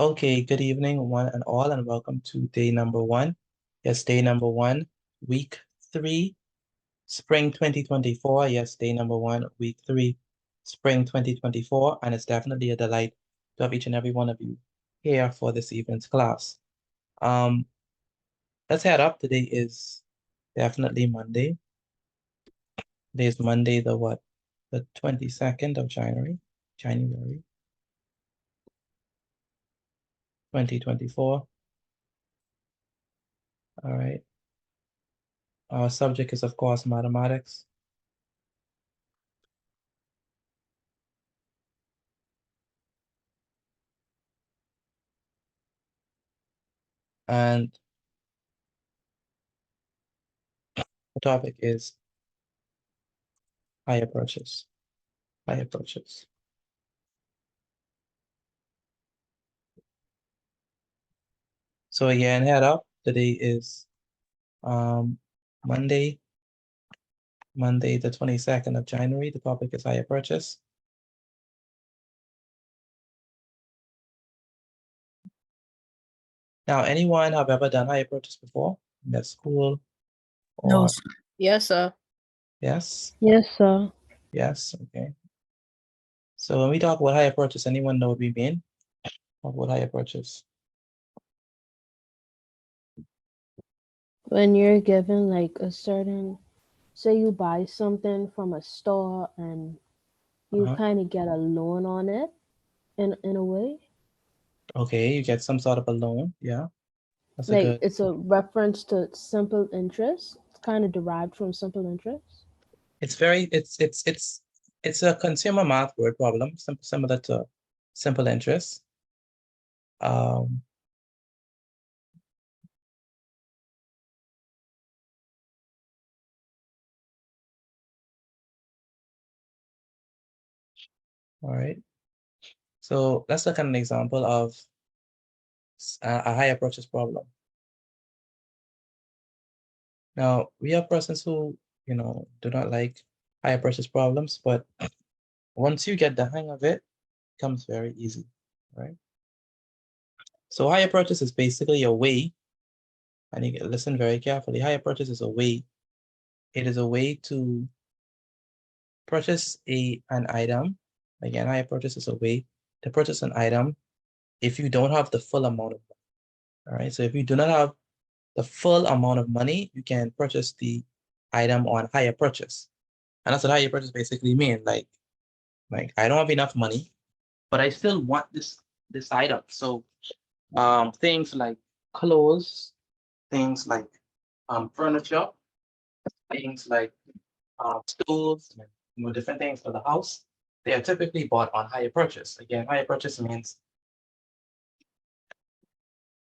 Okay, good evening, one and all, and welcome to day number one. Yes, day number one, week 3, spring 2024. Yes, day number one, week 3, spring 2024. And it's definitely a delight to have each and every one of you here for this evening's class. Um, let's head up. Today is definitely Monday. Today is Monday, the what? The 22nd of January, January 2024. All right. Our subject is, of course, mathematics. And the topic is higher purchase. Higher purchase. So again, head up. Today is Monday, the 22nd of January. The topic is higher purchase. Now, anyone have ever done higher purchase before in their school No, or sir. Yes, sir. yes? Yes, sir. Yes, okay. So when we talk about higher purchase, anyone know what we mean? What about higher purchase? When you're given like a certain, say you buy something from a store and you Uh-huh. kind of get a loan on it in a way. Okay, you get some sort of a loan. Yeah, that's a Like good. it's a reference to simple interest. It's kind of derived from simple interest. It's very, it's a consumer math word problem, similar to simple interest. Um, all right. So let's look at an example of a higher purchase problem. Now, we have persons who, do not like higher purchase problems, but once you get the hang of it, it becomes very easy, right? So higher purchase is basically a way, and you listen very carefully. Higher purchase is a way. It is a way to purchase an item. Again, higher purchase is a way to purchase an item if you don't have the full amount of money. All right. So if you do not have the full amount of money, you can purchase the item on higher purchase. And that's what higher purchase basically means. Like I don't have enough money, but I still want this item. So things like clothes, things like furniture, things like stools, different things for the house, they are typically bought on higher purchase. Again, higher purchase means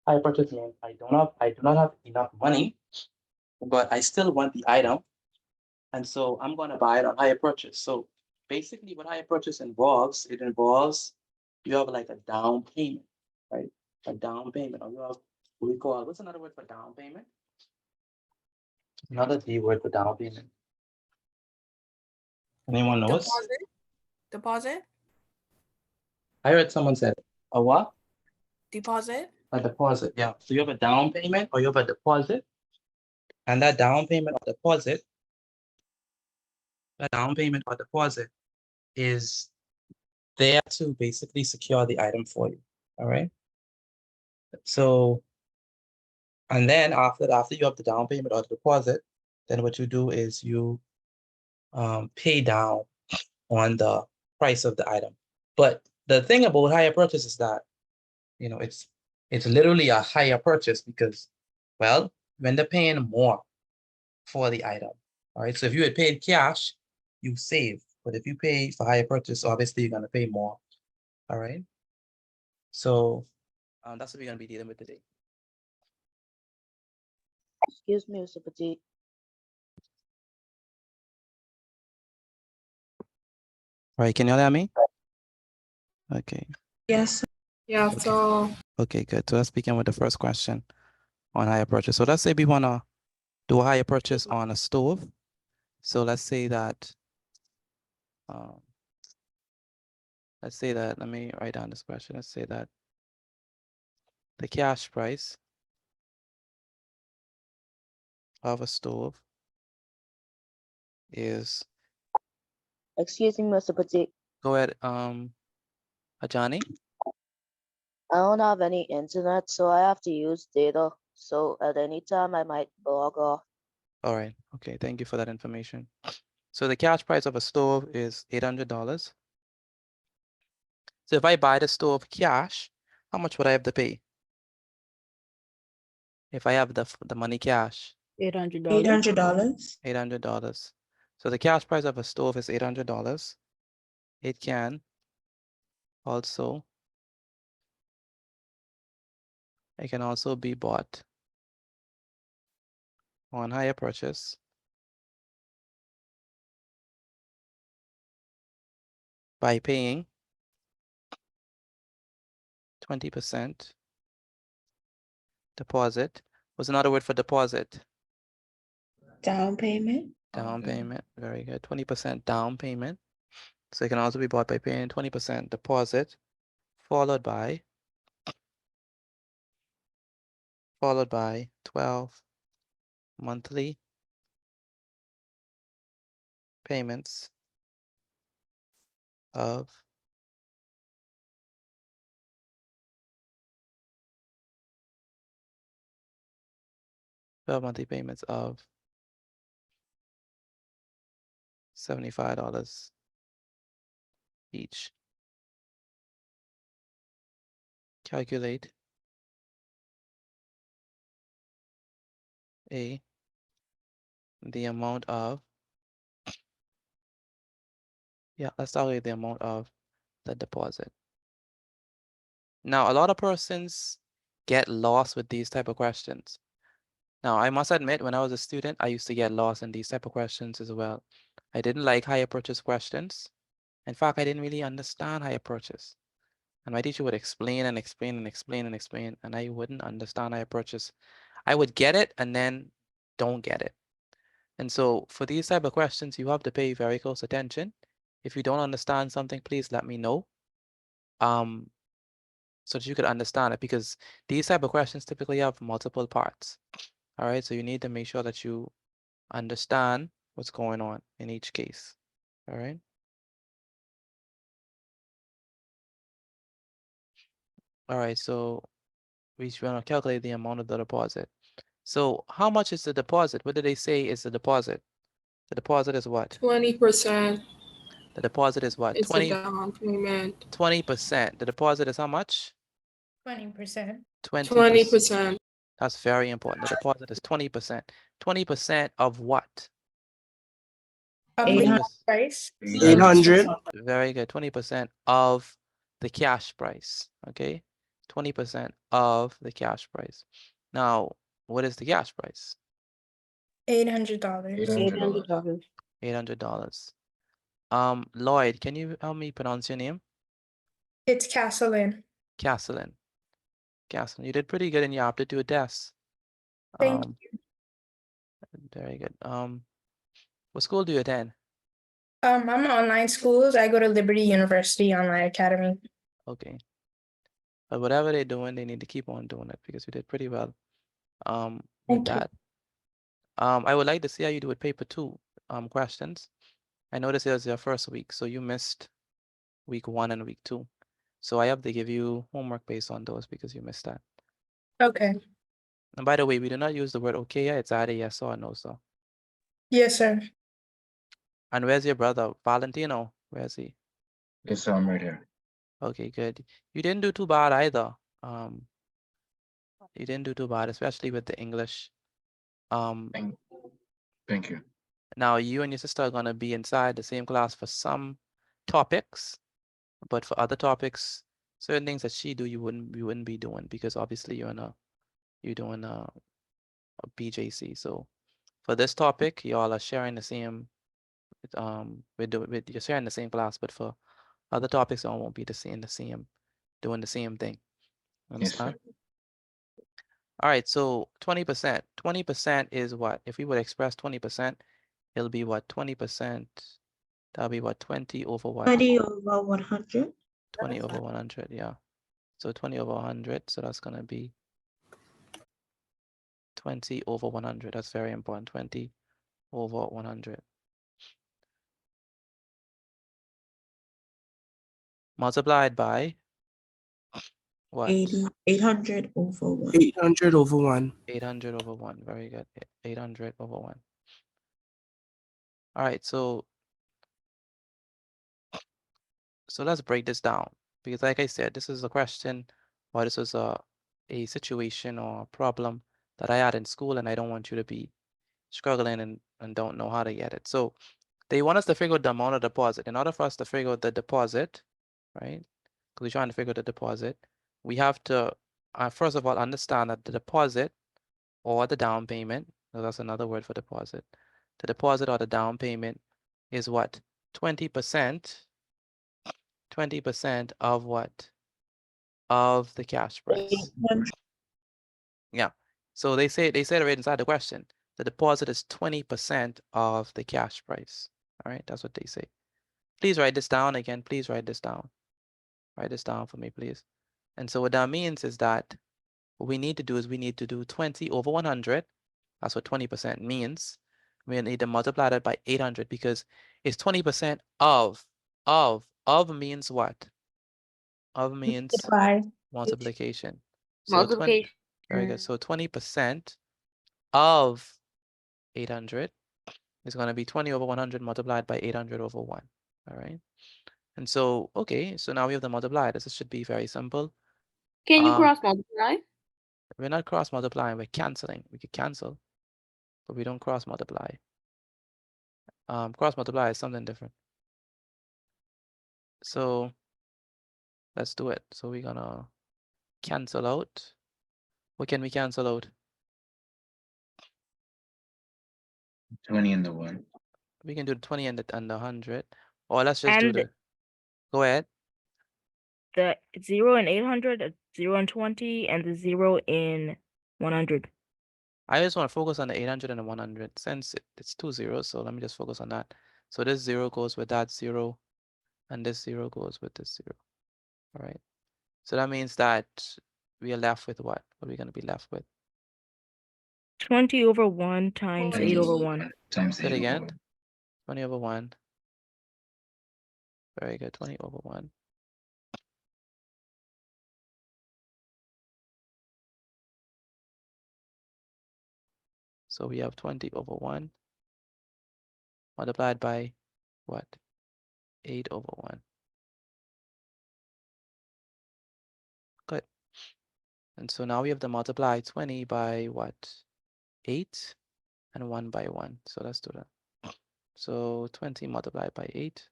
I do not have enough money, but I still want the item. And so I'm gonna buy it on higher purchase. So basically what higher purchase involves, you have like a down payment, right? A down payment, or you have what we call, what's another word for down payment? Another D word for down payment. Anyone knows? Deposit. I heard someone said, a what? Deposit. A deposit, yeah. So you have a down payment or you have a deposit, and that down payment or deposit is there to basically secure the item for you. All right. So, and then after you have the down payment or the deposit, then what you do is you pay down on the price of the item. But the thing about higher purchase is that, it's literally a higher purchase because, well, when they're paying more for the item. All right. So if you had paid cash, you save. But if you pay for higher purchase, obviously you're gonna pay more. All right. So that's what we're gonna be dealing with today. Excuse me, Mr. Petit. All right. Can you hear me? Okay. Yes. Yeah. Okay. So Okay. Good. So let's begin with the first question on higher purchase. So let's say we wanna do a higher purchase on a stove. So let's say that. Let me write down this question. Let's say that the cash price of a stove is, Excuse me, Mr. Petit. go ahead, Ajani. I don't have any internet, so I have to use data. So at any time, I might log off. All right, okay, thank you for that information. So the cash price of a stove is $800. So if I buy the stove cash, how much would I have to pay? If I have the money cash, $800. $800. So the cash price of a stove is $800. It can also, it can also be bought on hire purchase by paying 20% deposit. What's another word for deposit? Down payment. Down payment. Very good. 20% down payment. So it can also be bought by paying 20% deposit, followed by 12 monthly payments of $75 each. Calculate the amount of, let's calculate the amount of the deposit. Now, a lot of persons get lost with these type of questions. Now, I must admit, when I was a student, I used to get lost in these type of questions as well. I didn't like hire purchase questions. In fact, I didn't really understand hire purchase. And my teacher would explain and explain and explain and explain, and I wouldn't understand hire purchase. I would get it and then don't get it. And so for these type of questions, you have to pay very close attention. If you don't understand something, please let me know. So that you could understand it, because these type of questions typically have multiple parts. All right, so you need to make sure that you understand what's going on in each case. All right. All right, so we want to calculate the amount of the deposit. So how much is the deposit? What did they say is the deposit? The deposit is what? 20%. The deposit is what? It's a down payment. 20%. The deposit is how much? 20%. 20%. That's very important. The deposit is 20%. 20% of what? Of 20%. the price. 800. Very good. 20% of the cash price. Okay. 20% of the cash price. Now, what is the cash price? $800. $800. $800. Lloyd, can you help me pronounce your name? It's Castlein. Castlein. Castlein, you did pretty good in your aptitude test. Thank you. Very good. What school do you attend? I'm online schools. I go to Liberty University Online Academy. Okay. But whatever they're doing, they need to keep on doing it because you did pretty well. With Thank you. that. I would like to see how you do with paper 2 questions. I noticed it was your first week, so you missed week 1 and week 2. So I have to give you homework based on those because you missed that. Okay. And by the way, we do not use the word okay. It's either yes or no, so. Yes, sir. And where's your brother? Valentino, where is he? Yes, sir, I'm right here. Okay, good. You didn't do too bad either. You didn't do too bad, especially with the English. Thank you. Now you and your sister are gonna be inside the same class for some topics, but for other topics, certain things that she do, you wouldn't be doing because obviously you're doing a BJC. So for this topic, y'all are sharing the same. You're sharing the same class, but for other topics, y'all won't be doing the same thing. Understand? Yes, All right, so 20%. 20% is what? If we would express 20%, it'll be what? 20%. That'll be what? 20 over what? 20 over 100. 20 over 100, yeah. So 20 over 100, so that's gonna be 20 over 100. That's very important. 20 over 100. Multiplied by what? 800 over 1. 800 over 1. 800 over 1. Very good. 800 over 1. All right, so let's break this down, because like I said, this is a question, or this is a situation or a problem that I had in school, and I don't want you to be struggling and don't know how to get it. So they want us to figure out the amount of deposit. In order for us to figure out the deposit, right? Because we're trying to figure out the deposit, we have to first of all understand that the deposit or the down payment, so that's another word for deposit. The deposit or the down payment is what? 20%. 20% of what? Of the cash price. 800. Yeah. So they said it right inside the question. The deposit is 20% of the cash price. All right, that's what they say. Please write this down again. Please write this down. Write this down for me, please. And so what that means is that what we need to do is we need to do 20 over 100. That's what 20% means. We need to multiply that by 800 because it's 20% of. Of means what? Of means Multiply. multiplication. So 20, Multiplication. very good. So 20% of 800 is going to be 20 over 100 multiplied by 800 over 1. All right. And so, okay, so now we have to multiply this. This should be very simple. Can you Um, cross multiply? We're not cross multiplying, we're canceling. We could cancel, but we don't cross multiply. Cross multiply is something different. So let's do it. So we're gonna cancel out. What can we cancel out? 20 and the 1. We can do the 20 and the 100. Or let's just do And the, go ahead. the 0 in 800, a 0 in 20, and the 0 in 100. I just want to focus on the 800 and the 100 since it's 2 zeros. So let me just focus on that. So this 0 goes with that 0 and this 0 goes with this 0. All right. So that means that we are left with what? What are we going to be left with? 20 over 1 times 8 over 1. Times Say it 8 over again. 1. 20 over 1. Very good. 20 over 1. So we have 20 over 1 multiplied by what? 8 over 1. Good. And so now we have to multiply 20 by what? 8 and 1 by 1. So let's do that. So 20 multiplied by 8.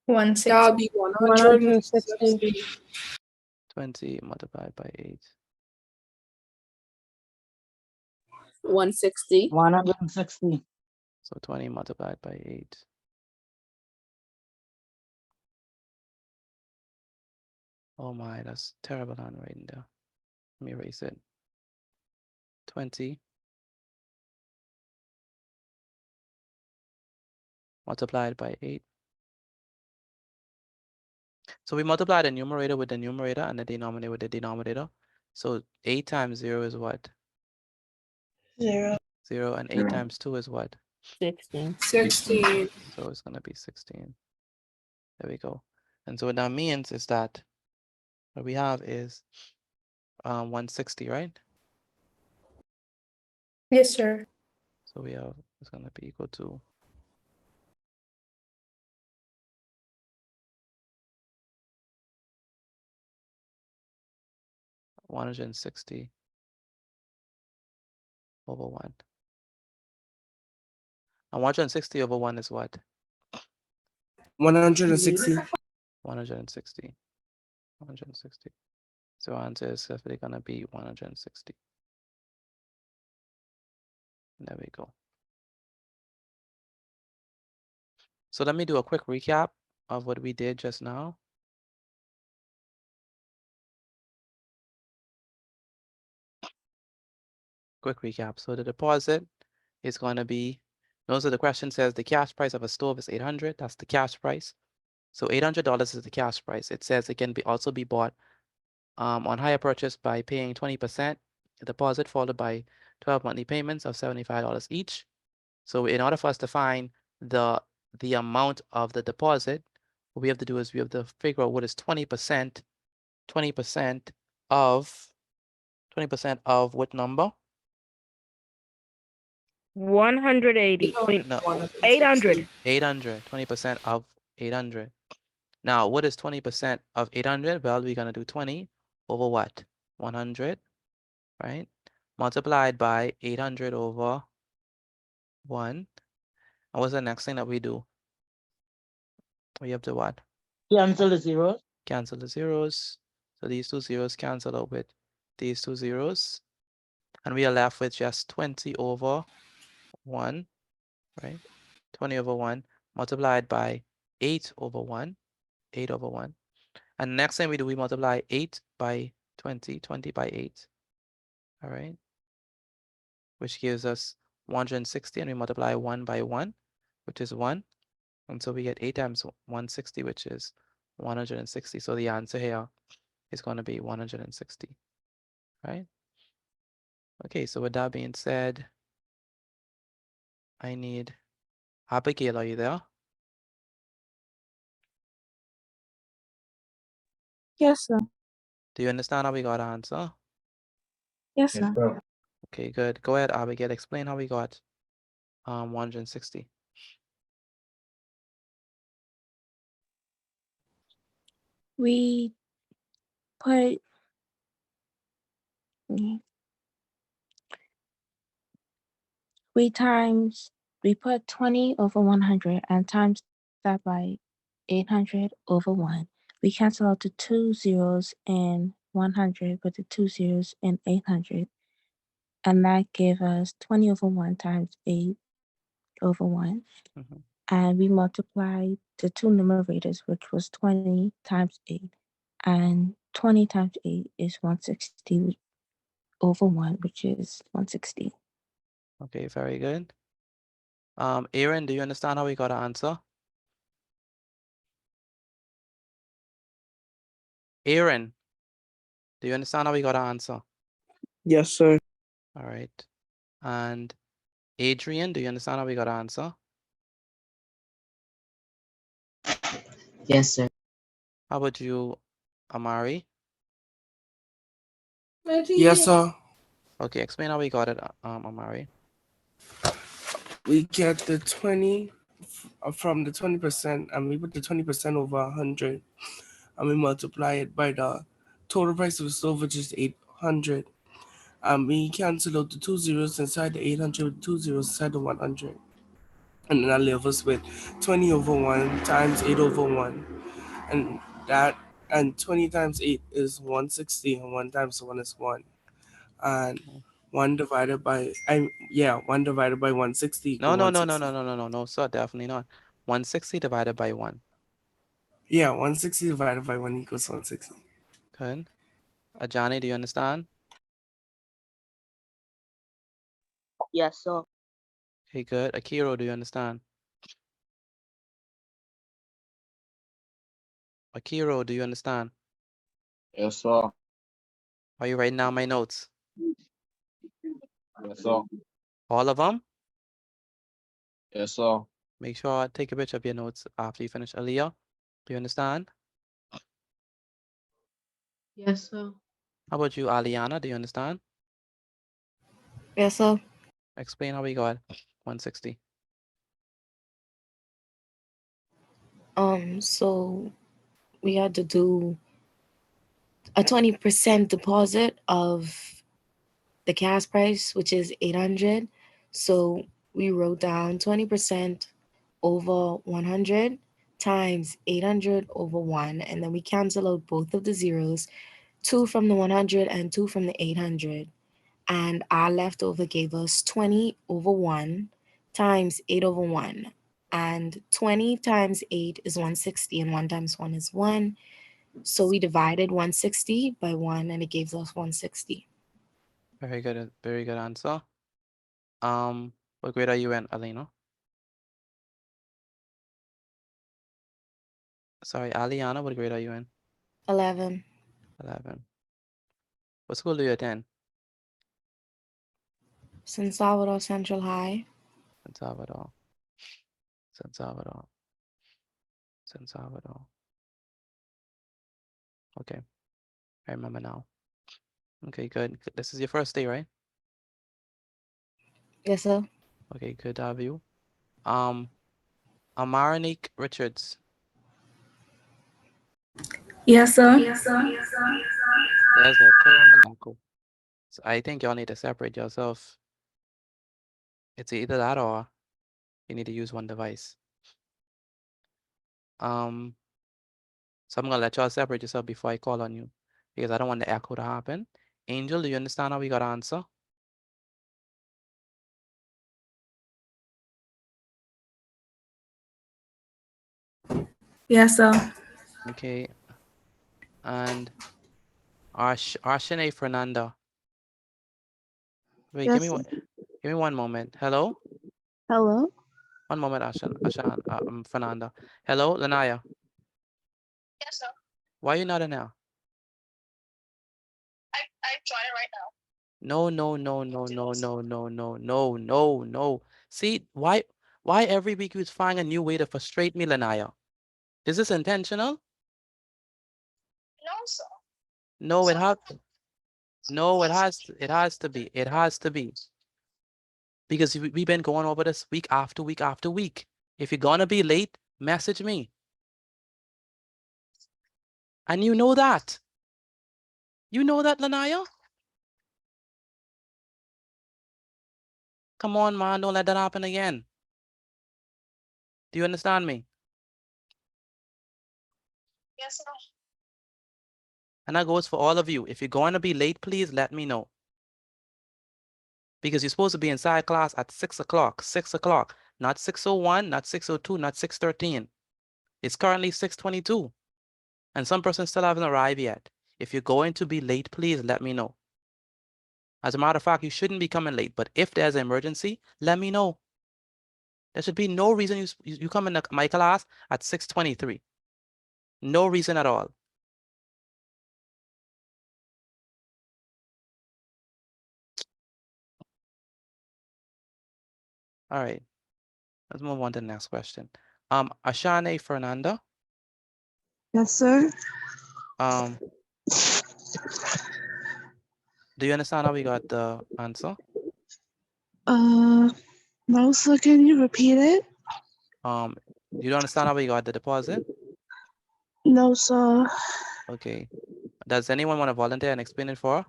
160. That'll be 160. 20 multiplied by 8. 160. 160. So 20 multiplied by 8. Oh my, that's terrible handwriting there. Let me erase it. 20 multiplied by 8. So we multiply the numerator with the numerator and the denominator with the denominator. So 8 times 0 is what? 0. 0, and 8 0. times 2 is what? 16. 16. So it's going to be 16. There we go. And so what that means is that what we have is 160, right? Yes, sir. So we have, it's going to be equal to 160 over 1. And 160 over 1 is what? 160. 160. 160. So our answer is definitely gonna be 160. There we go. So let me do a quick recap of what we did just now. Quick recap. So the deposit is going to be, notice that the question says the cash price of a stove is 800. That's the cash price. So $800 is the cash price. It says it can also be bought on hire purchase by paying 20% deposit followed by 12 monthly payments of $75 each. So in order for us to find the amount of the deposit, what we have to do is we have to figure out what is 20% of what number? 180. I mean, No, 800. 800, 20% of 800. Now, what is 20% of 800? Well, we're gonna do 20 over what? 100, right? Multiplied by 800 over 1. And what's the next thing that we do? We have to what? Cancel the zeros. Cancel the zeros. So these two zeros cancel out with these two zeros. And we are left with just 20 over 1, right? 20 over 1 multiplied by 8 over 1. 8 over 1. And next thing we do, we multiply 8 by 20, 20 by 8. All right. Which gives us 160, and we multiply 1 by 1, which is 1. And so we get 8 times 160, which is 160. So the answer here is going to be 160, right? Okay, so with that being said, I need Abigail, are you there? Yes, sir. Do you understand how we got our answer? Yes, Yes, sir. sir. Okay, good. Go ahead, Abigail. Explain how we got 160. We put we put 20 over 100 and times that by 800 over 1. We cancel out the 2 zeros in 100 with the 2 zeros in 800. And that gave us 20 over 1 times 8 over 1. Mhm. And we multiplied the two numerators, which was 20 times 8. And 20 times 8 is 160 over 1, which is 160. Okay, very good. Aaron, do you understand how we got our answer? Aaron, do you understand how we got our answer? Yes, sir. All right. And Adrian, do you understand how we got our answer? Yes, sir. How about you, Amari? Yes, sir. Okay, explain how we got it, Amari. We get the 20 from the 20%, and we put the 20% over 100, and we multiply it by the total price of the stove, which is 800. And we cancel out the 2 zeros inside the 800 with 2 zeros inside the 100. And then that leaves us with 20 over 1 times 8 over 1. And 20 times 8 is 160, and 1 times 1 is 1. And 1 divided by 160 No, equals no, 160. no, sir, definitely not. 160 divided by 1. Yeah, 160 divided by 1 equals 160. Good. Ajani, do you understand? Yes, sir. Okay, good. Akiro, do you understand? Akiro, do you understand? Yes, sir. Are you writing down my notes? Yes, sir. All of them? Yes, sir. Make sure take a picture of your notes after you finish. Aliyah, do you understand? Yes, sir. How about you, Aliana? Do you understand? Yes, sir. Explain how we got 160. So we had to do a 20% deposit of the cash price, which is 800. So we wrote down 20% over 100 times 800 over 1, and then we cancel out both of the zeros, 2 from the 100 and 2 from the 800. And our leftover gave us 20 over 1 times 8 over 1. And 20 times 8 is 160, and 1 times 1 is 1. So we divided 160 by 1, and it gives us 160. Very good answer. What grade are you in, Alina? Sorry, Aliana, what grade are you in? 11. 11. What school do you attend? San Salvador Central High. San Salvador. San Salvador. San Salvador. Okay. I remember now. Okay, good. This is your first day, right? Yes, sir. Okay, good to have you. Amaranique Richards. Yes, sir. There's a terrible echo. So I think y'all need to separate yourself. It's either that or you need to use one device. So I'm gonna let y'all separate yourself before I call on you because I don't want the echo to happen. Angel, do you understand how we got to answer? Yes, sir. Okay. And Arshane Fernanda. Wait, Yes. give me one moment. Hello? Hello? One moment, Fernanda. Hello, Lanaya. Yes, sir. Why you not in there? I'm trying right now. No. See, why every week you find a new way to frustrate me, Lanaya? Is this intentional? No, sir. No, it has to be. It has to be. Because we've been going over this week after week after week. If you're gonna be late, message me. And you know that. You know that, Lanaya? Come on, man, don't let that happen again. Do you understand me? Yes, sir. And that goes for all of you. If you're going to be late, please let me know. Because you're supposed to be inside class at 6 o'clock, not 6:01, not 6:02, not 6:13. It's currently 6:22. And some person still haven't arrived yet. If you're going to be late, please let me know. As a matter of fact, you shouldn't be coming late. But if there's an emergency, let me know. There should be no reason you come in my class at 6:23. No reason at all. All right. Let's move on to the next question. Ashane Fernanda. Yes, sir. Do you understand how we got the answer? No, sir. Can you repeat it? You don't understand how we got the deposit? No, sir. Okay. Does anyone want to volunteer and explain it for her?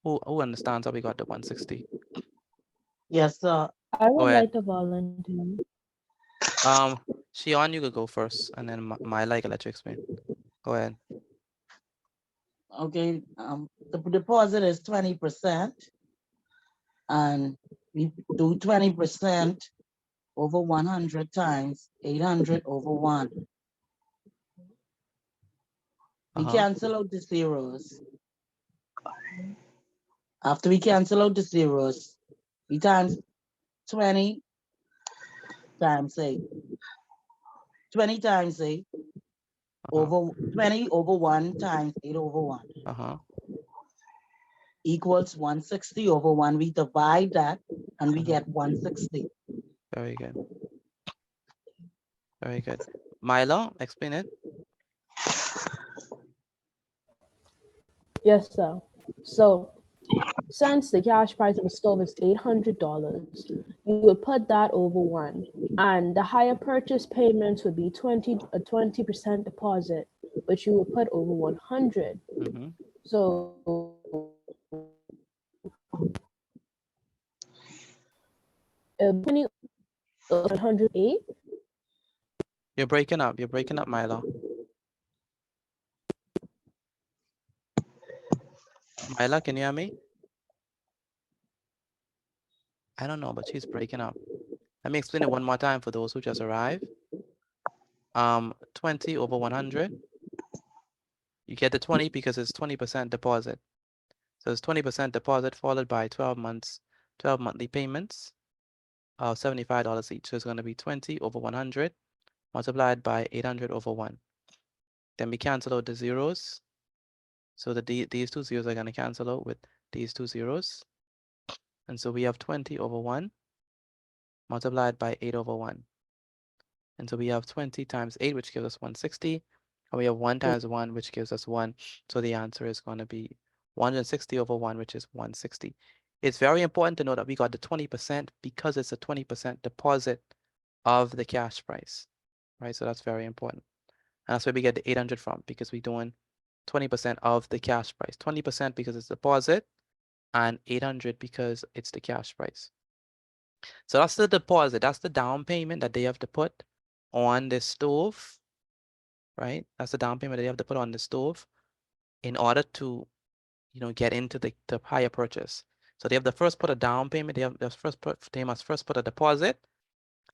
Who understands how we got the 160? Yes, sir. I Go would ahead. like to volunteer. Shion, you could go first, and then Myla, I can let you explain. Go ahead. Okay. The deposit is 20%, and we do 20% over 100 times 800 over 1. We cancel out the zeros. After we cancel out the zeros, we times 20 times 8. 20 times 8 over 20 over 1 times 8 over 1 equals 160 over 1. We divide that and we get 160. Very good. Very good. Myla, explain it. Yes, sir. So since the cash price of a stove is $800, you would put that over 1, and the higher purchase payments would be a 20% deposit, which you would put over 100. So 20 over 108. You're breaking up. You're breaking up, Myla. Myla, can you hear me? I don't know, but she's breaking up. Let me explain it one more time for those who just arrived. 20 over 100. You get the 20 because it's 20% deposit. So it's 20% deposit followed by 12 monthly payments of $75 each. So it's going to be 20 over 100 multiplied by 800 over 1. Then we cancel out the zeros. So these two zeros are going to cancel out with these two zeros. And so we have 20 over 1 multiplied by 8 over 1. And so we have 20 times 8, which gives us 160. And we have 1 times 1, which gives us 1. So the answer is going to be 160 over 1, which is 160. It's very important to know that we got the 20% because it's a 20% deposit of the cash price, right? So that's very important. And that's where we get the 800 from, because we're doing 20% of the cash price. 20% because it's deposit, and 800 because it's the cash price. So that's the deposit. That's the down payment that they have to put on the stove, right? That's the down payment that they have to put on the stove in order to, get into the higher purchase. So they have to first put a down payment. They must first put a deposit,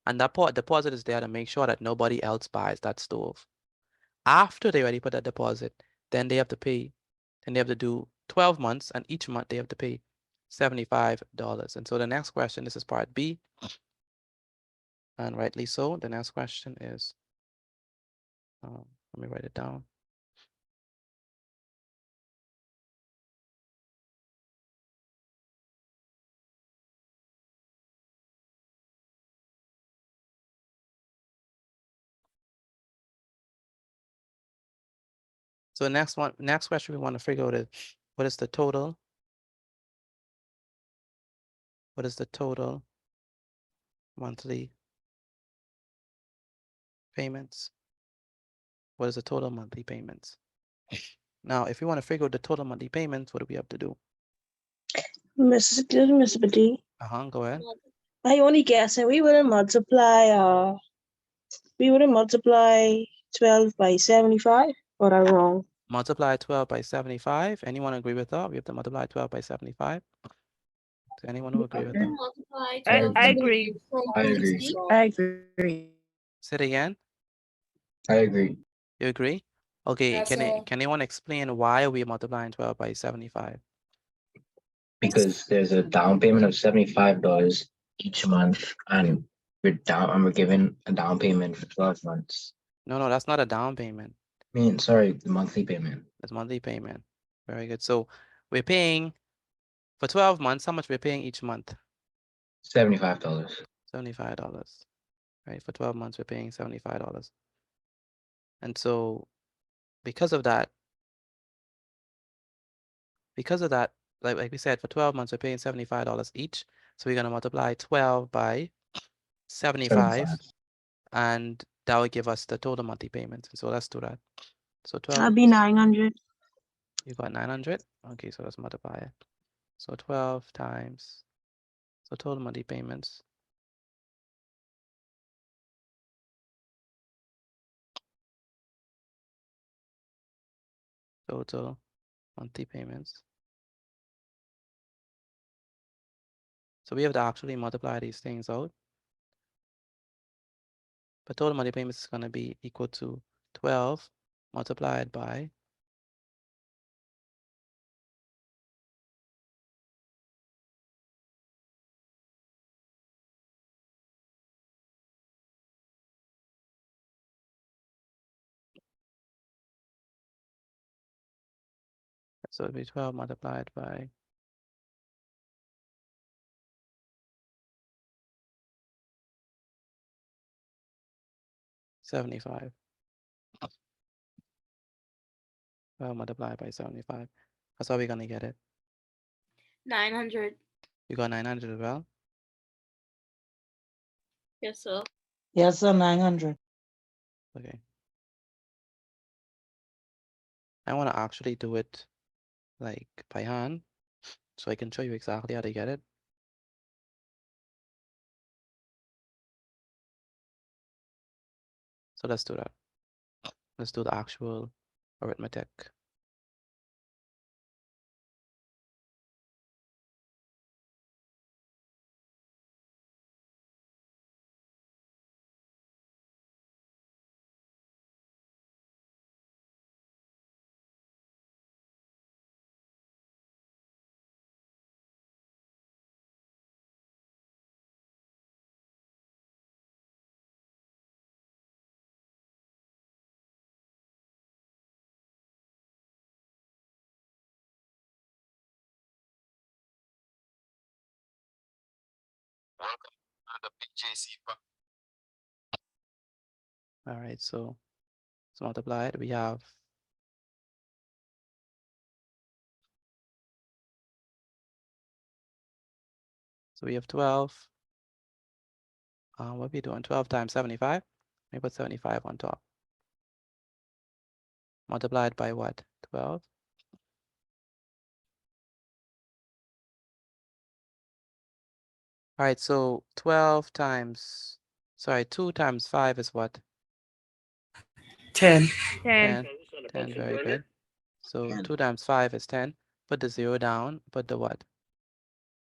and that deposit is there to make sure that nobody else buys that stove. After they already put that deposit, then they have to pay. Then they have to do 12 months, and each month they have to pay $75. And so the next question, this is part B, and rightly so. The next question is, let me write it down. So next question we want to figure out is, what is the total? What is the total monthly payments? What is the total monthly payments? Now, if we want to figure out the total monthly payments, what do we have to do? Mr. B. Go ahead. I only guessing we wouldn't multiply 12 by 75, or I'm wrong? Multiply 12 by 75. Anyone agree with that? We have to multiply 12 by 75. Does anyone who agree with that? I agree. I agree. I agree. Say it again. I agree. You agree? Okay, Yeah, so- can anyone explain why we are multiplying 12 by 75? Because there's a down payment of $75 each month, and we're given a down payment for 12 months. No, that's not a down payment. I mean, sorry, the monthly payment. It's monthly payment. Very good. So we're paying for 12 months. How much we're paying each month? $75. $75. Right? For 12 months, we're paying $75. And so because of that, like we said, for 12 months, we're paying $75 each. So we're going to multiply 12 by 75, and that will give us the total monthly payments. So let's do that. So 12. That'd be 900. You got 900. Okay, so let's multiply it. So 12 times, so total monthly payments. Total monthly payments. So we have to actually multiply these things out. But total monthly payments is going to be equal to 12 multiplied by so it'll be 12 multiplied by 75. 12 multiplied by 75. That's how we're going to get it. 900. You got 900 as well? Yes, sir. Yes, sir, 900. Okay. I want to actually do it like by hand, so I can show you exactly how to get it. So let's do that. Let's do the actual arithmetic. All right, so let's multiply it. We have so we have 12. What are we doing? 12 times 75. Let me put 75 on top. Multiplied by what? 12. All right, so 12 times, sorry, 2 times 5 is what? 10. 10. 10, very good. So 2 times 5 is 10. Put the 0 down, put the what?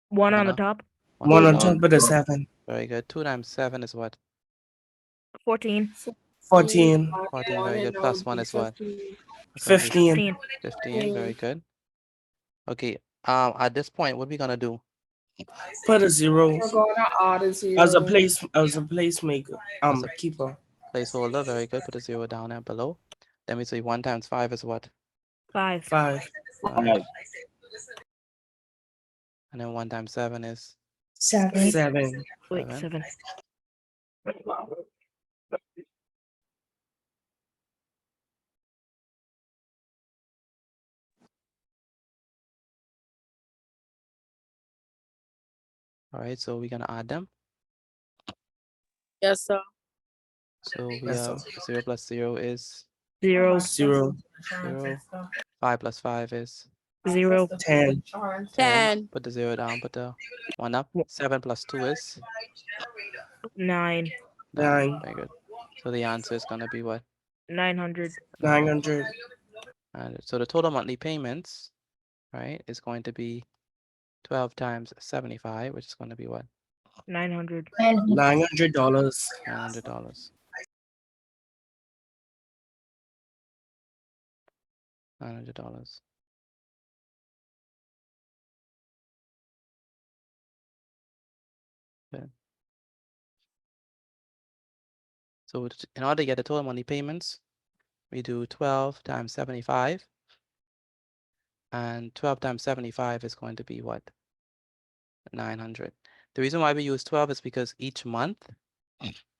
1 on the up. top. 1 on top of the 7. Very good. 2 times 7 is what? 14. 14. 14, very good. Plus 1 is what? It's gonna be 15. 15, very good. Okay, at this point, what are we gonna do? Put a 0 We're going to add a zero. as a placemaker. As a Keeper. Placeholder, very good. Put a 0 down and below. Then we say 1 times 5 is what? 5. 5. 5. And then 1 times 7 is 7. 7. Wait, 7. 7. All right, so we're gonna add them. Yes, sir. So we Yes, have sir. 0 plus 0 is 0. 0. 0. 5 plus 5 is 0. 10. 10. Put the 0 down, put the 1 up. 7 plus 2 is 9. 9. Very good. So the answer is gonna be what? 900. 900. And so the total monthly payments, right, is going to be 12 times 75, which is going to be what? 900. $900. $900. $900. Okay. So in order to get the total monthly payments, we do 12 times 75. And 12 times 75 is going to be what? 900. The reason why we use 12 is because each month,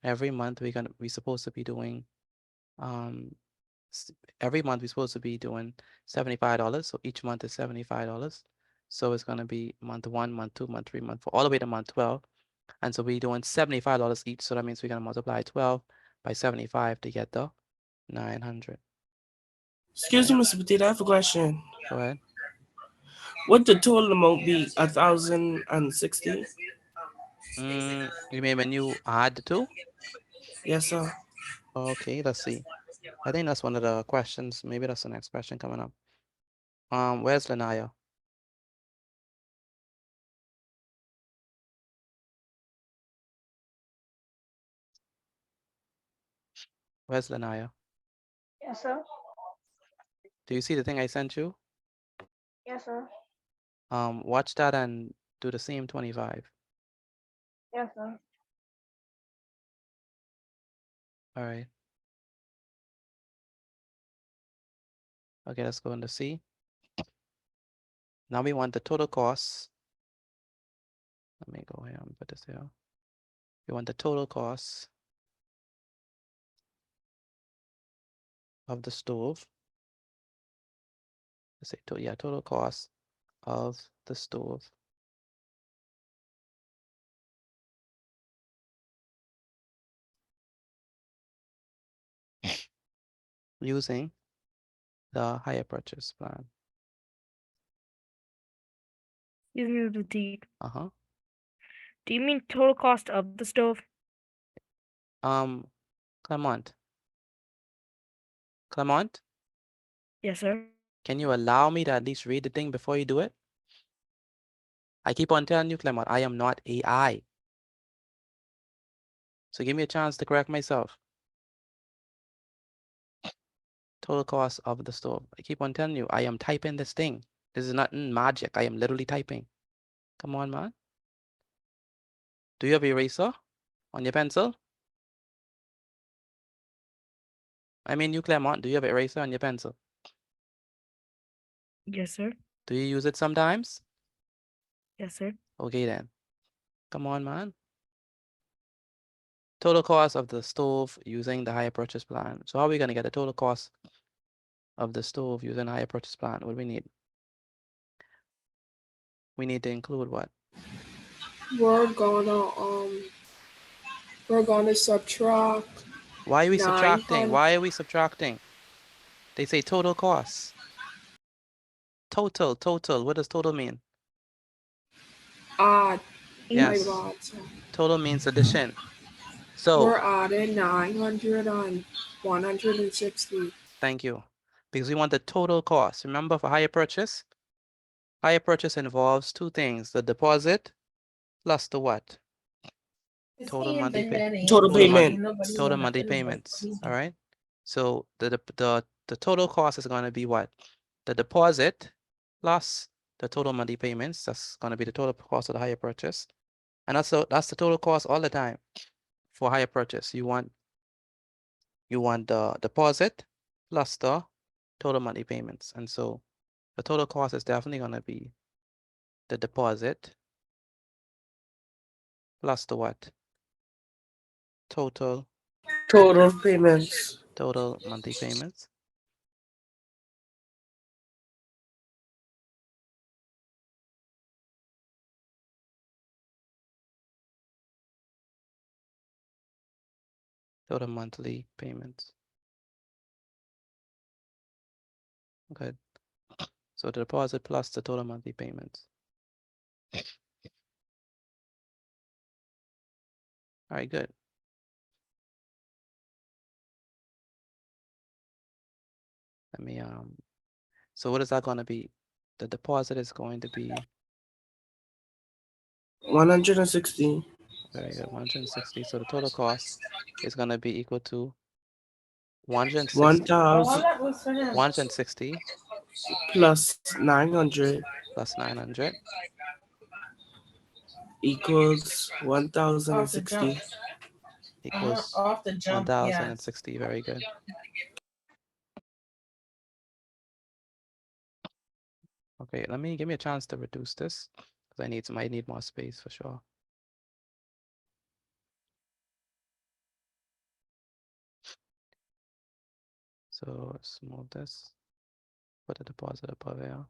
every month we're supposed to be doing every month we're supposed to be doing $75. So each month is $75. So it's going to be month 1, month 2, month 3, month 4, all the way to month 12. And so we're doing $75 each. So that means we're going to multiply 12 by 75 to get the 900. Excuse me, Mr. Petit, I have a question. Go ahead. Would the total amount be 1,060? You mean when you add the two? Yes, sir. Okay, let's see. I think that's one of the questions. Maybe that's the next question coming up. Where's Lanaya? Where's Lanaya? Yes, sir. Do you see the thing I sent you? Yes, sir. Watch that and do the same 25. Yes, sir. All right. Okay, let's go into C. Now we want the total costs. Let me go here and put this here. We want the total costs of the stove. Let's say, total cost of the stove. Using the hire purchase plan. Excuse me, Boutique. Uh-huh. Do you mean total cost of the stove? Clement. Clement, Yes, sir. can you allow me to at least read the thing before you do it? I keep on telling you, Clement, I am not AI. So give me a chance to correct myself. Total cost of the stove. I keep on telling you, I am typing this thing. This is not magic. I am literally typing. Come on, man. Do you have eraser on your pencil? I mean, you, Clement, do you have eraser on your pencil? Yes, sir. Do you use it sometimes? Yes, sir. Okay, then. Come on, man. total cost of the stove using the higher purchase plan. So how are we gonna get the total cost of the stove using a higher purchase plan? What do we need? We need to include what? We're gonna subtract. Why are we subtracting? 900. Why are we subtracting? They say total costs. Total. What does total mean? My Yes. bad. Total means addition. So We're adding 900 and 160. thank you. Because we want the total cost. Remember, for higher purchase involves two things: the deposit plus the what? Total monthly payment. Total payment. Total monthly payments. All right. So the total cost is going to be what? The deposit plus the total monthly payments. That's going to be the total cost of the higher purchase. And that's the total cost all the time for higher purchase. You want the deposit plus the total monthly payments. And so the total cost is definitely going to be the deposit plus the what? Total payments. total monthly payments. Total monthly payments. Good. So the deposit plus the total monthly payments. All right, good. Let me so what is that going to be? The deposit is going to be 160. very good, 160. So the total cost is going to be equal to 160 plus 900 plus 900 equals 1060. equals 1060. Very good. Okay, give me a chance to reduce this because I need more space for sure. So let's move this, put the deposit above here.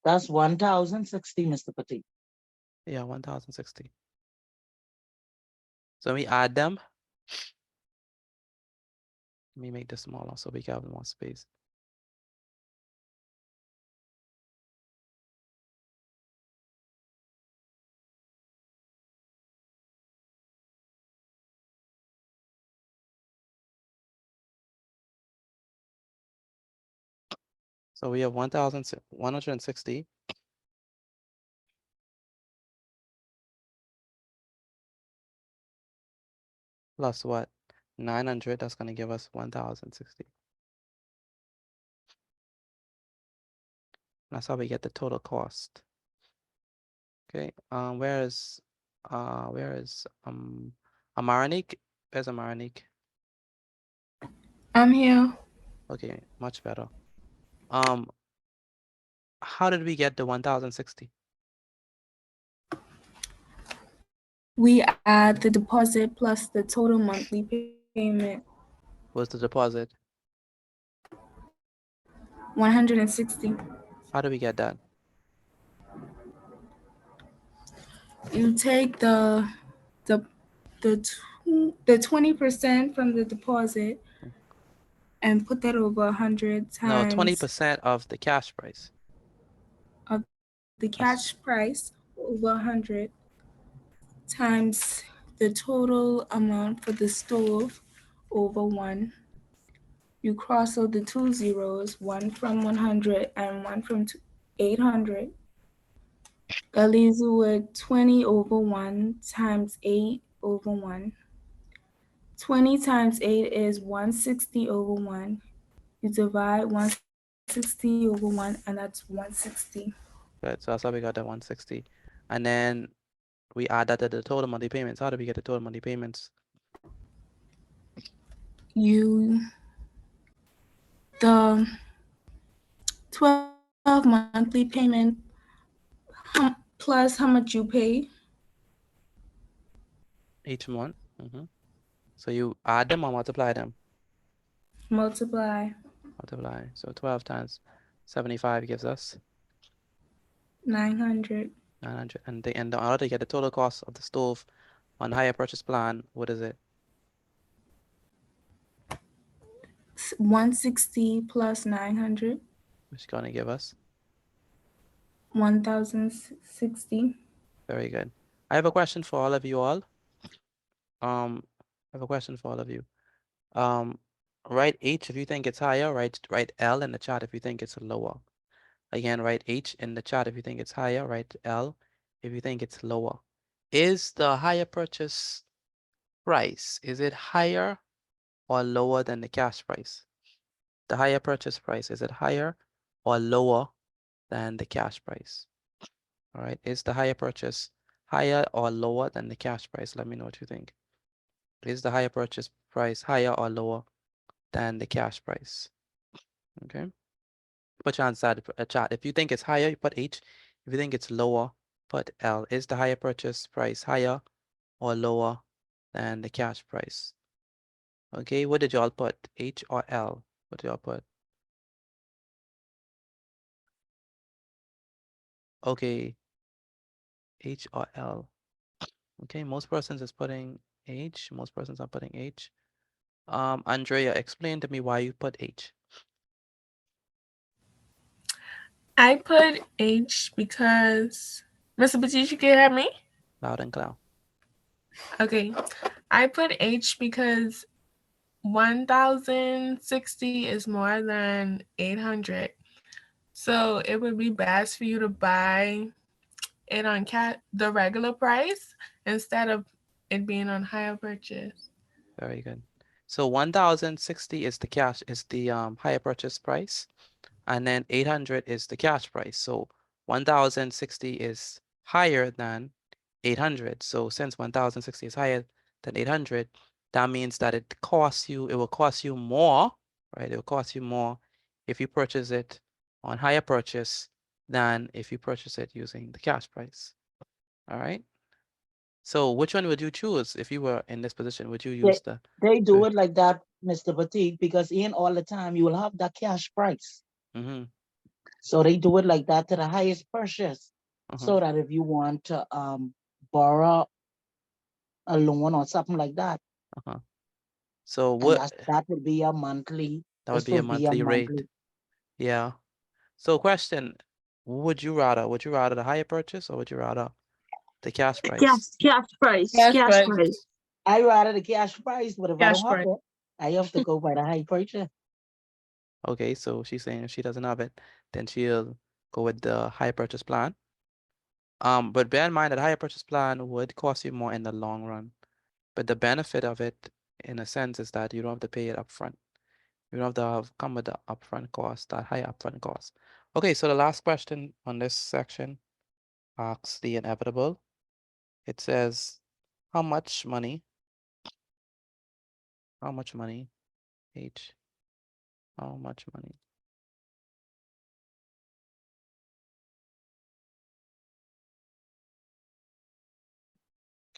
That's 1,060, Mr. Petit. Yeah, 1060. So we add them. Let me make this smaller so we can have more space. So we have 1,160 plus what? 900, that's going to give us 1,060. That's how we get the total cost. Okay, where is Amaranique? Where's Amaranique? I'm here. Okay, much better. How did we get the 1,060? We add the deposit plus the total monthly payment. What's the deposit? 160. How do we get that? You take the 20% from the deposit and put that over 100 No, times 20% of the cash price. of the cash price over 100 times the total amount for the stove over 1. You cross out the 2 zeros, one from 100 and one from 800. That leaves you with 20 over 1 times 8 over 1. 20 times 8 is 160 over 1. You divide 160 over 1, and that's 160. Good. So that's how we got the 160. And then we add that to the total monthly payments. How do we get the total monthly payments? The 12 monthly payment plus how much you pay. Each month. So you add them or multiply them? Multiply. Multiply. So 12 times 75 gives us 900. 900. And in order to get the total cost of the stove on the higher purchase plan, what is it? 160 plus 900. Which is going to give us? 1060. Very good. I have a question for all of you all. I have a question for all of you. Write H if you think it's higher, write L in the chat if you think it's lower. Again, write H in the chat if you think it's higher, write L if you think it's lower. Is the higher purchase price, is it higher or lower than the cash price? The higher purchase price, is it higher or lower than the cash price? All right, is the higher purchase higher or lower than the cash price? Let me know what you think. Is the higher purchase price higher or lower than the cash price? Okay. Put your answer in the chat. If you think it's higher, you put H. If you think it's lower, put L. Is the higher purchase price higher or lower than the cash price? Okay, what did y'all put? H or L? What did y'all put? Okay, H or L. Okay, most persons is putting H. Most persons are putting H. Andrea, explain to me why you put H. I put H because, Mr. Batiste, you can hear me? Loud and clear. Okay. I put H because 1060 is more than 800. So it would be best for you to buy it on the regular price instead of it being on higher purchase. Very good. So 1060 is the cash, is the higher purchase price. And then 800 is the cash price. So 1060 is higher than 800. So since 1060 is higher than 800, that means that it will cost you more, right? It will cost you more if you purchase it on higher purchase than if you purchase it using the cash price. All right. So which one would you choose if you were in this position? Would you use They do it like that, Mr. Batik, because in all the time you will have the cash price. So they do it like that to the highest purchase. So that if you want to borrow a loan or something like that. So that would be a monthly. That would be a monthly rate. Yeah. So question, would you rather the higher purchase or would you rather the cash price? Cash price. I rather the cash price, but if I don't have it, I have to go by the high purchase. Okay, so she's saying if she doesn't have it, then she'll go with the high purchase plan. But bear in mind that higher purchase plan would cost you more in the long run. But the benefit of it, in a sense, is that you don't have to pay it upfront. You don't have to come with the upfront cost, that high upfront cost. Okay, so the last question on this section asks the inevitable. It says, how much money, H, how much money?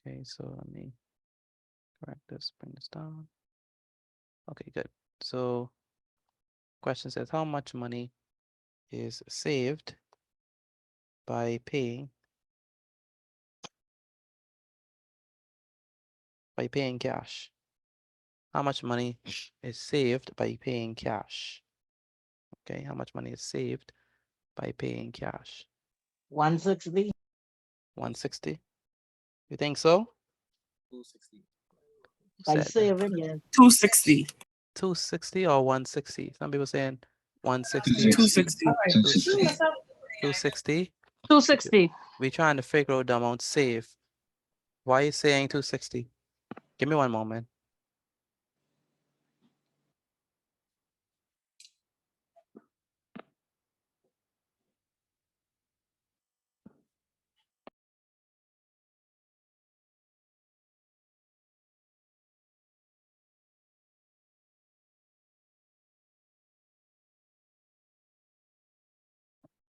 Okay, so let me correct this, bring this down. Okay, good. So question says, how much money is saved by paying cash? How much money is saved by paying cash? Okay, how much money is saved by paying cash? 160. 160? You think so? 260. By saving, yes. 260. 260 or 160? Some people saying 160. 260. 260? 260. We're trying to figure out the amount saved. Why are you saying 260? Give me one moment.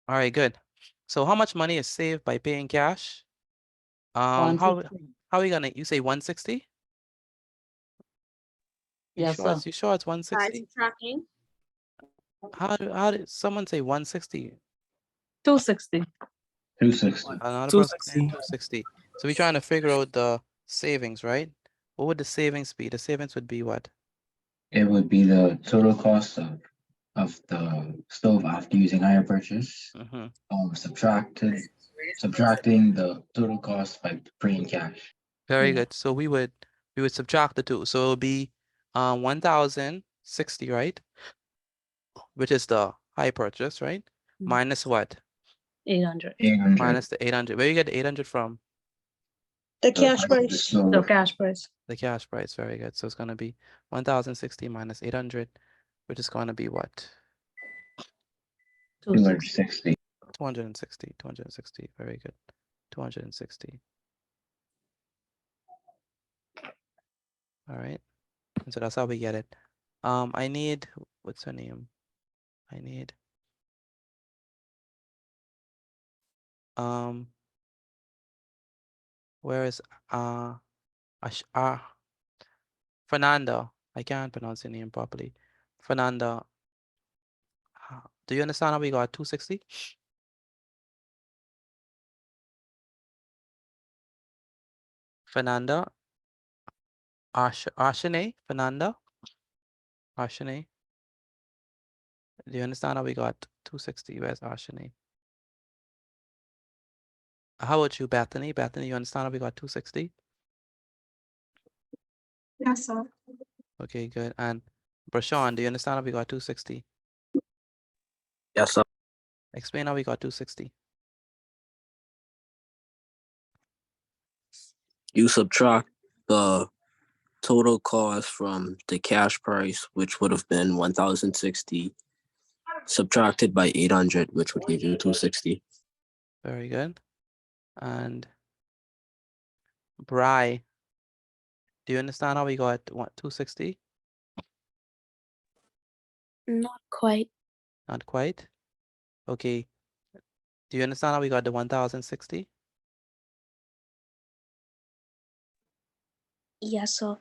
All right, good. So how much money is saved by paying cash? How 160. are we gonna, you say 160? Yes, sir. You sure it's By 160? subtracting. How did someone say 160? 260. 260. Another person saying 260. 260. So we're trying to figure out the savings, right? What would the savings be? The savings would be what? It would be the total cost of the stove after using hire purchase, Mm-hmm. subtracting the total cost by paying cash. Very Yeah. good. So we would subtract the two. So it'll be 1,060, right? Which is the high purchase, right? Mm. Minus what? 800. 800. Minus the 800. Where you get the 800 from? The The cash price of the price. stove. So cash price. The cash price. Very good. So it's gonna be 1,060 minus 800, which is gonna be what? 260. 260. 260. Very good. 260. All right. And so that's how we get it. I need, what's her name? I need, where is, Fernanda. I can't pronounce your name properly. Fernanda. Do you understand how we got 260? Fernanda. Ashane? Fernanda? Ashane? Do you understand how we got 260? Where's Ashane? How about you, Bethany? Bethany, you understand how we got 260? Yes, sir. Okay, good. And Brashawn, do you understand how we got 260? Yes, sir. Explain how we got 260. You subtract the total cost from the cash price, which would have been 1,060, subtracted by 800, which would give you 260. Very good. And Bry, do you understand how we got 260? Not quite. Not quite. Okay. Do you understand how we got the 1,060? Yes, sir.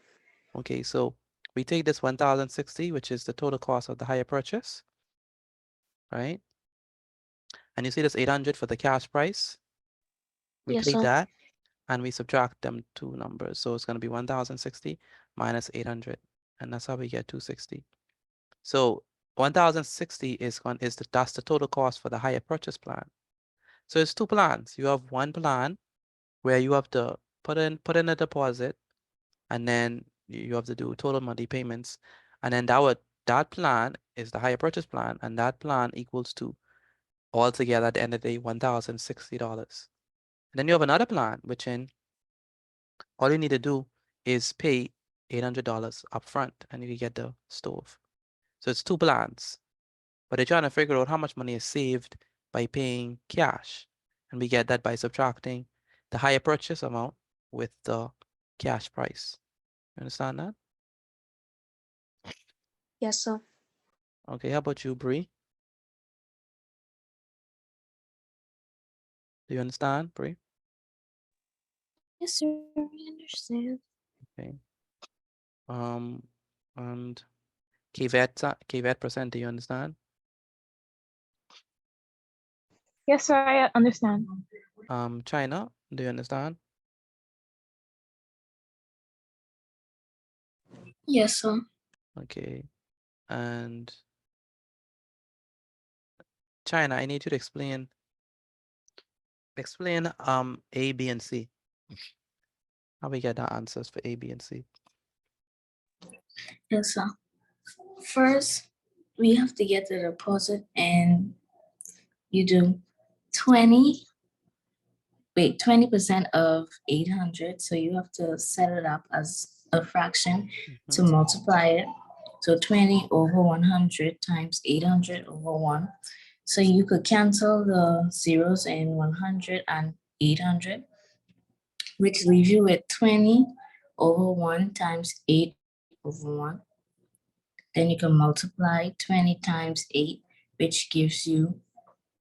Okay, so we take this 1,060, which is the total cost of the hire purchase, right? And you see this 800 for the cash price. We Yes, take sir. that and we subtract them two numbers. So it's going to be 1,060 minus 800. And that's how we get 260. So 1,060 is that's the total cost for the hire purchase plan. So it's two plans. You have one plan where you have to put in a deposit, and then you have to do total monthly payments. And then that plan is the hire purchase plan, and that plan equals to altogether at the end of the day $1,060. And then you have another plan, which in all you need to do is pay $800 upfront, and you can get the stove. So it's two plans, but they're trying to figure out how much money is saved by paying cash, and we get that by subtracting the higher purchase amount with the cash price. You understand that? Yes, sir. Okay, how about you, Bree? Do you understand, Bree? Yes, sir. We understand. Okay. And KVET percent, do you understand? Yes, sir, I understand. China, do you understand? Yes, sir. Okay. And China, I need you to explain A, B, and C. How we get the answers for A, B, and C. Yes, sir. First, we have to get the deposit, and you do 20% of 800. So you have to set it up as a fraction to multiply it. So 20 over 100 times 800 over 1. So you could cancel the zeros in 100 and 800, which leaves you with 20 over 1 times 8 over 1. Then you can multiply 20 times 8, which gives you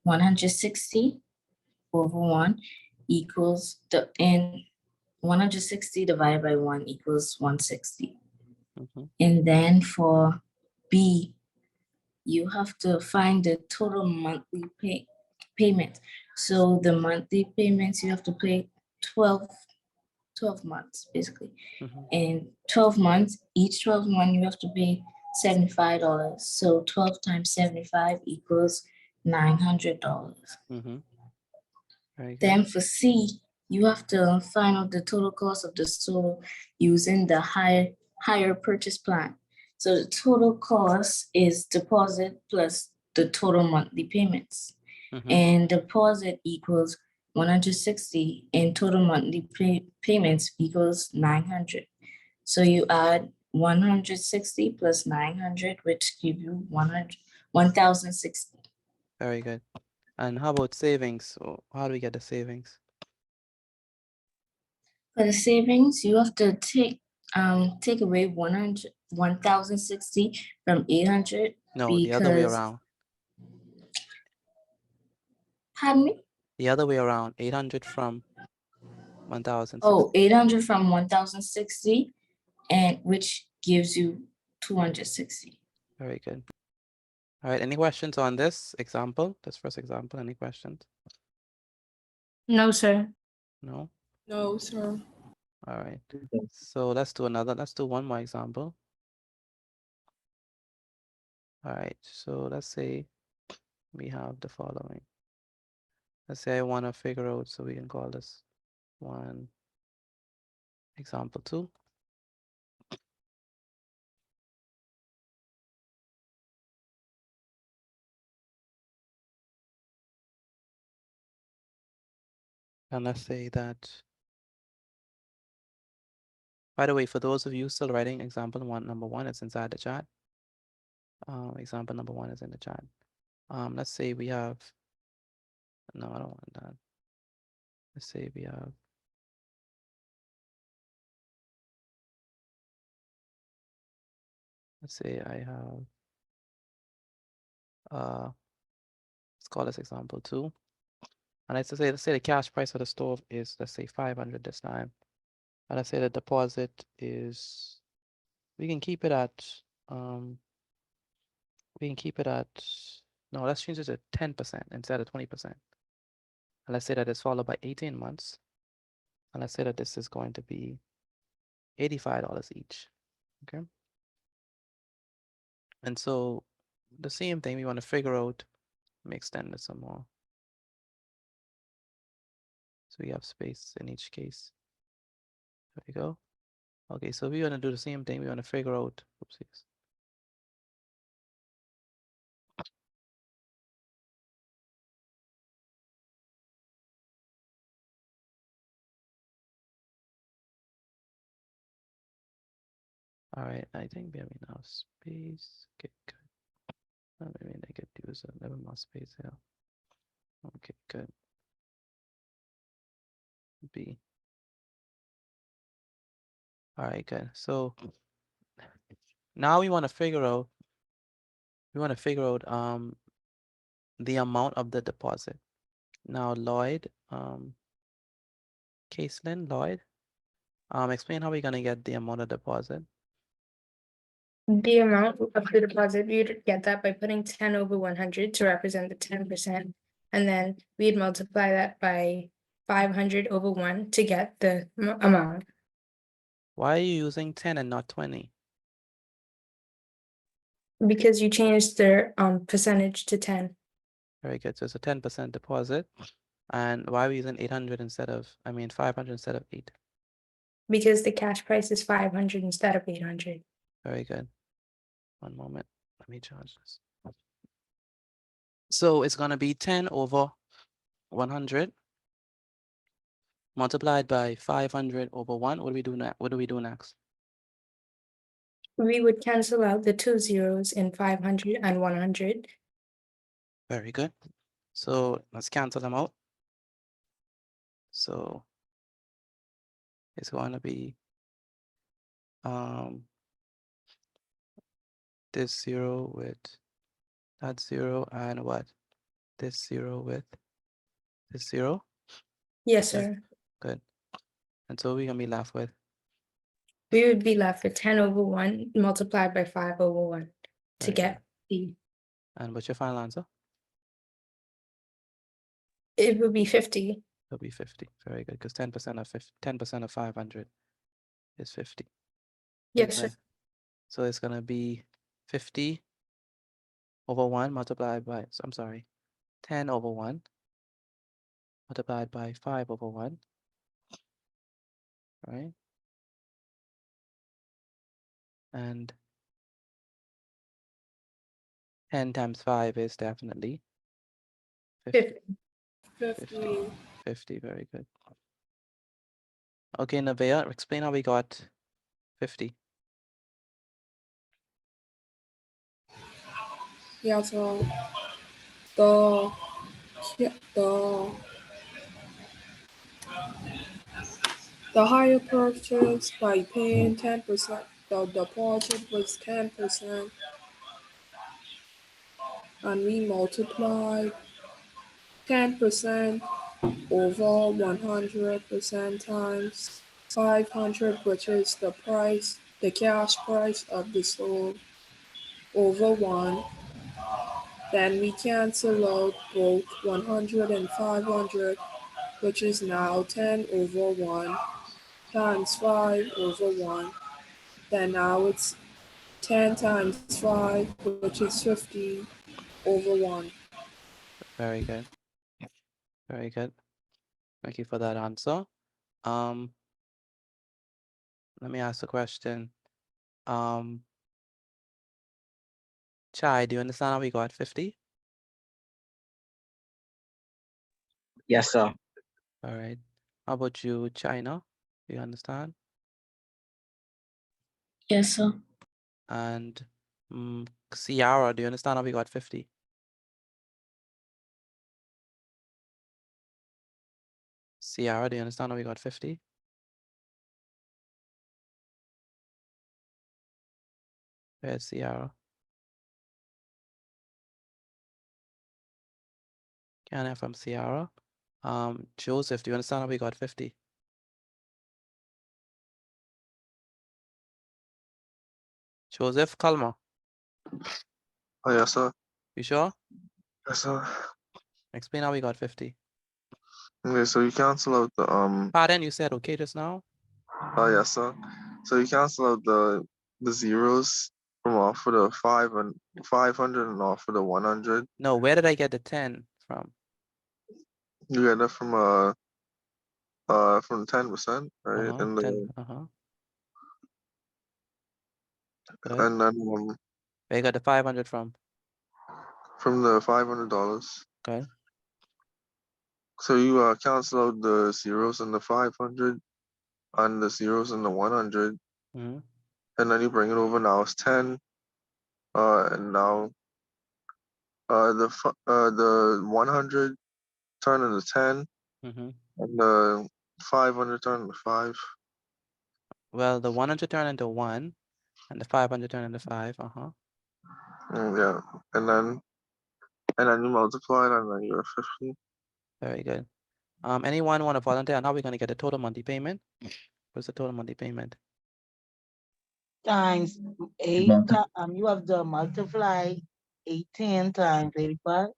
160 over 1 equals and 160 divided by 1 equals 160. Mhm. And then for B, you have to find the total monthly payment. So the monthly payments, you have to pay 12 months, basically. Mhm. And 12 months, each 12 months, you have to pay $75. So 12 times 75 equals $900. Mhm. Very good. Then for C, you have to find out the total cost of the store using the higher purchase plan. So the total cost is deposit plus the total monthly payments. Mhm. And deposit equals 160 and total monthly payments equals 900. So you add 160 plus 900, which give you 1,060. Very good. And how about savings? So how do we get the savings? For the savings, you have to take away 1,060 from 800 No, the other way because, around. pardon me? The other way around. 800 from 1,060. Oh, 800 from 1,060, and which gives you 260. Very good. All right. Any questions on this example? This first example. Any questions? No, sir. No. No, sir. All right. So let's do another. Let's do one more example. All right. So let's say we have the following. Let's say I want to figure out, so we can call this one example 2. And let's say that, by the way, for those of you still writing example number 1, it's inside the chat. Example number 1 is in the chat. Let's say we have, no, I don't want that. Let's say we have, let's say I have, let's call this example 2. And let's say the cash price for the stove is, let's say 500 this time. And let's say the deposit is, we can keep it at, no, let's change it to 10% instead of 20%. And let's say that it's followed by 18 months. And let's say that this is going to be $85 each. Okay. And so the same thing we want to figure out, let me extend this some more. So we have space in each case. There we go. Okay, so we want to do the same thing. We want to figure out, oopsies. All right, I think we have enough space. Okay, good. Maybe I could use a little more space here. Okay, good. B. All right, good. So now we want to figure out, the amount of the deposit. Now, Lloyd, Caitlin, Lloyd, explain how we're gonna get the amount of deposit. The amount of the deposit, you'd get that by putting 10 over 100 to represent the 10%. And then we'd multiply that by 500 over 1 to get the amount. Why are you using 10 and not 20? Because you changed the percentage to 10. Very good. So it's a 10% deposit. And why are we using 800 instead of, 500 instead of 8? Because the cash price is 500 instead of 800. Very good. One moment. Let me charge this. So it's going to be 10 over 100 multiplied by 500 over 1. What do we do next? What do we do next? We would cancel out the 2 zeros in 500 and 100. Very good. So let's cancel them out. So it's going to be this 0 with that 0 and what? this zero with this zero. Yes, Okay, sir. good. And so we're gonna be left with We would be left with 10 over 1 multiplied by 5 over 1 to Very get the, and what's your final answer? it would be 50. It'll be 50. Very good, because 10% of 10% of 500 is 50. Yes, sir. Okay. So it's gonna be 50 over 1 multiplied by, so I'm sorry, 10 over 1 multiplied by 5 over 1, right? And 10 times 5 is definitely 50. 50. 50, very good. Okay, Nevaeh, explain how we got 50. Yeah, so the the higher purchase by paying 10%, the deposit was 10%, and we multiplied 10% over 100% times 500, which is the price, the cash price of the store, over 1. Then we cancel out both 100 and 500, which is now 10 over 1 times 5 over 1. Then now it's 10 times 5, which is 50 over 1. Very good. Very good. Thank you for that answer. Let me ask a question. Chai, do you understand how we got 50? Yes, sir. All right. How about you, China? Do you understand? Yes, sir. And Ciara, do you understand how we got 50? Ciara, do you understand how we got 50? Where's Ciara? Can I have from Ciara? Joseph, do you understand how we got 50? Joseph Kalma, Oh, yes, sir. you sure? Yes, sir. Explain how we got 50. Okay, so you cancel out the Pardon, you said okay just now? Oh, yes, sir. So you cancel out the zeros from off of the 500 and off of the 100. No, where did I get the 10 from? You get that from 10%, right? And 10, Good. and then Where you got the 500 from? from the $500. Okay. So you cancel out the zeros in the 500 and the zeros in the 100, Mm-hmm. and then you bring it over. Now it's 10. And now the 100 turn into 10, Mm-hmm. and the 500 turn into 5. Well, the 100 turn into 1 and the 500 turn into 5. Yeah, and then you multiply it, and then you're 50. Very good. Anyone want to volunteer? Now we're going to get the total monthly payment. What's the total monthly payment? Times 8, you have to multiply 18 times 85.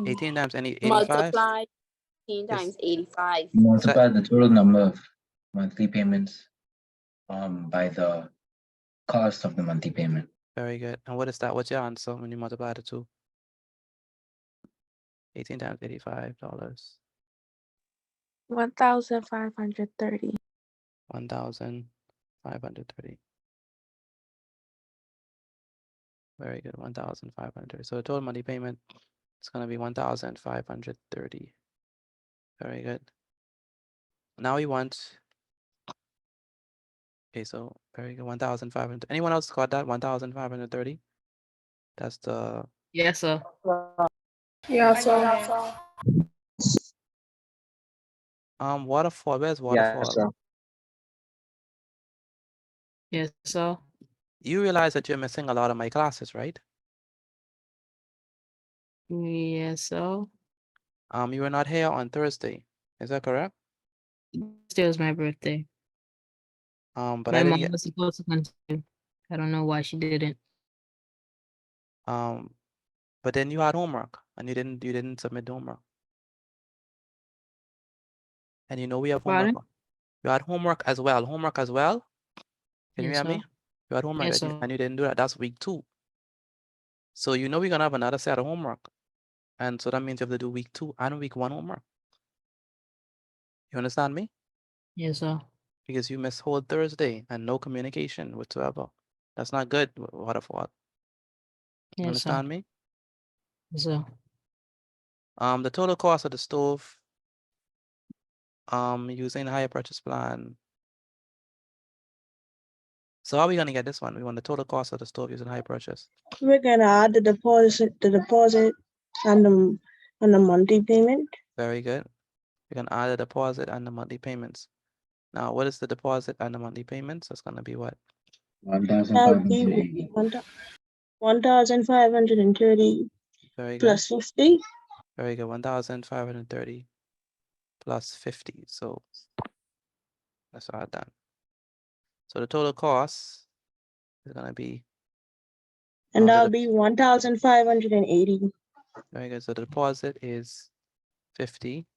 18 times 85? Multiply 18 times 85. Multiply the total number of monthly payments by the cost of the monthly payment. Very good. And what is that? What's your answer when you multiply the two? 18 times $85. 1,530. 1,530. Very good. 1,500. So the total monthly payment is going to be 1,530. Very good. Now we want. Okay, so very good. 1,500. Anyone else got that? 1,530. That's the. Yes, sir. Yeah, so Waterfall. Where's Waterfall? Yes, sir. Yes, sir. You realize that you're missing a lot of my classes, right? Yes, so You were not here on Thursday. Is that correct? Thursday was my birthday. But My I didn't mom get, was supposed to come too. I don't know why she didn't. but then you had homework and you didn't submit the homework. And you know we have homework. Pardon? You had homework as well. Homework as well. Can you Yes, hear me? sir. You had homework Yes, that sir. and you didn't do that. That's week 2. So you know we're gonna have another set of homework. And so that means you have to do week 2 and week 1 homework. You understand me? Yes, sir. Because you missed whole Thursday and no communication whatsoever. That's not good, Waterfall. You Yes, sir. understand me? Yes, sir. The total cost of the stove, using the higher purchase plan. So how are we gonna get this one? We want the total cost of the stove using high purchase. We're gonna add the deposit and the monthly payment. Very good. We can add the deposit and the monthly payments. Now, what is the deposit and the monthly payments? That's gonna be what? That'll be 1,530 Very good. plus 50. Very good. 1,530 plus 50. So let's add that. So the total cost is gonna be, And that'll be 1,580. very good. So the deposit is 50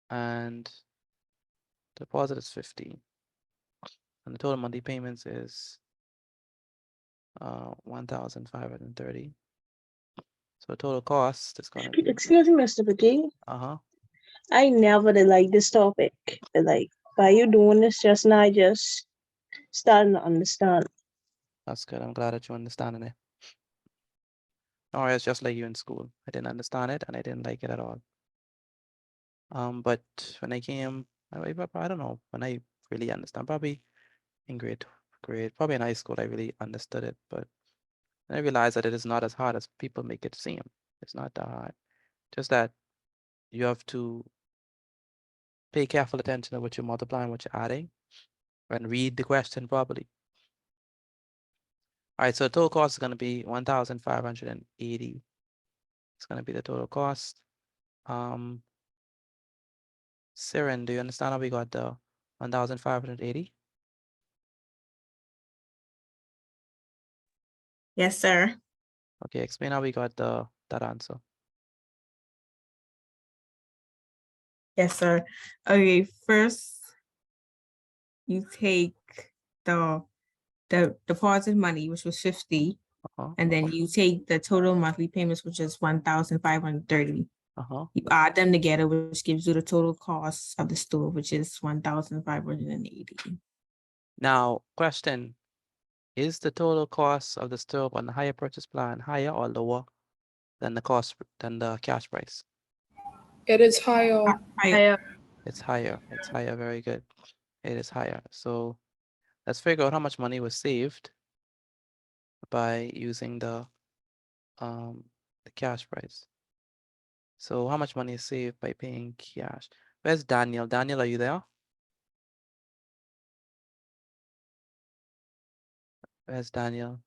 and deposit is 50. And the total monthly payments is 1,530. So the total cost is gonna be, Excuse me, Mr. Petit. uh-huh. I never did like this topic. Like, by you doing this just now, I just starting to understand. That's good. I'm glad that you're understanding it. Or it's just like you in school. I didn't understand it and I didn't like it at all. But when I came, I don't know, when I really understand, probably in grade, probably in high school, I really understood it. But I realized that it is not as hard as people make it seem. It's not that hard. Just that you have to pay careful attention to what you're multiplying, what you're adding, and read the question properly. All right, so the total cost is going to be 1,580. It's going to be the total cost. Siren, do you understand how we got the 1,580? Yes, sir. Okay, explain how we got that answer. Yes, sir. Okay, first you take the deposit money, which was 50, and then you take the total monthly payments, which is 1,530. You add them together, which gives you the total cost of the stove, which is 1,580. Now, question, is the total cost of the stove on the higher purchase plan higher or lower than the cash price? It is higher. It's higher. It's higher. Very good. It is higher. So let's figure out how much money was saved by using the cash price. So how much money is saved by paying cash? Where's Daniel? Daniel, are you there? Where's Daniel?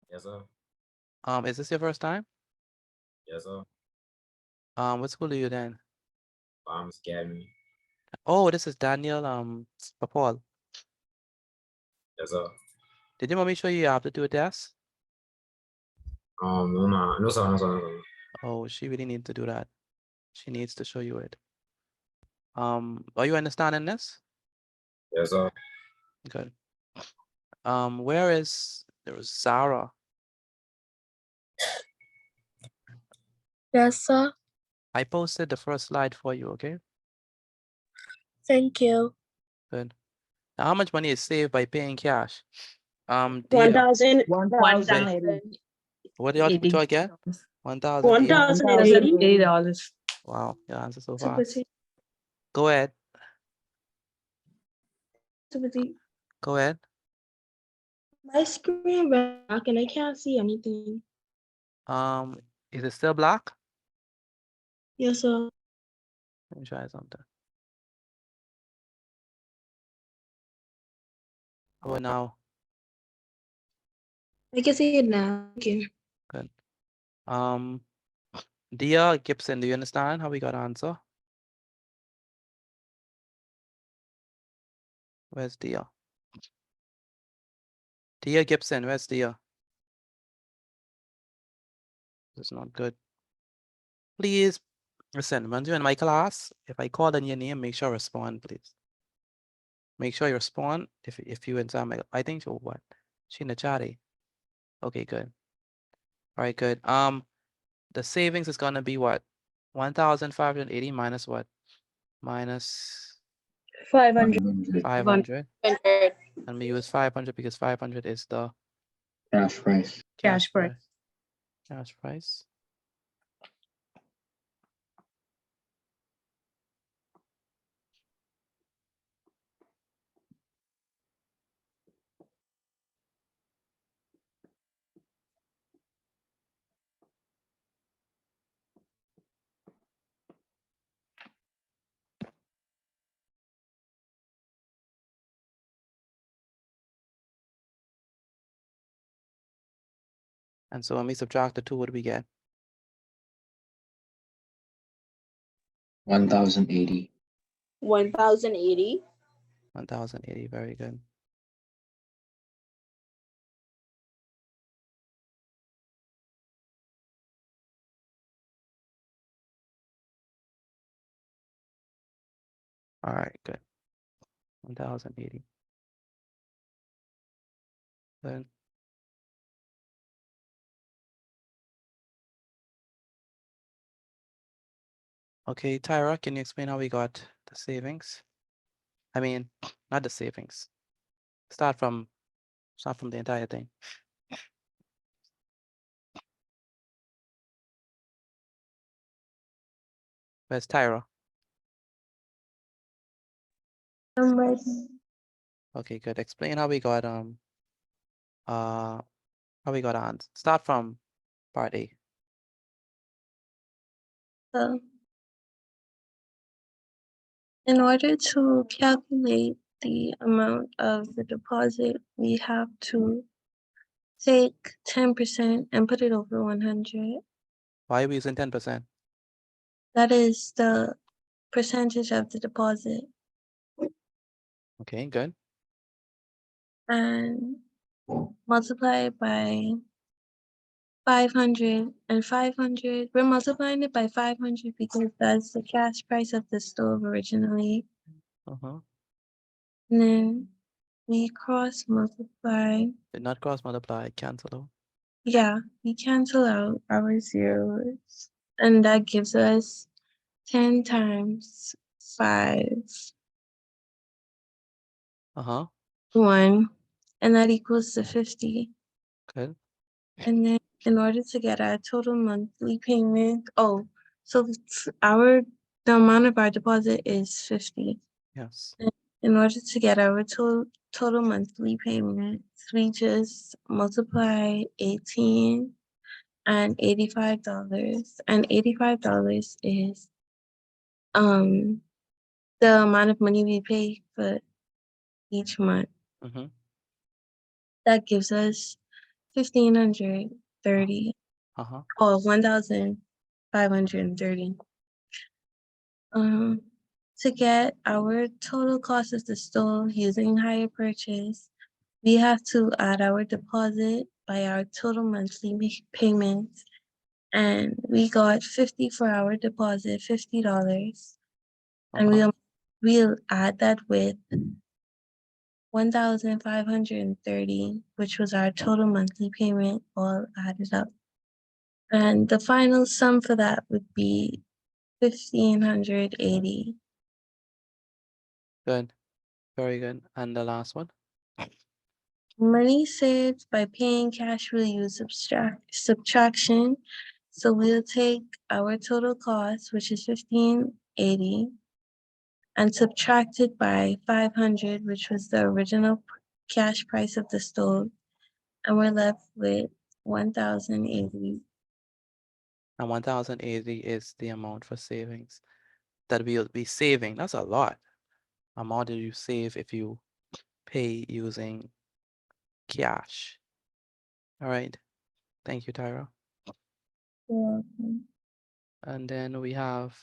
Yes, sir. Is this your first time? Yes, sir. What school are you in? Farms Academy. Oh, this is Daniel, Paul. Yes, sir. Did your mommy show you how to do a test? No, sir, no, sir, no, sir. Oh, she really needs to do that. She needs to show you it. Are you understanding this? Yes, sir. Good. There was Zara. Yes, sir. I posted the first slide for you, okay? Thank you. Good. Now, how much money is saved by paying cash? Dia, 1,000. 1,080. what y'all get? 1,080. 1,080. $1,080. Wow, your answer so Super fast. T. Go ahead. Super T. Go ahead. My screen black and I can't see anything. Is it still black? Yes, sir. Let me try something. How about now? I can see it now. Okay. Good. Dia Gibson, do you understand how we got answer? Where's Dia? Dia Gibson, where's Dia? This is not good. Please listen, when you're in my class, if I call on your name, make sure respond, please. Make sure you respond if you inside my, I think so what? She in the chatty. Okay, good. All right, good. The savings is gonna be what? 1,580 minus what? Minus 500. 500. 100. And we use 500 because 500 is the Cash price. Cash price. Cash price. And so when we subtract the two, what do we get? 1,080. 1,080. 1,080, very good. All right, good. 1,080. Good. Okay, Tyra, can you explain how we got the savings? I mean, not the savings. Start from the entire thing. Where's Tyra? I'm ready. Okay, good. Explain how we got how we got on. Start from part A. So, in order to calculate the amount of the deposit, we have to take 10% and put it over 100. Why are we using 10%? That is the percentage of the deposit. Okay, good. And multiply it by 500 and 500. We're multiplying it by 500 because that's the cash price of the stove originally. Uh-huh. And then we cross multiply. Did not cross multiply, cancel out. Yeah, we cancel out our zeros. And that gives us 10 times 5, Uh-huh. 1. And that equals to 50. Good. And then in order to get our total monthly payment, the amount of our deposit is 50. Yes. And in order to get our total monthly payments, we just multiply 18 and $85. And $85 is the amount of money we pay for each month. Mm-hmm. That gives us 1,530 Uh-huh. or 1,530. To get our total cost of the stove using hire purchase, we have to add our deposit by our total monthly payments. And we got 50 for our deposit, $50. And we'll add that with 1,530, which was our total monthly payment, all added up. And the final sum for that would be 1,580. Good. Very good. And the last one? Money saved by paying cash will use subtraction. So we'll take our total cost, which is 1,580, and subtract it by 500, which was the original cash price of the stove. And we're left with 1,080. And 1,080 is the amount for savings that we'll be saving. That's a lot. Amount that you save if you pay using cash. All right. Thank you, Tyra. And then we have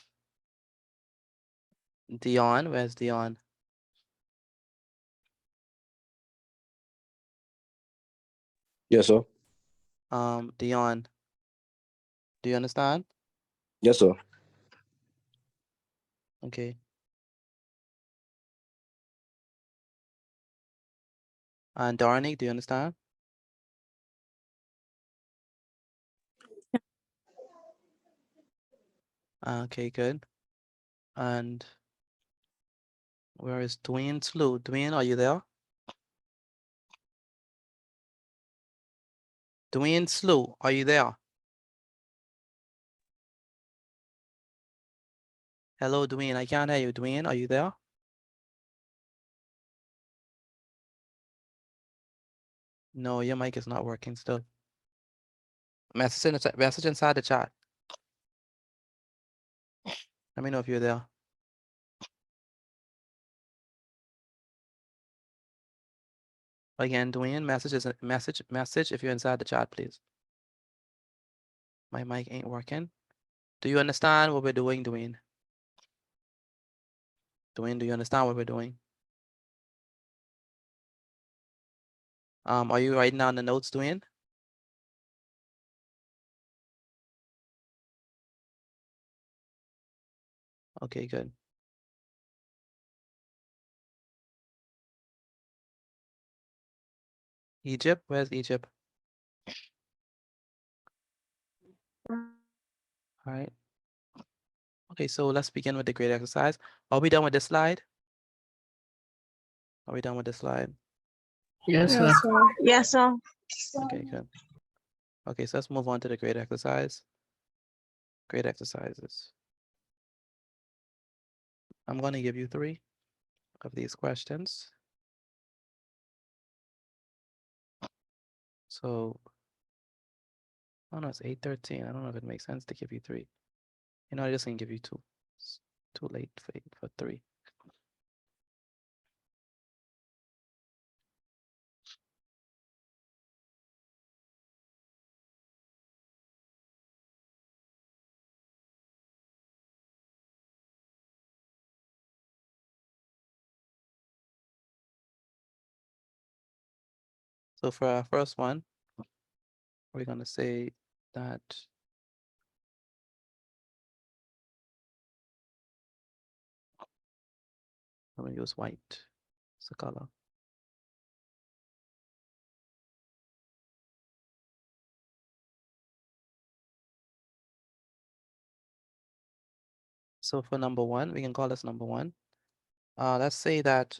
Dion. Where's Dion? Yes, sir. Dion, do you understand? Yes, sir. Okay. And Darnik, do you understand? Okay, good. And where is Dwayne Slew? Dwayne, are you there? Dwayne Slew, are you there? Hello, Dwayne. I can't hear you. Dwayne, are you there? No, your mic is not working still. Message in the chat, message inside the chat. Let me know if you're there. Again, Dwayne, message if you're inside the chat, please. My mic ain't working. Do you understand what we're doing, Dwayne? Dwayne, do you understand what we're doing? Are you writing down the notes, Dwayne? Okay, good. Egypt, where's Egypt? All right. Okay, so let's begin with the grade exercise. Are we done with this slide? Are we done with this slide? Yes, sir. Yes, sir. Yes, sir. Okay, good. Okay, so let's move on to the grade exercise. Grade exercises. I'm going to give you 3 of these questions. So, oh no, it's 8:13. I don't know if it makes sense to give you 3. You know, I just gonna give you 2. It's too late for 3. So for our first one, we're gonna say that I'm gonna use white as a color. So for number 1, we can call this number 1. Let's say that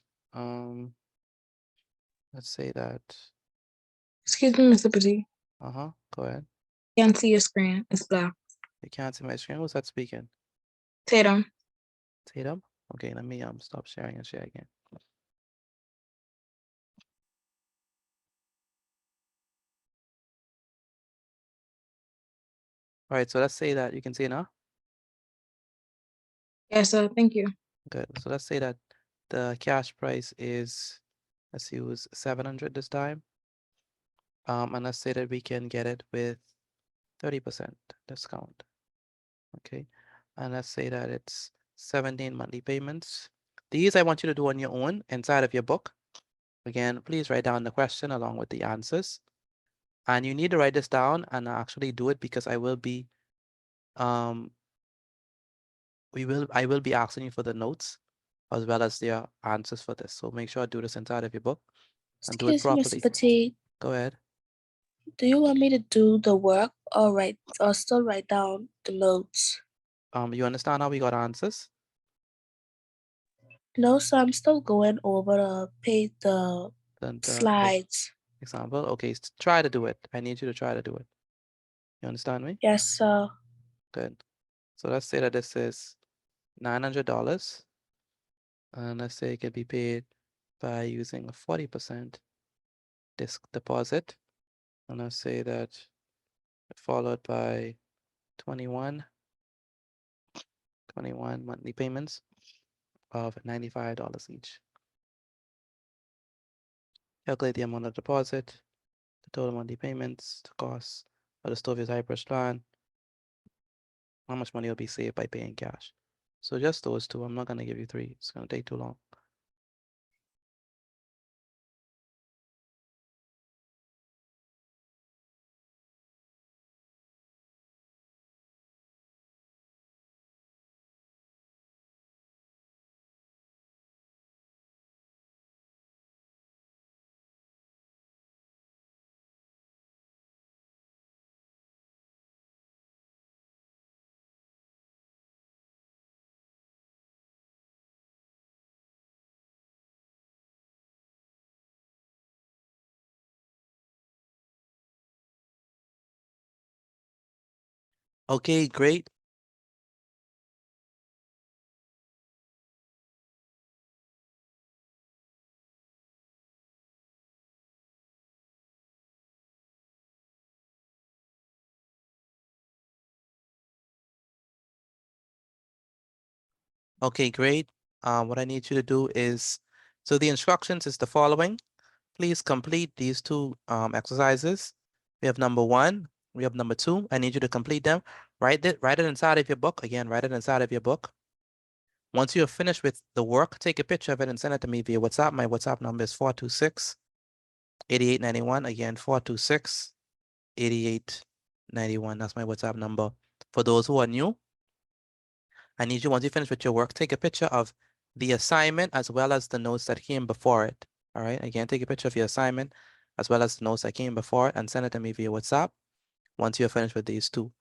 Excuse me, Mr. Petit. Go ahead. Can't see your screen. It's black. You can't see my screen. Who's that speaking? Tatum. Tatum? Okay, let me stop sharing and share again. All right, so let's say that you can see now. Yes, sir. Thank you. Good. So let's say that the cash price is, let's use 700 this time. And let's say that we can get it with 30% discount. Okay. And let's say that it's 17 monthly payments. These I want you to do on your own inside of your book. Again, please write down the question along with the answers. And you need to write this down and actually do it because I will be I will be asking you for the notes as well as their answers for this. So make sure to do this inside of your book and do it Excuse me, properly. Mr. Petit. Go ahead. Do you want me to do the work or still write down the notes? You understand how we got answers? No, so I'm still going over the Then the slides. example. Okay, try to do it. I need you to try to do it. You understand me? Yes, sir. Good. So let's say that this is $900. And let's say it can be paid by using a 40% deposit. And let's say that followed by 21 monthly payments of $95 each. Calculate the amount of deposit, the total monthly payments, the cost of the Stovey's Hypers plan, How much money will be saved by paying cash? So just those two. I'm not gonna give you three. It's gonna take too long. Okay, great. Okay, great. What I need you to do is, so the instructions is the following. Please complete these two exercises. We have number 1, we have number 2. I need you to complete them. Write it inside of your book. Again, write it inside of your book. Once you are finished with the work, take a picture of it and send it to me via WhatsApp. My WhatsApp number is 426-8891. Again, 426-8891. That's my WhatsApp number. For those who are new, I need you, once you finish with your work, take a picture of the assignment as well as the notes that came before it. All right, again, take a picture of your assignment as well as the notes that came before it and send it to me via WhatsApp once you're finished with these two.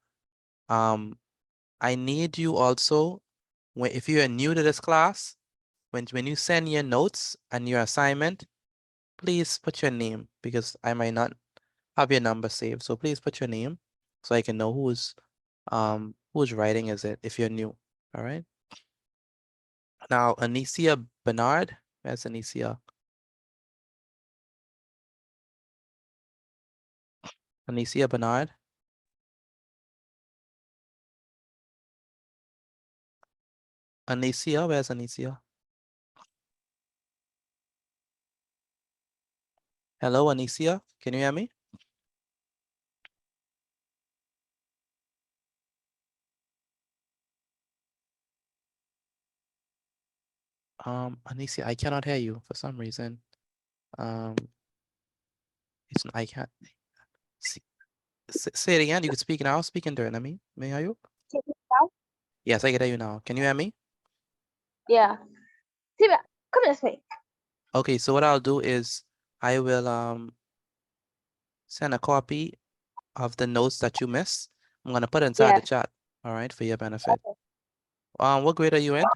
I need you also, if you are new to this class, when you send your notes and your assignment, please put your name because I might not have your number saved. So please put your name so I can know whose writing is it if you're new. All right. Now, Anicia Bernard, where's Anicia? Anicia Bernard. Anicia, where's Anicia? Hello, Anicia, can you hear me? Anicia, I cannot hear you for some reason. I can't say it again. You can speak now. Speak into it. May I you? Yes, I can hear you now. Can you hear me? Yeah. Siva, come this way. Okay, so what I'll do is I will send a copy of the notes that you missed. I'm gonna put it inside the chat. All right, for your benefit. What grade are you in?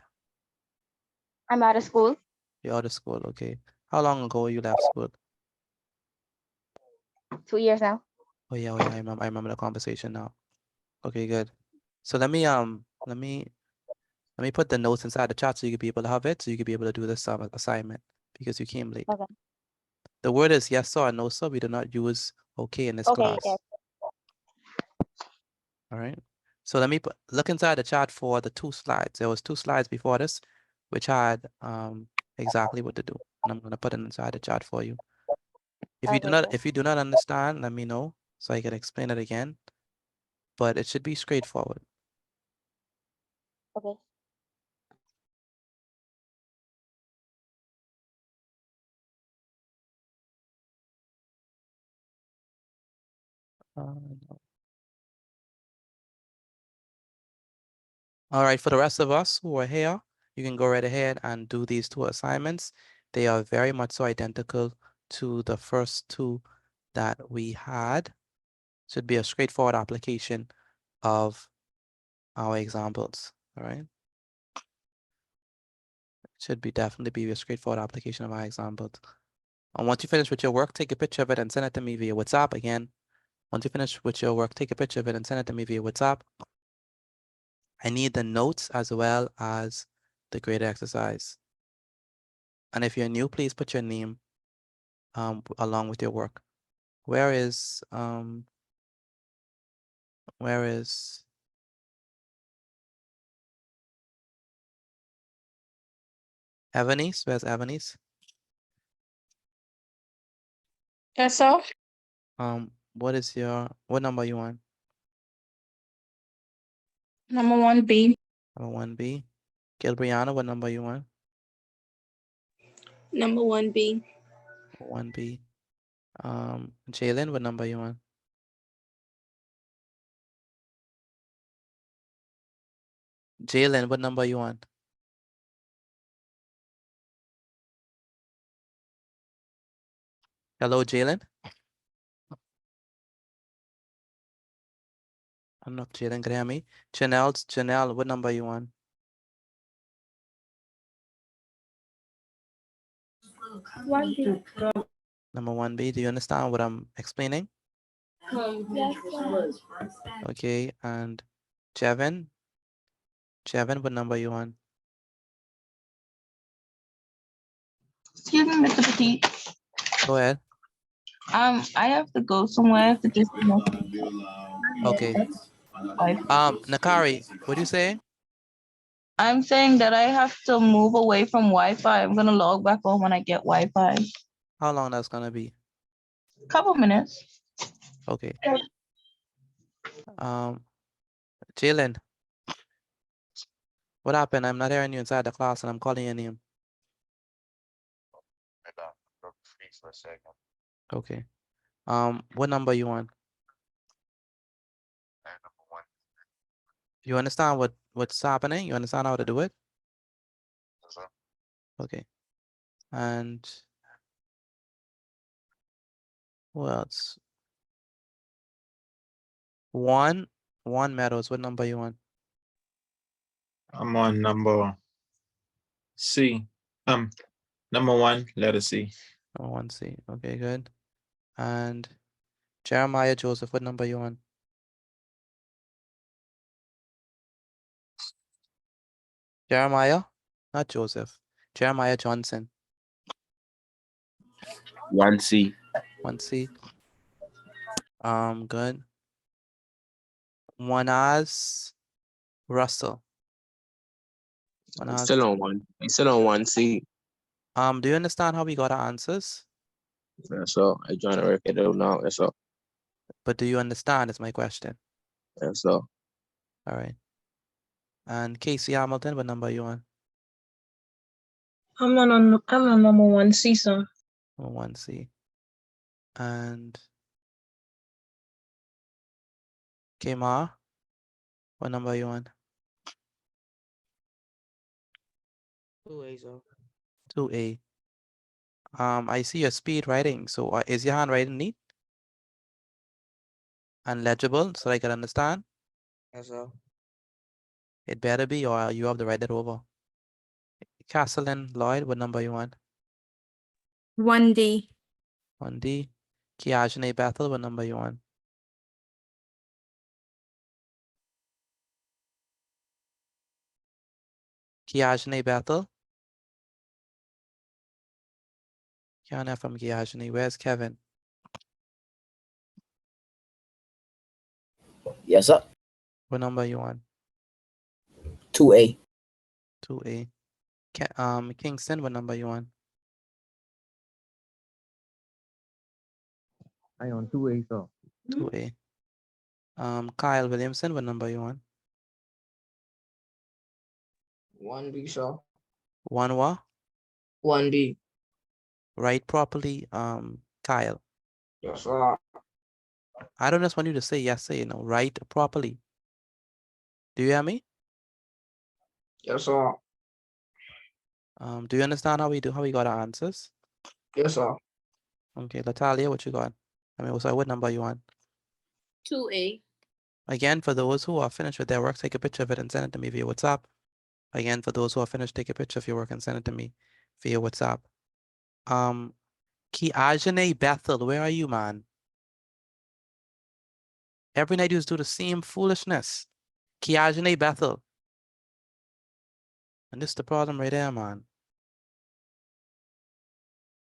I'm out of school. You're out of school. Okay. How long ago you left school? 2 years now. Oh yeah, I remember the conversation now. Okay, good. So let me put the notes inside the chat so you can be able to have it, so you can be able to do this assignment because you came late. Okay. The word is yes sir or no sir. We do not use okay in this Okay, class. okay. All right. So let me look inside the chat for the 2 slides. There was 2 slides before this, which had exactly what to do, and I'm gonna put it inside the chat for you. If you do not understand, let me know so I can explain it again. But it should be straightforward. Okay. No. All right, for the rest of us who are here, you can go right ahead and do these 2 assignments. They are very much so identical to the first 2 that we had. Should be a straightforward application of our examples. All right. Should be definitely be a straightforward application of our examples. And once you finish with your work, take a picture of it and send it to me via WhatsApp. Again, once you finish with your work, take a picture of it and send it to me via WhatsApp. I need the notes as well as the graded exercise. And if you're new, please put your name along with your work. Where is Evanice? Where's Evanice? Yes, sir. What number are you on? Number 1B. Number 1B. Gilbriana, what number you want? Number 1B. 1B. Jalen, what number you want? Jalen, what number you want? Hello, Jalen? I don't know if Jalen can hear me. Janelle, what number you want? Number 1B, do you understand what I'm explaining? Yes, sir. Okay, and Jevin, what number you want? Excuse me, Mr. Petit. Go ahead. I have to go somewhere to just. Okay. Nakari, what do you say? I'm saying that I have to move away from Wi-Fi. I'm gonna log back on when I get Wi-Fi. How long that's gonna be? Couple minutes. Okay. Jalen, what happened? I'm not hearing you inside the class and I'm calling your name. Okay. What number you want? You understand what's happening? You understand how to do it? Okay. And who else? One Meadows, what number you want? I'm on number C. Number 1, letter C. Number 1C. Okay, good. And Jeremiah Joseph, what number you want? Jeremiah, not Joseph. Jeremiah Johnson. 1C. 1C. Good. Wanaz Russell. Wanaz. Still on 1. He's still on 1C. Do you understand how we got our answers? Yes, sir. I trying to work it out now. Yes, sir. But do you understand is my question. Yes, sir. All right. And Casey Hamilton, what number you on? I'm on number 1C, sir. 1C. And Kmar, what number you on? 2A, sir. 2A. I see your speed writing. So is your handwriting neat and legible so I can understand? Yes, sir. It better be, or you have to write it over. Castleton Lloyd, what number you want? 1D. 1D. Kiajane Bethel, what number you want? Kiajane Bethel. Kiana from Kiajane. Where's Kevin? Yes, sir. What number you want? 2A. 2A. Kingston, what number you want? I on 2A, sir. 2A. Kyle Williamson, what number you want? 1B, sir. 1 what? 1B. Write properly, Kyle. Yes, sir. I don't just want you to say yes, say no. Write properly. Do you hear me? Yes, sir. Do you understand how we got our answers? Yes, sir. Okay, Latalia, what you got? Sorry, what number you want? 2A. Again, for those who are finished with their work, take a picture of it and send it to me via WhatsApp. Again, for those who are finished, take a picture of your work and send it to me via WhatsApp. Kiajane Bethel, where are you, man? Every night you just do the same foolishness. Kiajane Bethel. And this is the problem right there, man.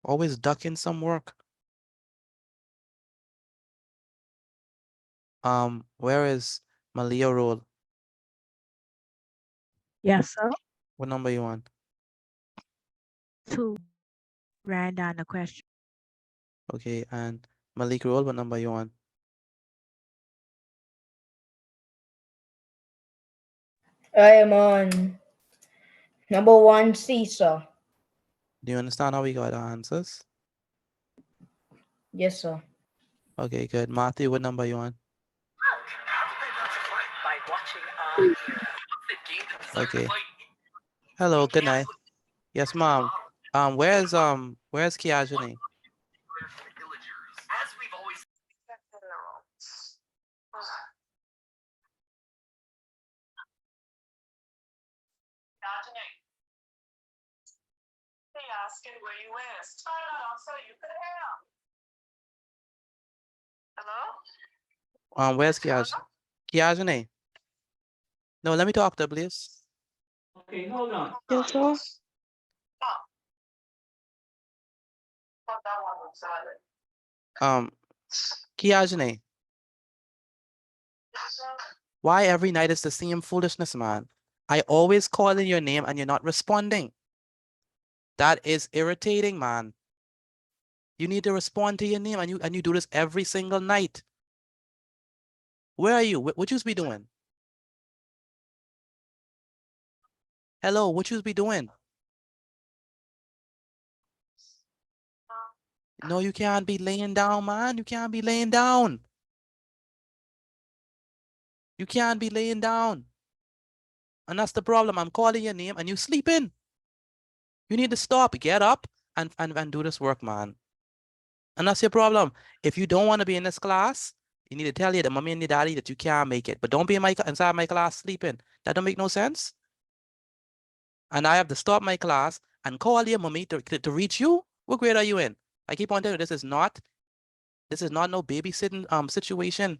Always ducking some work. Where is Malia Roll? Yes, sir. What number you want? 2. Ran down the question. Okay, and Malik Roll, what number you want? I am on number 1C, sir. Do you understand how we got our answers? Yes, sir. Okay, good. Matthew, what number you on? Okay. Hello, good night. Yes, mom. Where's Kiajani? Where's Kiajani? No, let me talk to her, please. Okay, hold on. Yes, sir. Kiajani, why every night is the same foolishness, man? I always call in your name and you're not responding. That is irritating, man. You need to respond to your name and you do this every single night. Where are you? What you be doing? Hello, what you be doing? No, you can't be laying down, man. You can't be laying down. You can't be laying down. And that's the problem. I'm calling your name and you sleeping. You need to stop, get up and do this work, man. And that's your problem. If you don't want to be in this class, you need to tell your mommy and your daddy that you can't make it. But don't be inside my class sleeping. That don't make no sense. And I have to stop my class and call your mommy to reach you. What grade are you in? I keep on telling you, this is not no babysitting situation.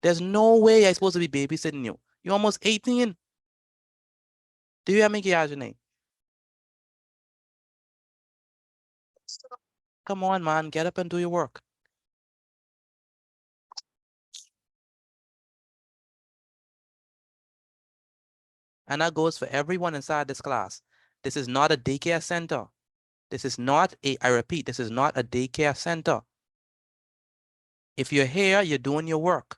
There's no way I'm supposed to be babysitting you. You're almost 18. Do you hear me, Kiajani? Come on, man. Get up and do your work. And that goes for everyone inside this class. This is not a daycare center. This is not I repeat, this is not a daycare center. If you're here, you're doing your work.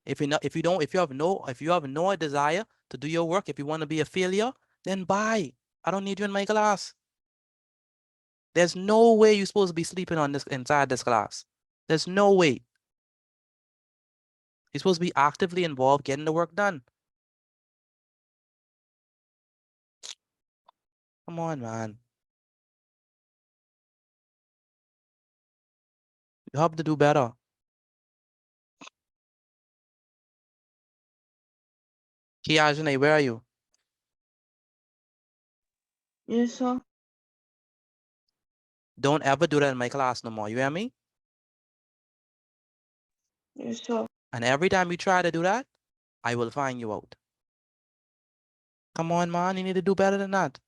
If you have no desire to do your work, if you want to be a failure, then bye. I don't need you in my class. There's no way you're supposed to be sleeping inside this class. There's no way. You're supposed to be actively involved getting the work done. Come on, man. You have to do better. Kiajane, where are you? Yes, sir. Don't ever do that in my class no more. You hear me? Yes, sir. And every time you try to do that, I will find you out. Come on, man. You need to do better than that.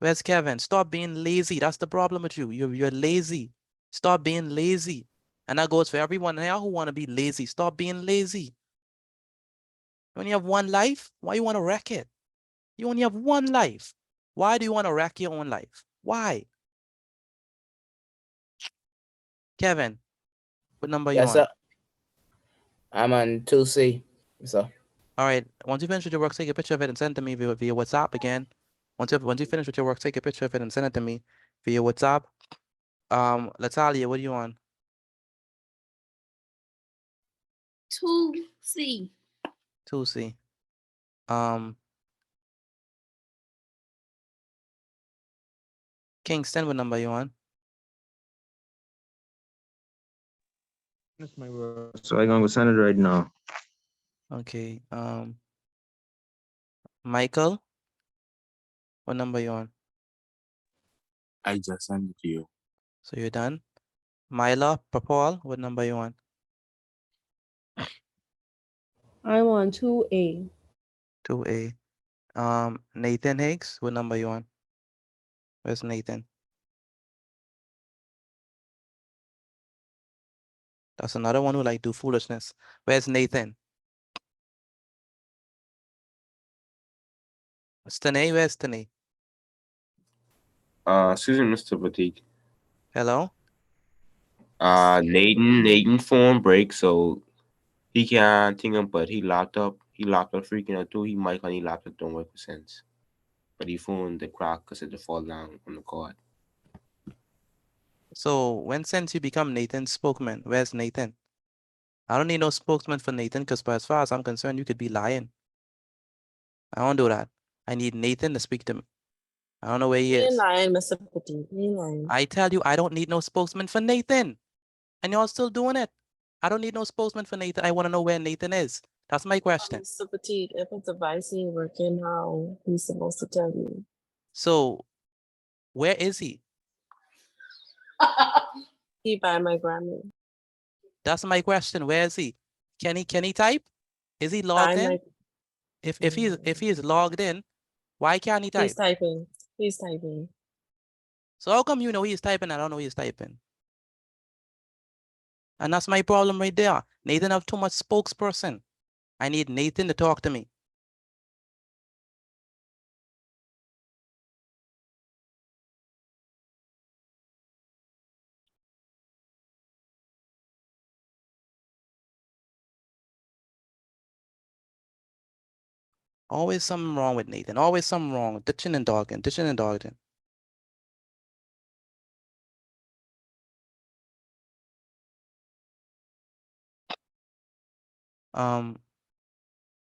Where's Kevin? Stop being lazy. That's the problem with you. You're lazy. Stop being lazy. And that goes for everyone here who want to be lazy. Stop being lazy. You only have one life. Why you want to wreck it? You only have one life. Why do you want to wreck your own life? Why? Kevin, what number you on? Yes, sir. I'm on 2C, sir. All right. Once you finish with your work, take a picture of it and send it to me via WhatsApp again. Once you finish with your work, take a picture of it and send it to me via WhatsApp. Latalia, what are you on? 2C. 2C. Kingston, what number you on? That's my word. So I'm gonna send it right now. Okay. Michael, what number you on? I just sent it to you. So you're done. Myla, Papal, what number you on? I'm on 2A. 2A. Nathan Higgs, what number you on? Where's Nathan? That's another one who like do foolishness. Where's Nathan? Stane, where's Stane? Excuse me, Mr. Boutique. Hello? Nathan phone break, so he can't think him, but he locked up freaking out too. He mic on his laptop don't work sense. But he phone the crack because it fall down on the cord. So when since you become Nathan's spokesman, where's Nathan? I don't need no spokesman for Nathan because as far as I'm concerned, you could be lying. I don't do that. I need Nathan to speak to me. I don't know where he is. lying, Mr. Petit. You lying. I tell you, I don't need no spokesman for Nathan. And y'all still doing it. I don't need no spokesman for Nathan. I want to know where Nathan is. That's my question. Mr. Petit, if a device ain't working, how he's supposed to tell you? So where is he? He by my grandma. That's my question. Where is he? Can he type? Is he logged in? If he is logged in, why can't he type? He's typing. He's typing. So how come you know he's typing? I don't know he's typing. And that's my problem right there. Nathan have too much spokesperson. I need Nathan to talk to me. Always something wrong with Nathan. Always something wrong. Ditching and dogging. Ditching and dogging.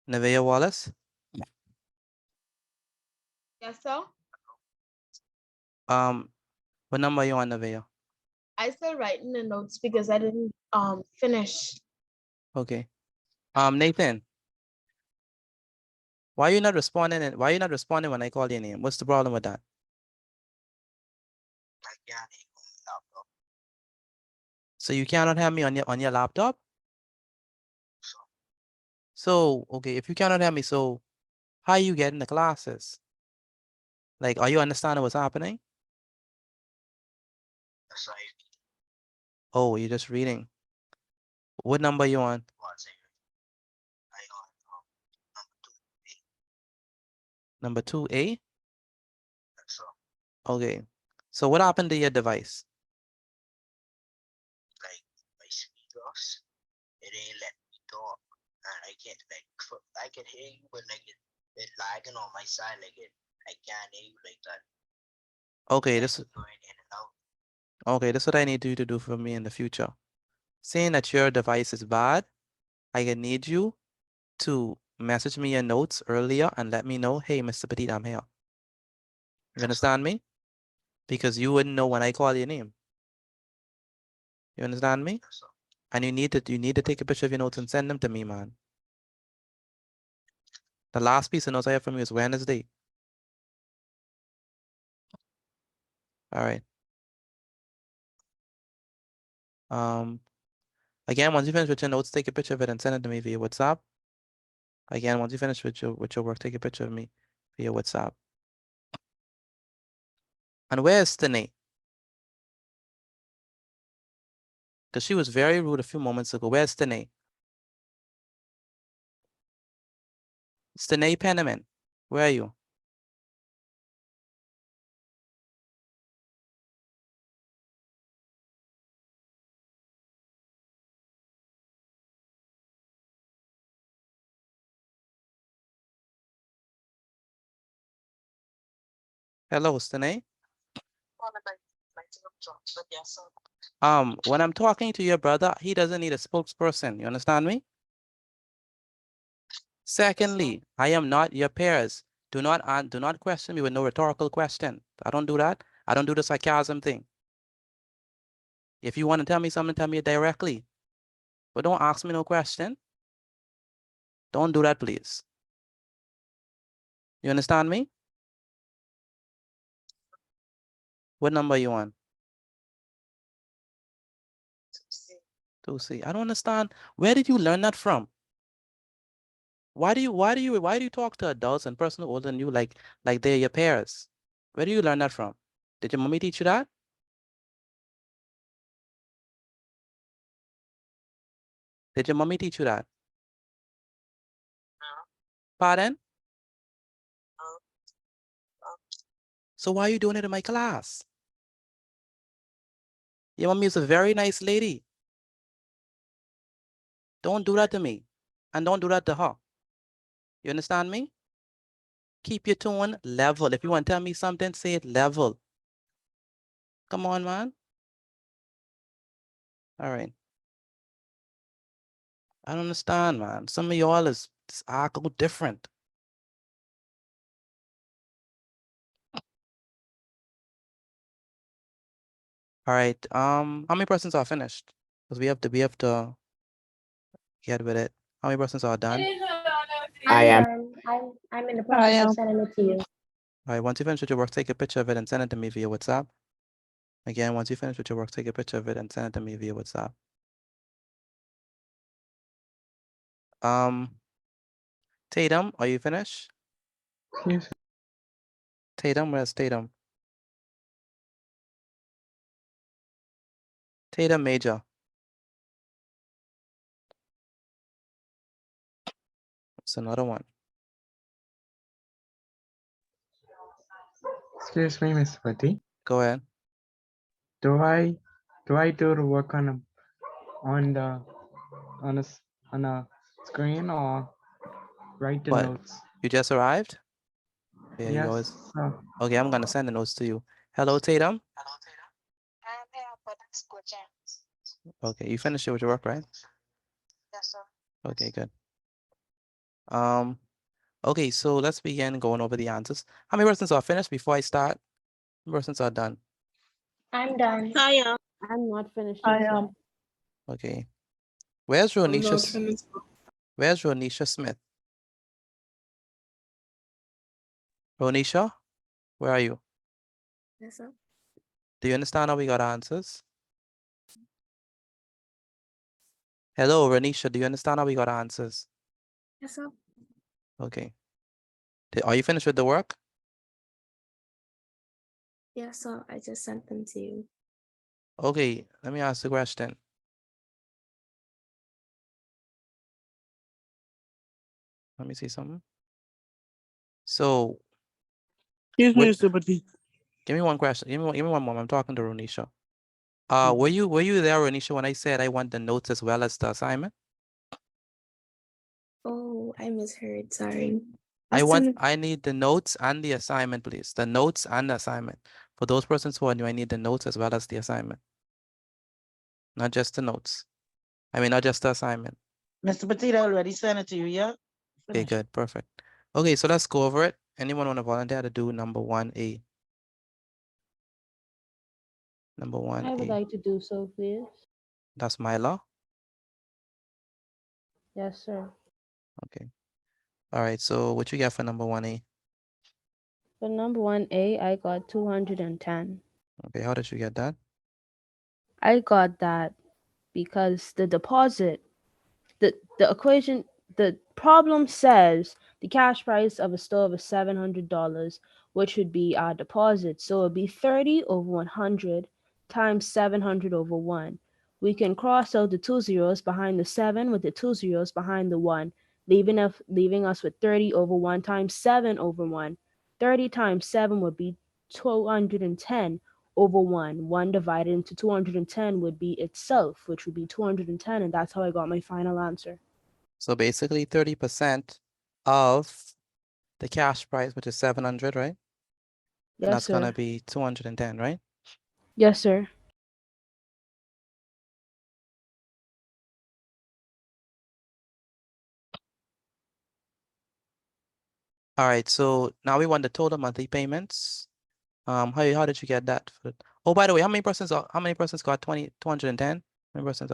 Nevaeh Wallace. Yes, sir. What number are you on, Nevaeh? I still writing the notes because I didn't finish. Okay. Nathan. Why are you not responding? And why are you not responding when I call your name? What's the problem with that? So you cannot have me on your laptop? So okay, if you cannot have me, so how you getting the classes? Like, are you understanding what's happening? Oh, you're just reading. What number you on? Number 2A? Okay. So what happened to your device? It ain't let me talk, and I can hear you, but like it lagging on my side, I can't hear you like that. Okay, this is what I need you to do for me in the future. Saying that your device is bad, I need you to message me your notes earlier and let me know, hey, Mr. Petit, I'm here. You understand me? Because you wouldn't know when I call your name. You understand me? And you need to take a picture of your notes and send them to me, man. The last piece of notes I have from you is Wednesday. All right. Again, once you finish with your notes, take a picture of it and send it to me via WhatsApp. Again, once you finish with your work, take a picture of me via WhatsApp. And where's Stene? Because she was very rude a few moments ago. Where's Stene? Stene Penniman, where are you? Hello, Stene. When I'm talking to your brother, he doesn't need a spokesperson. You understand me? Secondly, I am not your peers. Do not question me with no rhetorical question. I don't do that. I don't do the sarcasm thing. If you want to tell me something, tell me it directly. But don't ask me no question. Don't do that, please. You understand me? What number are you on? 2C. I don't understand. Where did you learn that from? Why do you talk to adults and person older than you like they're your peers? Where do you learn that from? Did your mommy teach you that? Did your mommy teach you that? Pardon? So why are you doing it in my class? Your mommy is a very nice lady. Don't do that to me. And don't do that to her. You understand me? Keep your tone level. If you want to tell me something, say it level. Come on, man. All right. I don't understand, man. Some of y'all is act a little different. All right. How many persons are finished? Because we have to get with it. How many persons are done? I am. I'm in the process of sending it to you. All right. Once you finish with your work, take a picture of it and send it to me via WhatsApp. Again, once you finish with your work, take a picture of it and send it to me via WhatsApp. Tatum, are you finished? Yes. Tatum, where's Tatum? Tatum Major. It's another one. Excuse me, Mr. Pati. Go ahead. Do I do the work on a screen or write the What? notes? You just arrived? Yeah, you Yes. always. Okay, I'm gonna send the notes to you. Hello, Tatum. Okay, you finished with your work, right? Yes, sir. Okay, good. Okay, so let's begin going over the answers. How many persons are finished before I start? How many persons are done? I'm done. I'm not finished I yet, sir. am. Okay. Where's I'm not Ronisha? finished. Where's Ronisha Smith? Ronisha, where are you? Yes, sir. Do you understand how we got answers? Hello, Ronisha, do you understand how we got answers? Yes, sir. Okay. Are you finished with the work? Yes, sir. I just sent them to you. Okay, let me ask the question. Let me see something. So, Excuse me, what- Mr. Pati. give me one question. Give me one moment. I'm talking to Ronisha. Were you there, Ronisha, when I said I want the notes as well as the assignment? Oh, I misheard. Sorry. I need the notes and the assignment, please. The notes and the assignment. For those persons who are new, I need the notes as well as the assignment. Not just the notes. I mean, not just the assignment. Mr. Petita already sent it to you, yeah? Okay, good, perfect. Okay, so let's go over it. Anyone want to volunteer to do number 1A? Number I would 1A. like to do so, please. That's Myla. Yes, sir. Okay. All right, so what you got for number 1A? For number 1A, I got 210. Okay, how did you get that? I got that because the deposit, the equation, the problem says the cash price of a stove is $700, which would be our deposit. So it'd be 30 over 100 times 700 over 1. We can cross out the 2 zeros behind the 7 with the 2 zeros behind the 1, leaving us with 30 over 1 times 7 over 1. 30 times 7 would be 210 over 1. 1 divided into 210 would be itself, which would be 210, and that's how I got my final answer. So basically 30% of the cash price, which is 700, right? And Yes, that's gonna sir. be 210, right? Yes, sir. All right, so now we want the total monthly payments. How did you get that? Oh, by the way, how many persons got 210? How many persons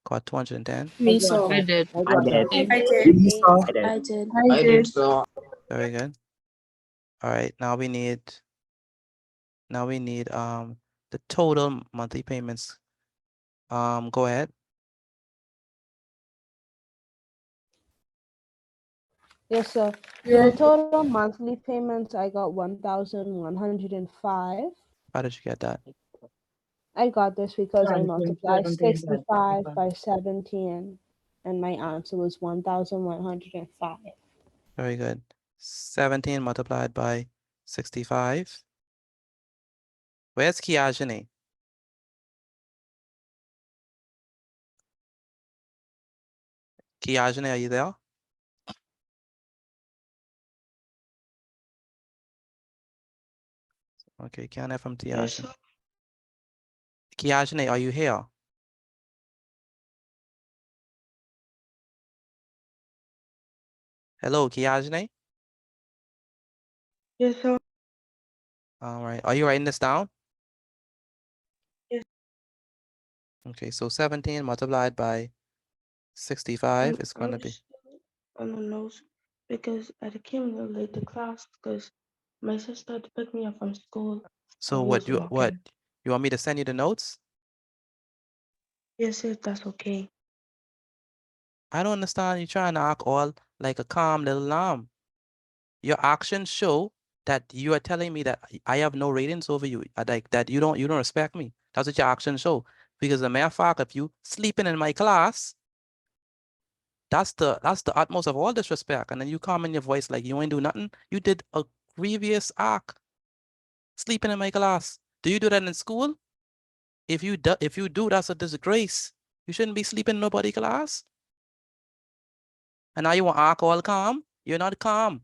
got 210? Me, so. I did. I did. I did. I did. I did. Very good. All right, now we need the total monthly payments. Go ahead. Yes, sir. Yeah. For the total monthly payments, I got 1,105. How did you get that? I got this because I multiplied 17 65 by 17, and my answer was 1,105. Very good. 17 multiplied by 65. Where's Kiajane? Kiajane, are you there? Okay, can't hear from Tiajane. Kiajane, are you here? Hello, Kiajane? Yes, sir. All right, are you writing this down? Yes. Okay, so 17 multiplied by 65 is I gonna be, was on the nose because I came a little late to class because my sister had to pick me up from school. so we what was you walking. want me to send you the notes? Yes, sir, that's okay. I don't understand you trying to act all like a calm little lamb. Your actions show that you are telling me that I have no ratings over you, like that you don't respect me. That's what your actions show. Because as a matter of fact, if you sleeping in my class, that's the utmost of all disrespect. And then you come in your voice like you ain't do nothing. You did a grievous act, sleeping in my class. Do you do that in school? If you do, that's a disgrace. You shouldn't be sleeping in nobody's class. And now you want to act all calm? You're not calm.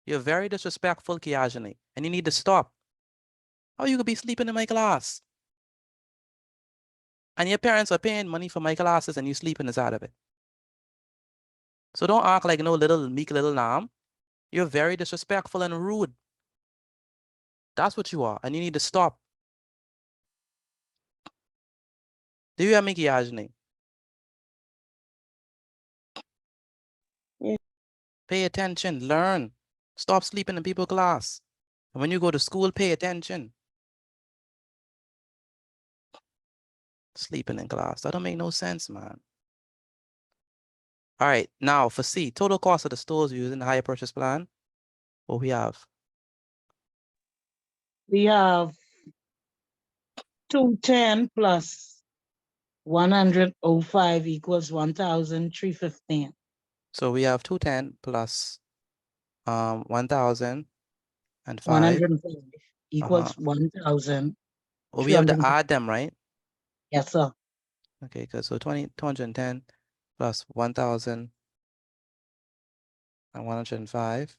You're very disrespectful, Kiajane, and you need to stop. How you could be sleeping in my class? And your parents are paying money for my classes and you sleeping inside of it. So don't act like no little meek little lamb. You're very disrespectful and rude. That's what you are, and you need to stop. Do you hear me, Kiajane? Yeah. Pay attention, learn. Stop sleeping in people's class. And when you go to school, pay attention. Sleeping in class. That don't make no sense, man. All right, now for C, total cost of the stores using the higher purchase plan. What we have? We have 210 plus 105 equals 1,315. So we have 210 plus 1,005 105 equals 1,000. Well, we have to add them, right? Yes, sir. Okay, good. So 210 plus 1,105.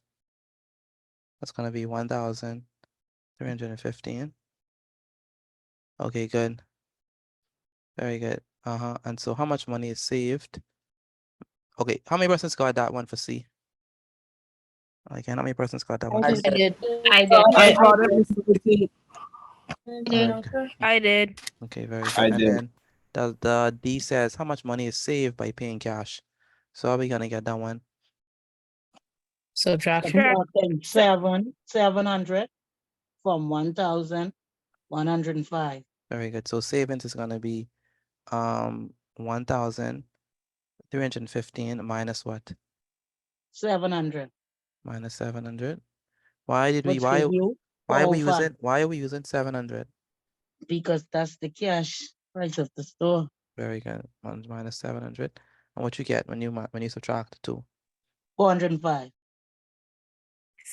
That's gonna be 1,315. Okay, good. Very good. And so how much money is saved? Okay, how many persons got that one for C? Okay, how many persons got that one for C? I did. I did. I got it, Mr. Boutique. I did. Okay, very good. I And did. then the D says how much money is saved by paying cash. So how are we gonna get that one? Subtraction. Subtracting 700 from 1,105. Very good. So savings is gonna be 1,315 minus what? 700. Minus 700. Why did we Which give you why are we 405. using 700? Because that's the cash price of the store. Very good. Minus 700. And what you get when you subtract the two? 405.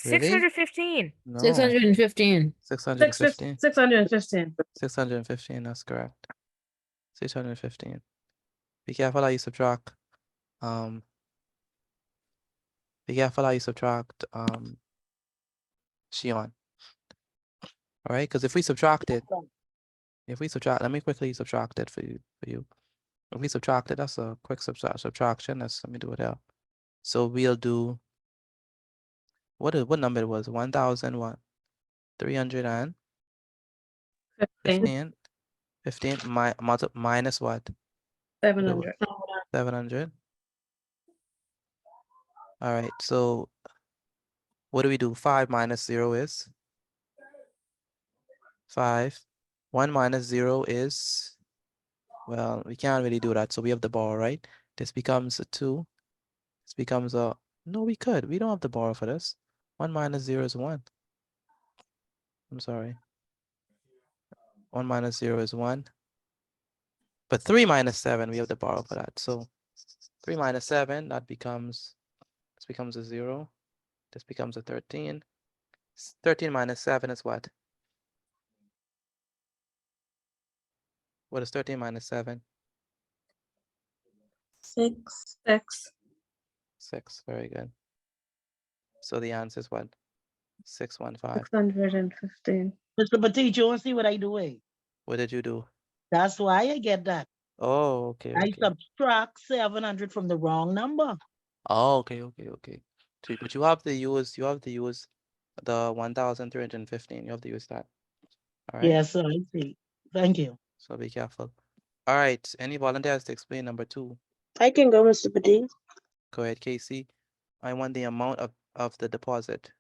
Really? 615. No. 615. 615. 615. 615, that's correct. 615. Be careful how you subtract. Be careful how you subtract Shion. All right, because if we subtract it, let me quickly subtract it for you. If we subtract it, that's a quick subtraction. Let me do it out. So we'll do what number it was? 1,315 minus what? 700. 700. All right, so what do we do? 5 minus 0 is 5. 1 minus 0 is, well, we can't really do that, so we have to borrow, right? This becomes a 2. This becomes a, no, we could. We don't have to borrow for this. 1 minus 0 is 1. I'm sorry. 1 minus 0 is 1. But 3 minus 7, we have to borrow for that. So 3 minus 7, this becomes a 0. This becomes a 13. 13 minus 7 is what? What is 13 minus 7? 6. 6. Very good. So the answer is what? 615. 615. Mr. Petit, you want to see what I doing? What did you do? That's why I get that. Oh, okay, I okay. subtract 700 from the wrong number. Oh, okay. So, but you have to use the 1,315. You have to use that. All right. Yes, sir, I see. Thank you. So be careful. All right. Any volunteers to explain number 2? I can go, Mr. Petit. Go ahead, Casey. I want the amount of the deposit.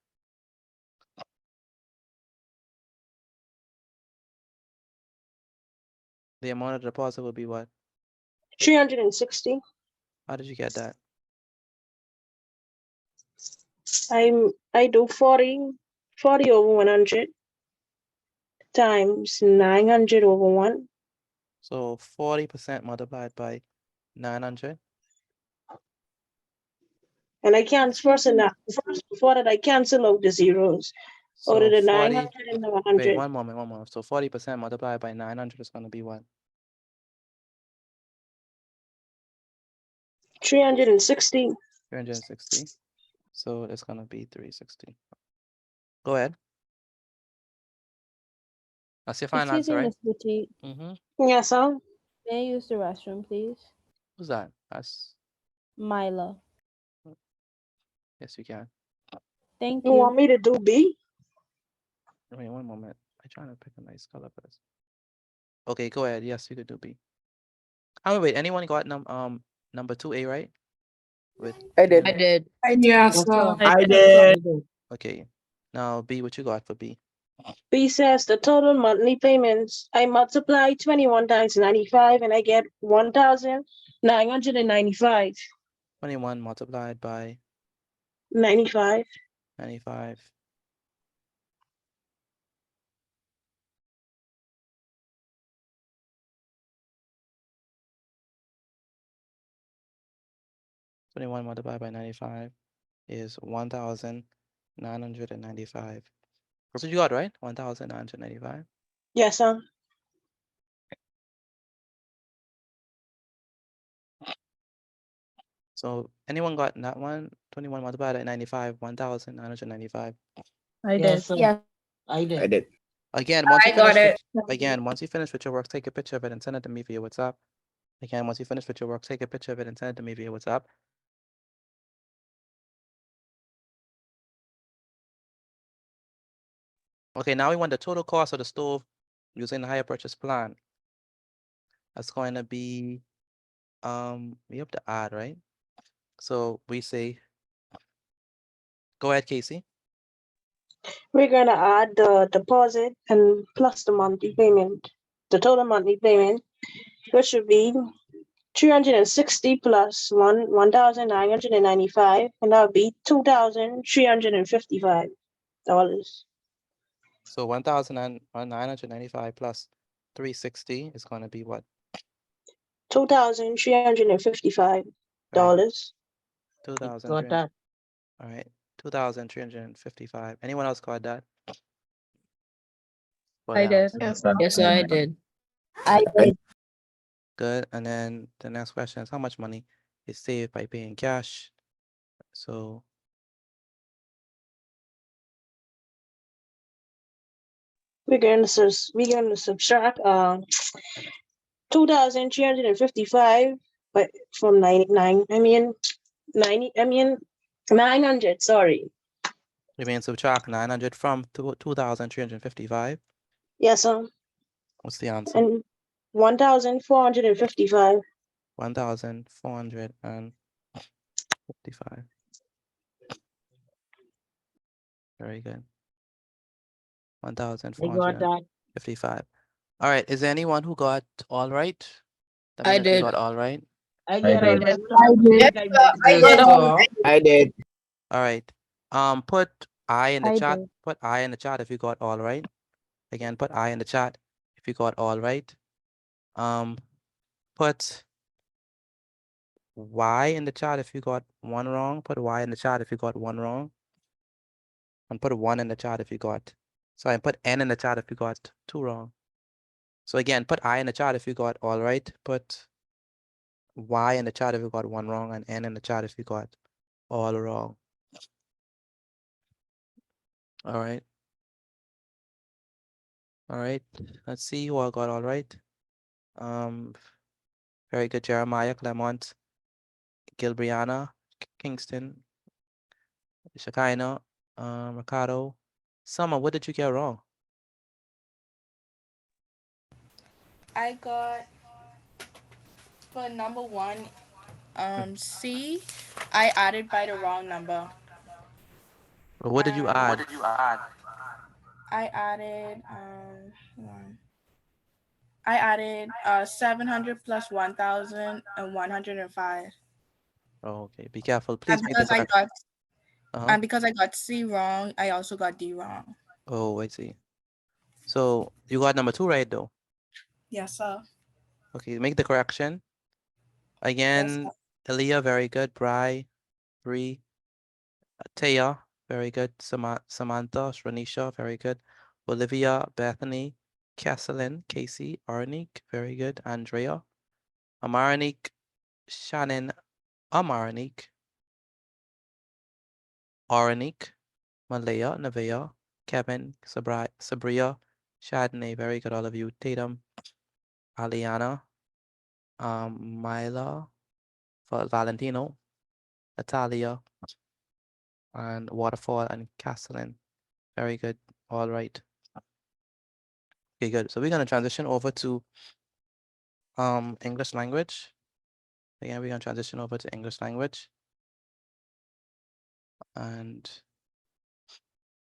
The amount of the deposit will be what? 360. How did you get that? I do 40 over 100 times 900 over 1. So 40% multiplied by 900. And I cancel first before that I cancel out the zeros. Out So of the 40. 900 and the Wait, 100. one moment. So 40% multiplied by 900 is going to be what? 360. 360. So it's going to be 360. Go ahead. That's your final Excuse answer, me, right? Mr. Petit. Yes, sir. May I use the restroom, please? Who's that? That's Mila. yes, you can. Thank You you. want me to do B? Wait, one moment. I'm trying to pick a nice color for this. Okay, go ahead. Yes, you could do B. Wait, anyone got number 2A, right? With I did. I did. Yes, Yes, sir. sir. I Yes, did. sir. okay. Now B, what you got for B? B says the total monthly payments. I multiply 21 times 95 and I get 1,995. 21 multiplied by 95. 95. Twenty-one multiplied by 95 is 1,995. That's what you got, right? 1,995. Yes, sir. So anyone got that one? 21 multiplied by 95, 1,995. I did. Yes, sir. Yeah. I did. I did. Again, once I you got finish it. once you finish with your work, take a picture of it and send it to me via WhatsApp. Again, once you finish with your work, take a picture of it and send it to me via WhatsApp. Okay, now we want the total cost of the stove using the hire purchase plan. That's going to be, we have to add, right? So we say, go ahead, Casey. We're going to add the deposit and plus the monthly payment. The total monthly payment, which should be 360 plus 1,995, and that would be $2,355. So 1,995 plus 360 is going to be what? $2,355. Got 2,300. that. All right, 2,355. Anyone else got that? For I the did. answer? Yes, sir, I did. I did. Good. And then the next question is how much money is saved by paying cash? So We're going to subtract 2,355 but from 900, sorry. we mean subtract 900 from 2,355. Yes, sir. What's the answer? And 1,455. 1,455. Very good. I got that. 1,455. All right. Is there anyone who got all right? That I means that you did. got all right. I get did. it. I did. All right. Put I in the I chat. did. Put I in the chat if you got all right. Again, put I in the chat if you got all right. Put Y in the chat if you got one wrong. Put Y in the chat if you got one wrong. And put 1 in the chat if you got. Sorry, put N in the chat if you got 2 wrong. So again, put I in the chat if you got all right. Put Y in the chat if you got one wrong, and N in the chat if you got all wrong. All right. All right. Let's see who I got all right. Very good, Jeremiah, Clement, Gilbriana, Kingston, Shekinah, Ricardo. Summer, what did you get wrong? I got for number one, C, I added by the wrong number. What did you add? I added hold on. I added 700 plus 1,105. Oh, okay, be careful. And Please make the because I correction. got and because I got C wrong, I also got D wrong. Oh, I see. So you got number 2 right though. Yes, sir. Okay, make the correction. Again, Aaliyah, very good. Bri, Bree, Taya, very good. Samantha, Shranisha, very good. Olivia, Bethany, Kesselyn, Casey, Arnique, very good. Andrea, Amaranique, Shannon, Amaranique, Aranique, Malaya, Nevaeh, Kevin, Sabria, Shadney, very good, all of you. Tatum, Aliana, Myla, Valentino, Natalia, and Waterfall and Castellan. Very good. All right. Okay, good. So we're gonna transition over to English language. Again, we're gonna transition over to English language. And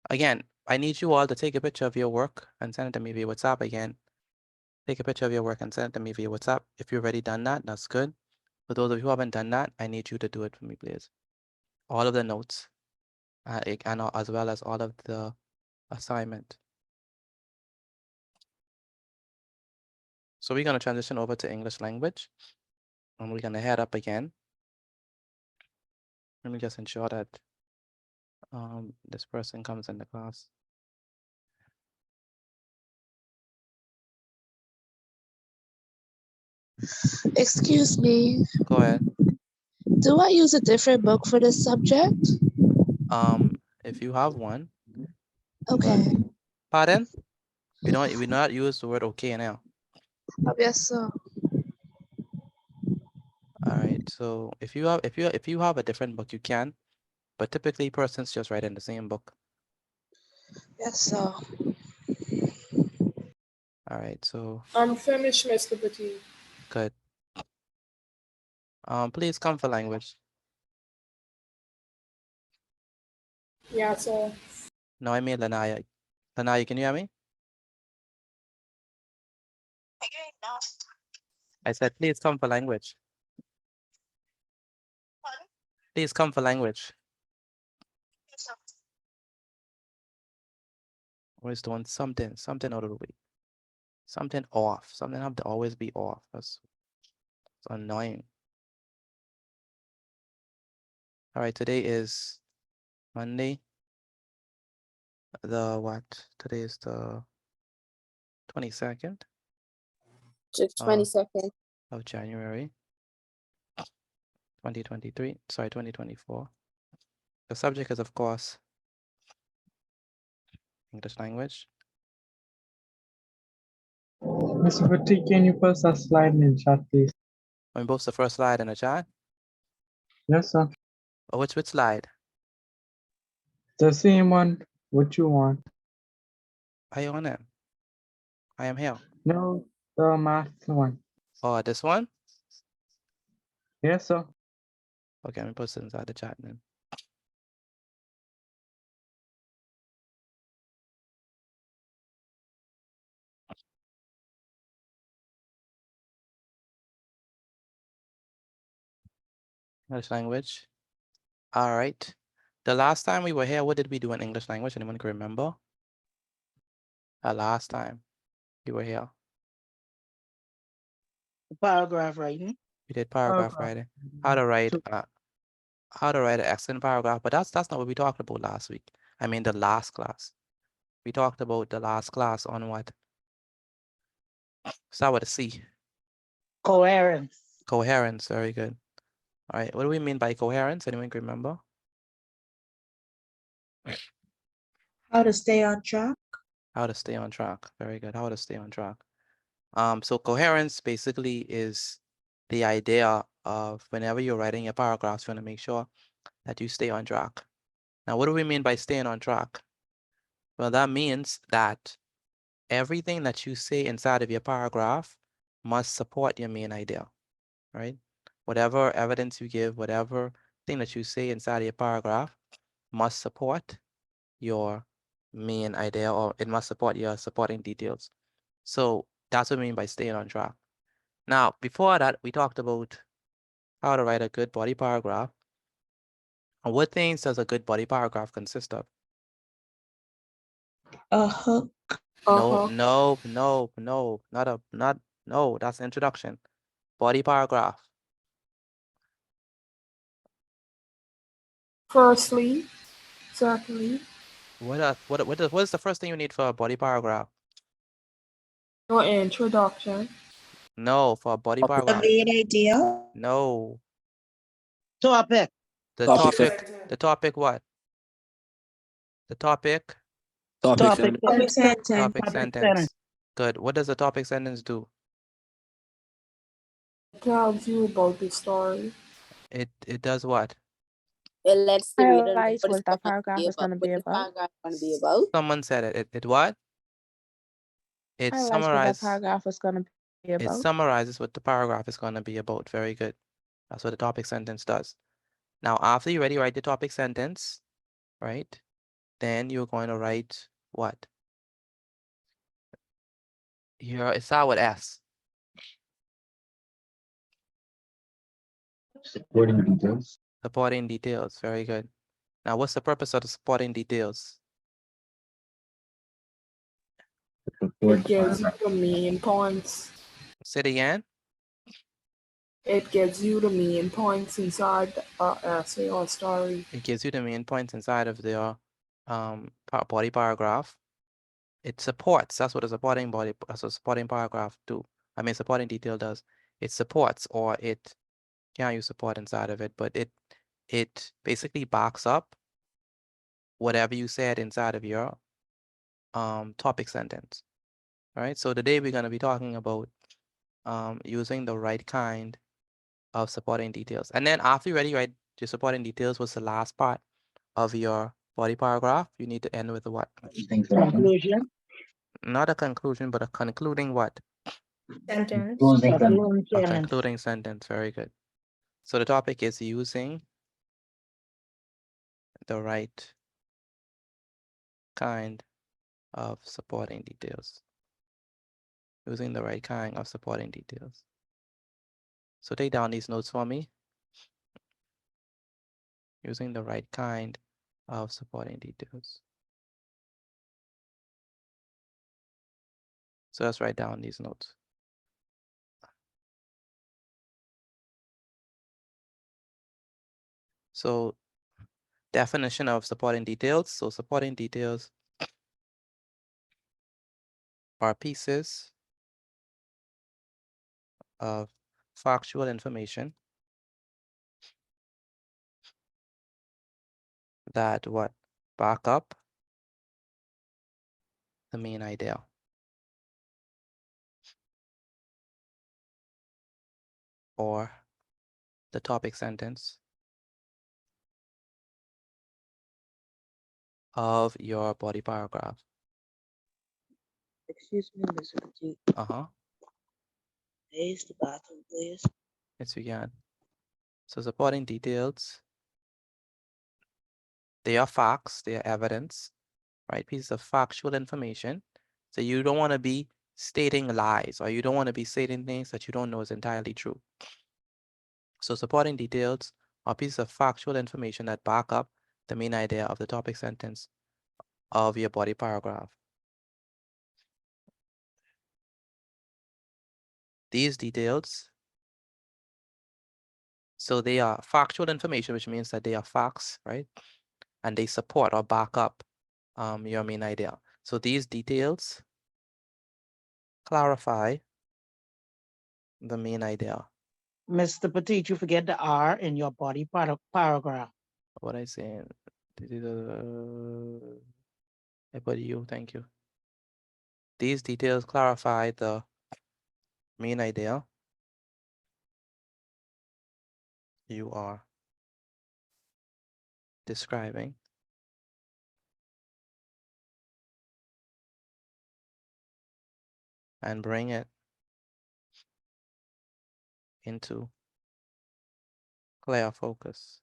again, I need you all to take a picture of your work and send it to me via WhatsApp again. Take a picture of your work and send it to me via WhatsApp. If you've already done that, that's good. For those of you who haven't done that, I need you to do it for me, please. All of the notes and as well as all of the assignment. So we're going to transition over to English language, and we're going to head up again. Let me just ensure that this person comes in the class. Excuse me. Go ahead. Do I use a different book for this subject? If you have one. Okay. Pardon? We not use the word okay now. Yes, sir. All right. So if you have a different book, you can, but typically persons just write in the same book. Yes, sir. All right. So I'm finished, Mr. Petit. good. Please come for language. Yeah, sir. No, I mean Lanaya. Lanaya, can you hear me? I said, please come for language. Please come for language. Always doing something out of the way. Something off. Something have to always be off. That's annoying. All right, today is Monday. Today is the 22nd. 22nd. Of January 2023. Sorry, 2024. The subject is, of course, English language. Mr. Petit, can you post that slide in the chat, please? Let me post the first slide in the chat. Yes, sir. Oh, which slide? The same one. What you want? Are you on it? I am here. No, the math one. Oh, this one? Yes, sir. Okay, let me post it inside the chat then. English language. All right. The last time we were here, what did we do in English language? Anyone can remember? The last time we were here. Paragraph writing. We did paragraph writing. How to write an excellent paragraph, but that's not what we talked about last week. I mean the last class. We talked about the last class on what? Start with a C. Coherence. Coherence, very good. All right, what do we mean by coherence? Anyone can remember? How to stay on track? How to stay on track. Very good. How to stay on track. So coherence basically is the idea of whenever you're writing your paragraphs, you want to make sure that you stay on track. Now, what do we mean by staying on track? Well, that means that everything that you say inside of your paragraph must support your main idea, right? Whatever evidence you give, whatever thing that you say inside of your paragraph must support your main idea, or it must support your supporting details. So that's what I mean by staying on track. Now, before that, we talked about how to write a good body paragraph. And what things does a good body paragraph consist of? A hook. No, no, that's the introduction. Body paragraph. Firstly, secondly, What is the first thing you need for a body paragraph? your introduction. No, for a body The paragraph. main idea. No. Topic. The Topic topic. The topic what? The topic. Topic Topic sentence. sentence. Topic sentence. Good. What does the topic sentence do? It tells you about the story. It does what? It lets the reader know Highlights what what it's that gonna paragraph be is about. gonna What be the about. paragraph gonna be about. Someone said it. It what? It Highlights what that summarizes. paragraph is gonna be It about. summarizes what the paragraph is going to be about. Very good. That's what the topic sentence does. Now, after you already write the topic sentence, right? Then you're going to write what? Here, it starts with S. Supporting details. Supporting details. Very good. Now, what's the purpose of the supporting details? It gives you the main points. Say it again. It gives you the main points inside the essay or story. It gives you the main points inside of the body paragraph. It supports. That's what a supporting body. That's what a supporting paragraph do. I mean, supporting detail does. It supports, or it can't use support inside of it, but it basically backs up whatever you said inside of your topic sentence. All right. So today we're going to be talking about using the right kind of supporting details. And then after you already write your supporting details, what's the last part of your body paragraph? You need to end with a what? Conclusion. Not a conclusion, but a concluding what? Sentence. A concluding sentence. Very good. So the topic is using the right kind of supporting details. Using the right kind of supporting details. So take down these notes for me. Using the right kind of supporting details. So let's write down these notes. So definition of supporting details. So supporting details are pieces of factual information that what? Back up the main idea. Or the topic sentence of your body paragraph. Excuse me, Mr. G. Uh-huh. Is the bathroom, please? Yes, we can. So supporting details, they are facts, they are evidence, right? Pieces of factual information. So you don't want to be stating lies, or you don't want to be stating things that you don't know is entirely true. So supporting details are pieces of factual information that back up the main idea of the topic sentence of your body paragraph. These details, so they are factual information, which means that they are facts, right? And they support or back up your main idea. So these details clarify the main idea. Mr. Petit, you forget the R in your body paragraph. What I saying? I put you, thank you. These details clarify the main idea you are describing. And bring it into clear focus.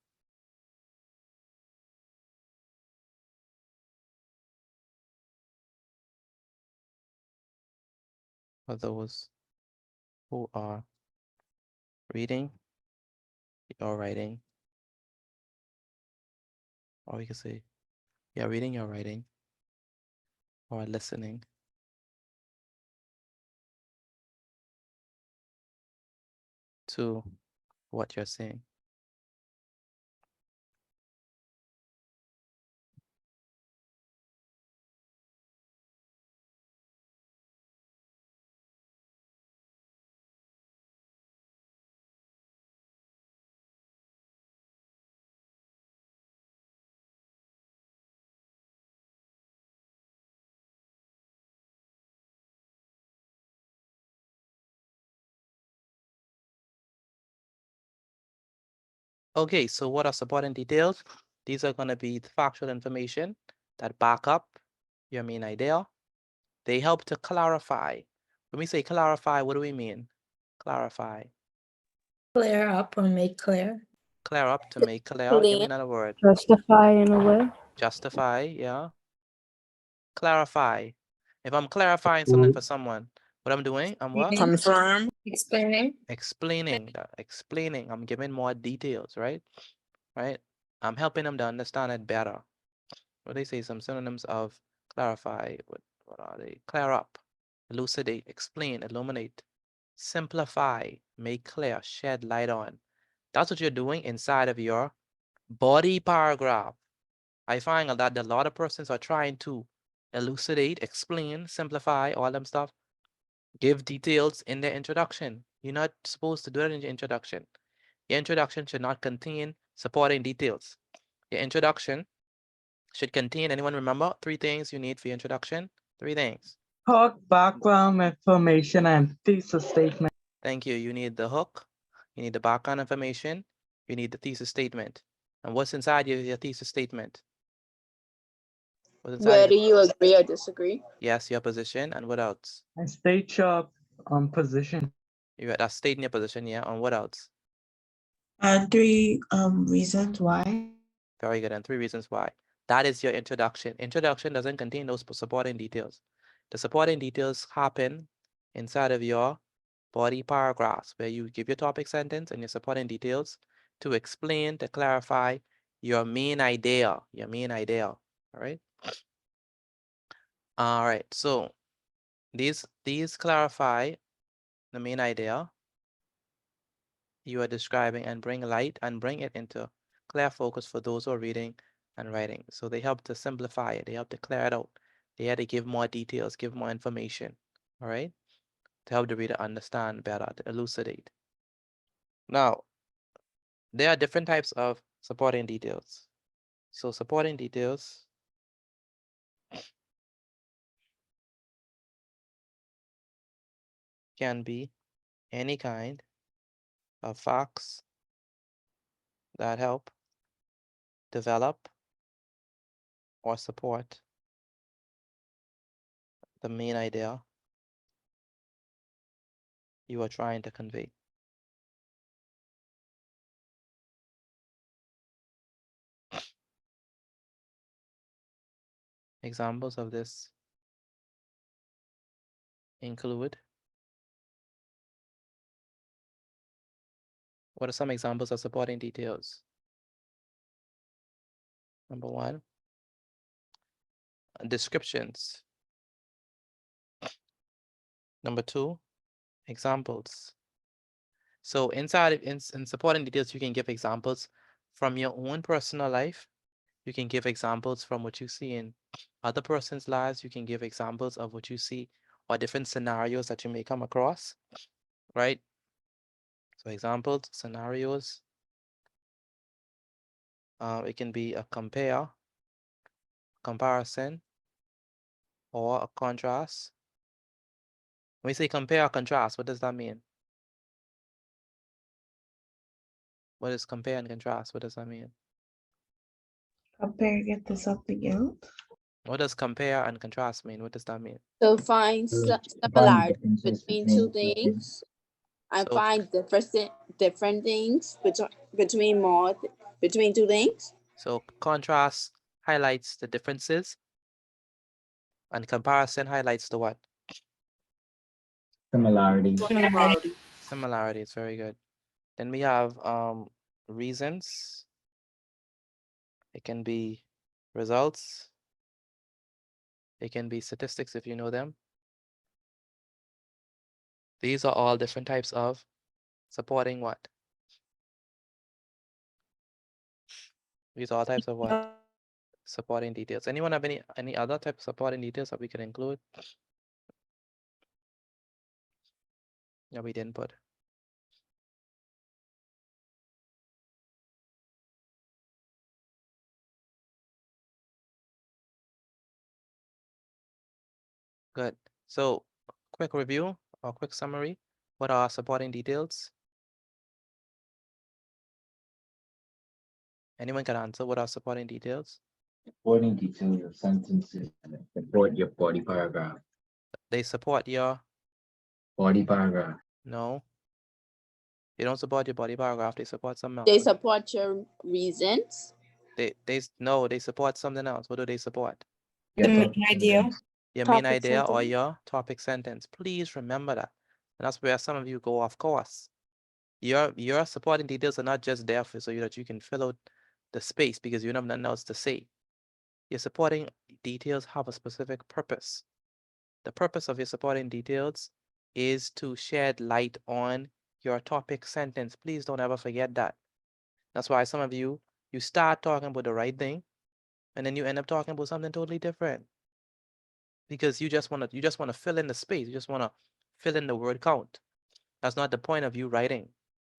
For those who are reading or writing, or you can say, you're reading or writing, or listening to what you're saying. Okay, so what are supporting details? These are going to be the factual information that back up your main idea. They help to clarify. When we say clarify, what do we mean? Clarify. Clear up or make clear. Clear up, to make clear. Give me another word. Justify in a way. Justify, yeah. Clarify. If I'm clarifying something for someone, what I'm doing, I'm what? Confirm. Explaining. Explaining. I'm giving more details, right? Right? I'm helping them to understand it better. What they say, some synonyms of clarify. What are they? Clear up, elucidate, explain, illuminate, simplify, make clear, shed light on. That's what you're doing inside of your body paragraph. I find that a lot of persons are trying to elucidate, explain, simplify, all them stuff, give details in their introduction. You're not supposed to do it in your introduction. Your introduction should not contain supporting details. Your introduction should contain, anyone remember, 3 things you need for your introduction? 3 things. Hook, background information, and thesis statement. Thank you. You need the hook, you need the background information, you need the thesis statement. And what's inside your thesis statement? What's inside Where do you agree or disagree? Yes, your position, and what else? And state your position. You got that state in your position, yeah, and what else? 3 reasons why. Very good, and 3 reasons why. That is your introduction. Introduction doesn't contain those supporting details. The supporting details happen inside of your body paragraphs, where you give your topic sentence and your supporting details to explain, to clarify your main idea, all right? All right, so these clarify the main idea you are describing and bring light and bring it into clear focus for those who are reading and writing. So they help to simplify it. They help to clear it out. They have to give more details, give more information, all right? To help the reader understand better, to elucidate. Now, there are different types of supporting details. So supporting details can be any kind of facts that help develop or support the main idea you are trying to convey. Examples of this include, what are some examples of supporting details? Number 1, descriptions. Number 2, examples. So inside in supporting details, you can give examples from your own personal life. You can give examples from what you see in other person's lives. You can give examples of what you see or different scenarios that you may come across, right? So examples, scenarios. It can be a compare, comparison, or a contrast. When we say compare or contrast, what does that mean? What is compare and contrast? What does that mean? Compare, get this up again. What does compare and contrast mean? What does that mean? So find similarity between two things and So- find different things between two things. So contrast highlights the differences and comparison highlights the what? Similarity. Similarities, very good. Then we have reasons. It can be results. It can be statistics if you know them. These are all different types of supporting what? These are all types of what? Supporting details. Anyone have any other type of supporting details that we can include? No, we didn't put. Good. So quick review or quick summary. What are supporting details? Anyone can answer. What are supporting details? Supporting details of sentences that support your body paragraph. They support your, Body paragraph. no. They don't support your body paragraph. They support something else. They support your reasons. No, they support something else. What do they support? The main idea. Your main Topic idea or sentence. your topic sentence. Please remember that. And that's where some of you go off course. Your supporting details are not just there for so that you can fill out the space because you don't have nothing else to say. Your supporting details have a specific purpose. The purpose of your supporting details is to shed light on your topic sentence. Please don't ever forget that. That's why some of you start talking about the right thing and then you end up talking about something totally different. Because you just want to fill in the space. You just want to fill in the word count. That's not the point of you writing.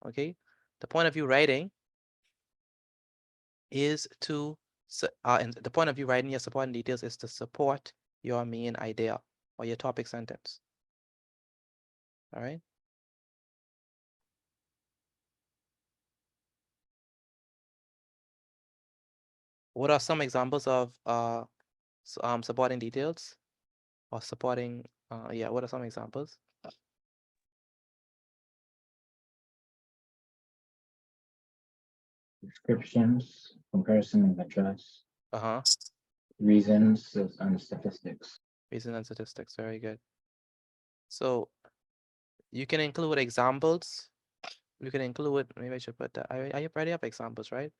Okay? The point of you writing is to and the point of you writing your supporting details is to support your main idea or your topic sentence. All right? What are some examples of supporting details or supporting yeah, what are some examples? Descriptions, comparison and contrast. Uh-huh. Reasons and statistics. Reason and statistics, very good. So you can include examples. You can include, maybe I should put that. I already have examples, right?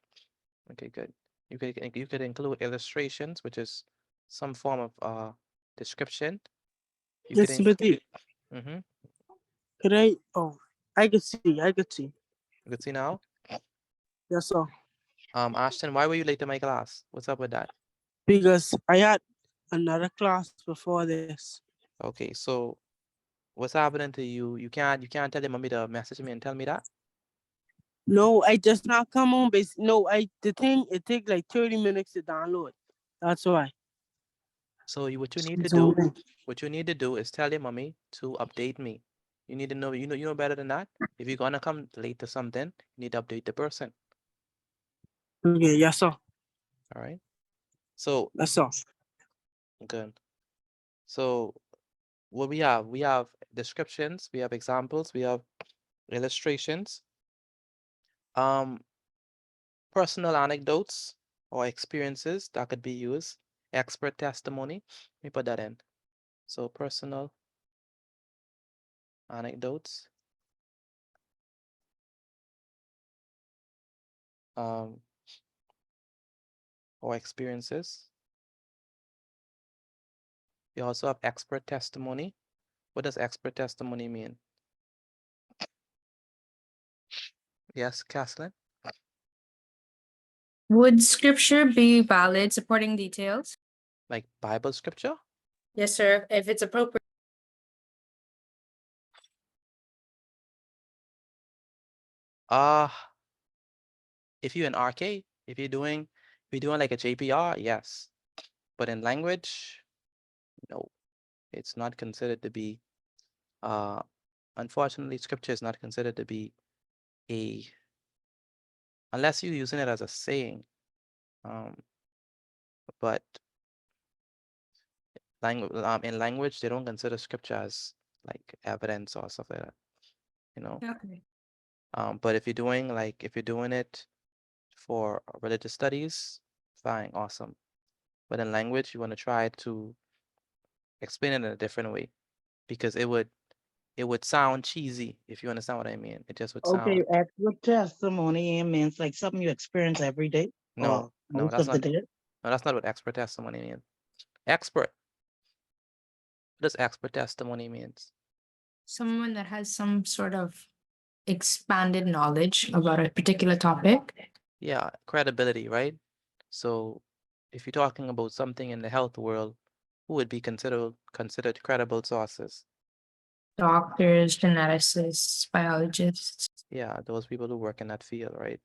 Okay, good. You could include illustrations, which is some form of description. You Yes, Timothy. Mm-hmm. Could I? Oh, I could see. I could see. You could see now. Yes, sir. Ashton, why were you late to my class? What's up with that? Because I had another class before this. Okay, so what's happening to you? You can't tell your mommy to message me and tell me that? No, I just not come on base. No, the thing it take like 30 minutes to download. That's why. So what you need to It's do, okay. what you need to do is tell your mommy to update me. You need to know, you know better than that. If you're gonna come late to something, you need to update the person. Okay, yes, sir. All right. So That's all. good. So what we have descriptions, we have examples, we have illustrations, personal anecdotes or experiences that could be used, expert testimony. Let me put that in. So personal anecdotes, or experiences. We also have expert testimony. What does expert testimony mean? Yes, Caslin? Would scripture be valid supporting details? Like Bible scripture? Yes, sir, if it's appropriate. If you're in RK, if you're doing like a JPR, yes. But in language, no, it's not considered to be, unfortunately, scripture is not considered to be unless you're using it as a saying. But in language, they don't consider scripture as like evidence or stuff like that, you know. Okay. But if you're doing it for religious studies, fine, awesome. But in language, you want to try to explain it in a different way, because it would sound cheesy, if you understand what I mean. It just would Okay, sound expert testimony means like something you experience every day no, or no, most that's of the not day. no, that's not what expert testimony means. Expert. What does expert testimony means? Someone that has some sort of expanded knowledge about a particular topic. Yeah, credibility, right? So if you're talking about something in the health world, who would be considered credible sources? Doctors, geneticists, biologists. Yeah, those people who work in that field, right?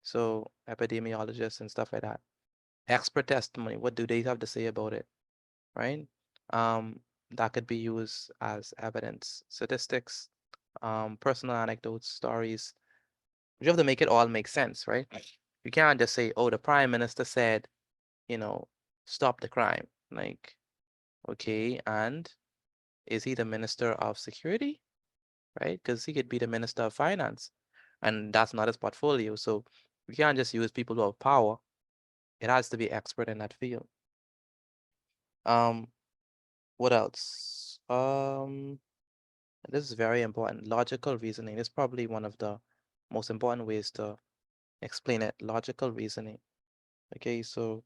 So epidemiologists and stuff like that. Expert testimony, what do they have to say about it, right? That could be used as evidence. Statistics, personal anecdotes, stories. You have to make it all make sense, right? You can't just say, oh, the prime minister said, stop the crime. Like, okay, and is he the minister of security? Right? Because he could be the minister of finance, and that's not his portfolio. So you can't just use people who have power. It has to be expert in that field. What else? This is very important. Logical reasoning is probably one of the most important ways to explain it. Logical reasoning. Okay, so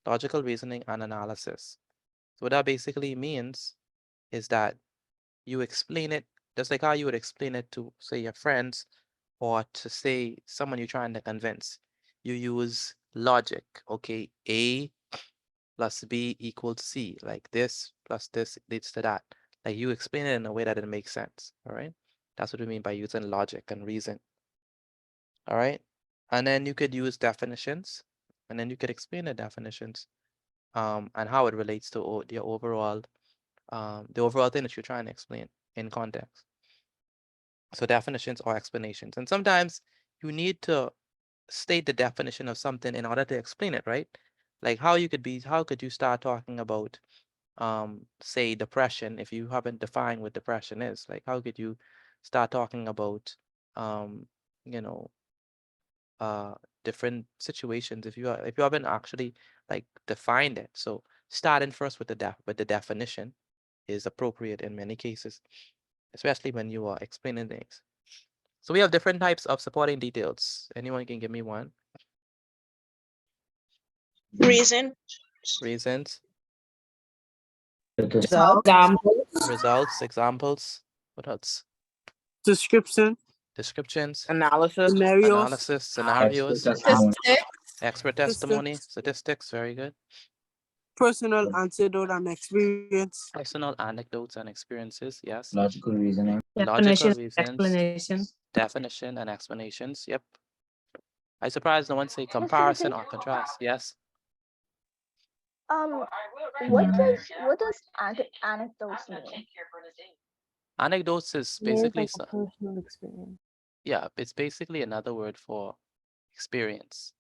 logical reasoning and analysis. So what that basically means is that you explain it just like how you would explain it to, say, your friends or to, say, someone you're trying to convince. You use logic. Okay, A plus B equals C. Like this plus this leads to that. Like you explain it in a way that it makes sense. All right. That's what we mean by using logic and reason. All right. And then you could use definitions, and then you could explain the definitions, and how it relates to the overall thing that you're trying to explain in context. So definitions or explanations. And sometimes you need to state the definition of something in order to explain it, right? Like how could you start talking about, say, depression if you haven't defined what depression is? Like how could you start talking about, you know, different situations if you haven't actually like defined it? So starting first with the definition is appropriate in many cases, especially when you are explaining things. So we have different types of supporting details. Anyone can give me one? Reason. Reasons, Results. examples. What else? Description. Descriptions, Analysis. scenarios, expert testimony, statistics. Very good. Personal anecdote and experience. Personal anecdotes and experiences. Yes. Logical reasoning. Logical Definition, reasons. explanation. Definition and explanations. Yep. I'm surprised no one say comparison or contrast. Yes. What does anecdotes mean? Anecdotes is Means basically like a personal experience. yeah, it's basically another word for experience,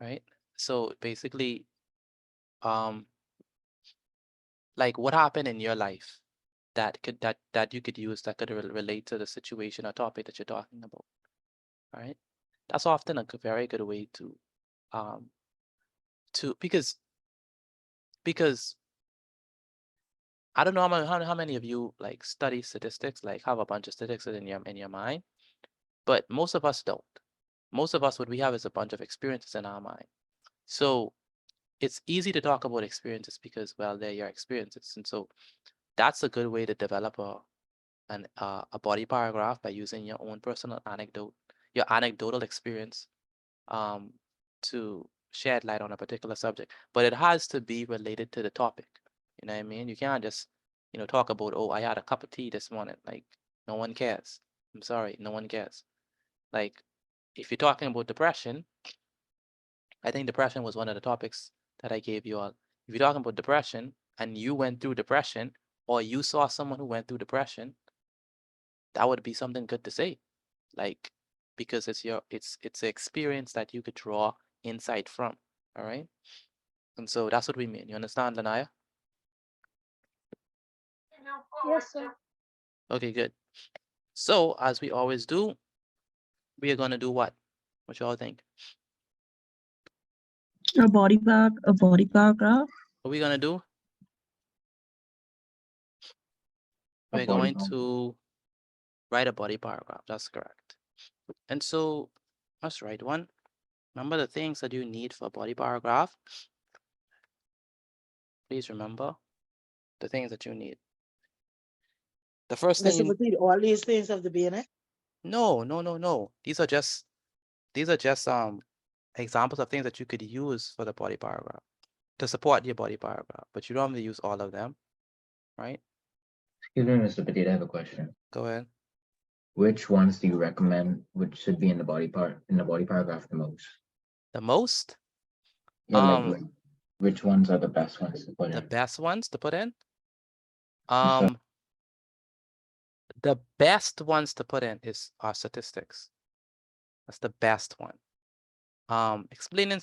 right? So basically, like what happened in your life that you could use that could relate to the situation or topic that you're talking about. All right, that's often a very good way to because I don't know how many of you like study statistics, like have a bunch of statistics in your mind, but most of us don't. Most of us, what we have is a bunch of experiences in our mind. So it's easy to talk about experiences because, well, they're your experiences. And so that's a good way to develop a body paragraph by using your own personal anecdote, your anecdotal experience, to shed light on a particular subject. But it has to be related to the topic. You know what I mean? You can't just, talk about, oh, I had a cup of tea this morning. Like, no one cares. I'm sorry, no one cares. Like, if you're talking about depression, I think depression was one of the topics that I gave you all. If you're talking about depression and you went through depression, or you saw someone who went through depression, that would be something good to say. Like, because it's an experience that you could draw insight from. All right. And so that's what we mean. You understand, Lanaya? Yes, sir. Okay, good. So as we always do, we are gonna do what? What y'all think? A body paragraph. What are we gonna do? We're going to write a body paragraph. That's correct. And so let's write one. Remember the things that you need for a body paragraph. Please remember the things that you need. The first thing. Mr. Petit, all these things have to be in it? No. These are just examples of things that you could use for the body paragraph to support your body paragraph, but you don't have to use all of them, right? Excuse me, Mr. Petit, I have a question. Go ahead. Which ones do you recommend which should be in the body paragraph the most? The most? Yeah, like which ones are the best ones to put in? The best ones to put in? sir. The best ones to put in are statistics. That's the best one. Explaining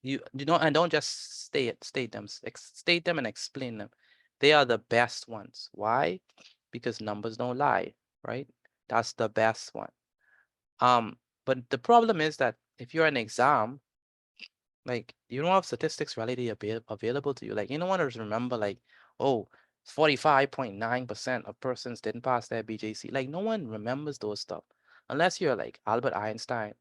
you know, and don't just state them. State them and explain them. They are the best ones. Why? Because numbers don't lie, right? That's the best one. But the problem is that if you're an exam, like you don't have statistics readily available to you. Like you don't want to remember like, oh, 45.9% of persons didn't pass their BJC. Like no one remembers those stuff unless you're like Albert Einstein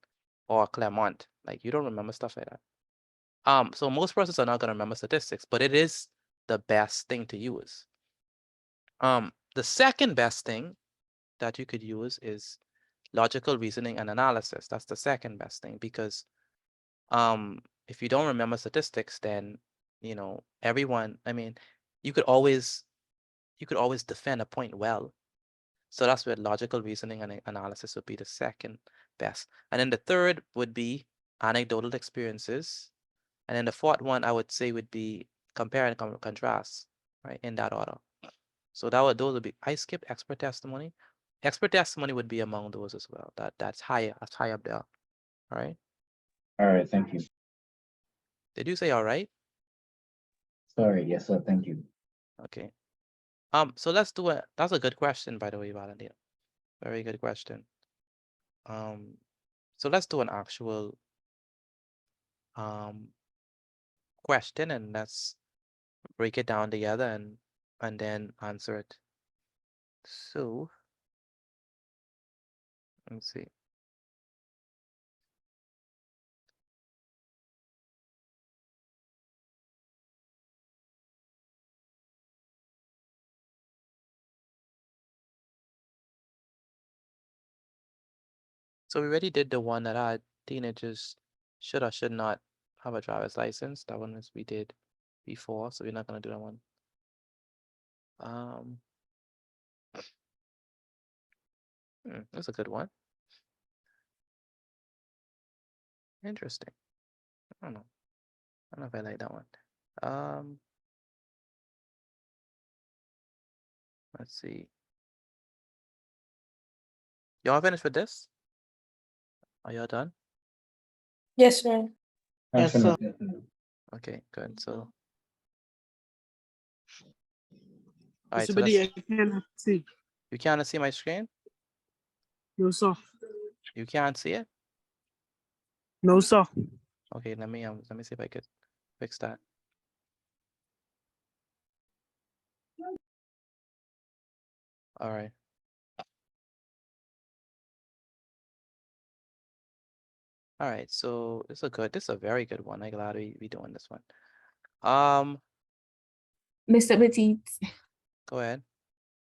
or Claremont. Like you don't remember stuff like that. So most persons are not going to remember statistics, but it is the best thing to use. The second best thing that you could use is logical reasoning and analysis. That's the second best thing because if you don't remember statistics, then you know everyone. I mean, you could always defend a point well. So that's where logical reasoning and analysis would be the second best. And then the third would be anecdotal experiences. And then the fourth one I would say would be compare and contrast, right? In that order. So those would be, I skipped expert testimony. Expert testimony would be among those as well. That's high up there. All right. All right, thank you. Did you say all right? Sorry, yes, sir, thank you. Okay. So let's do that's a good question, by the way, Valentina. Very good question. So let's do an actual question and let's break it down together and then answer it. So let's see. So we already did the one that our teenagers should or should not have a driver's license. That one we did before, so we're not gonna do that one. That's a good one. Interesting. I don't know if I like that one. Let's see. Y'all finished with this? Are y'all done? Yes, sir. Yes, sir. Okay, good. So, all right. Mr. So Bidi, let's, I cannot see. you can't see my screen? No, sir. You can't see it? No, sir. Okay, let me see if I could fix that. All right. All right, so this is a very good one. I'm glad we doing this one. Mr. Petit, Go ahead.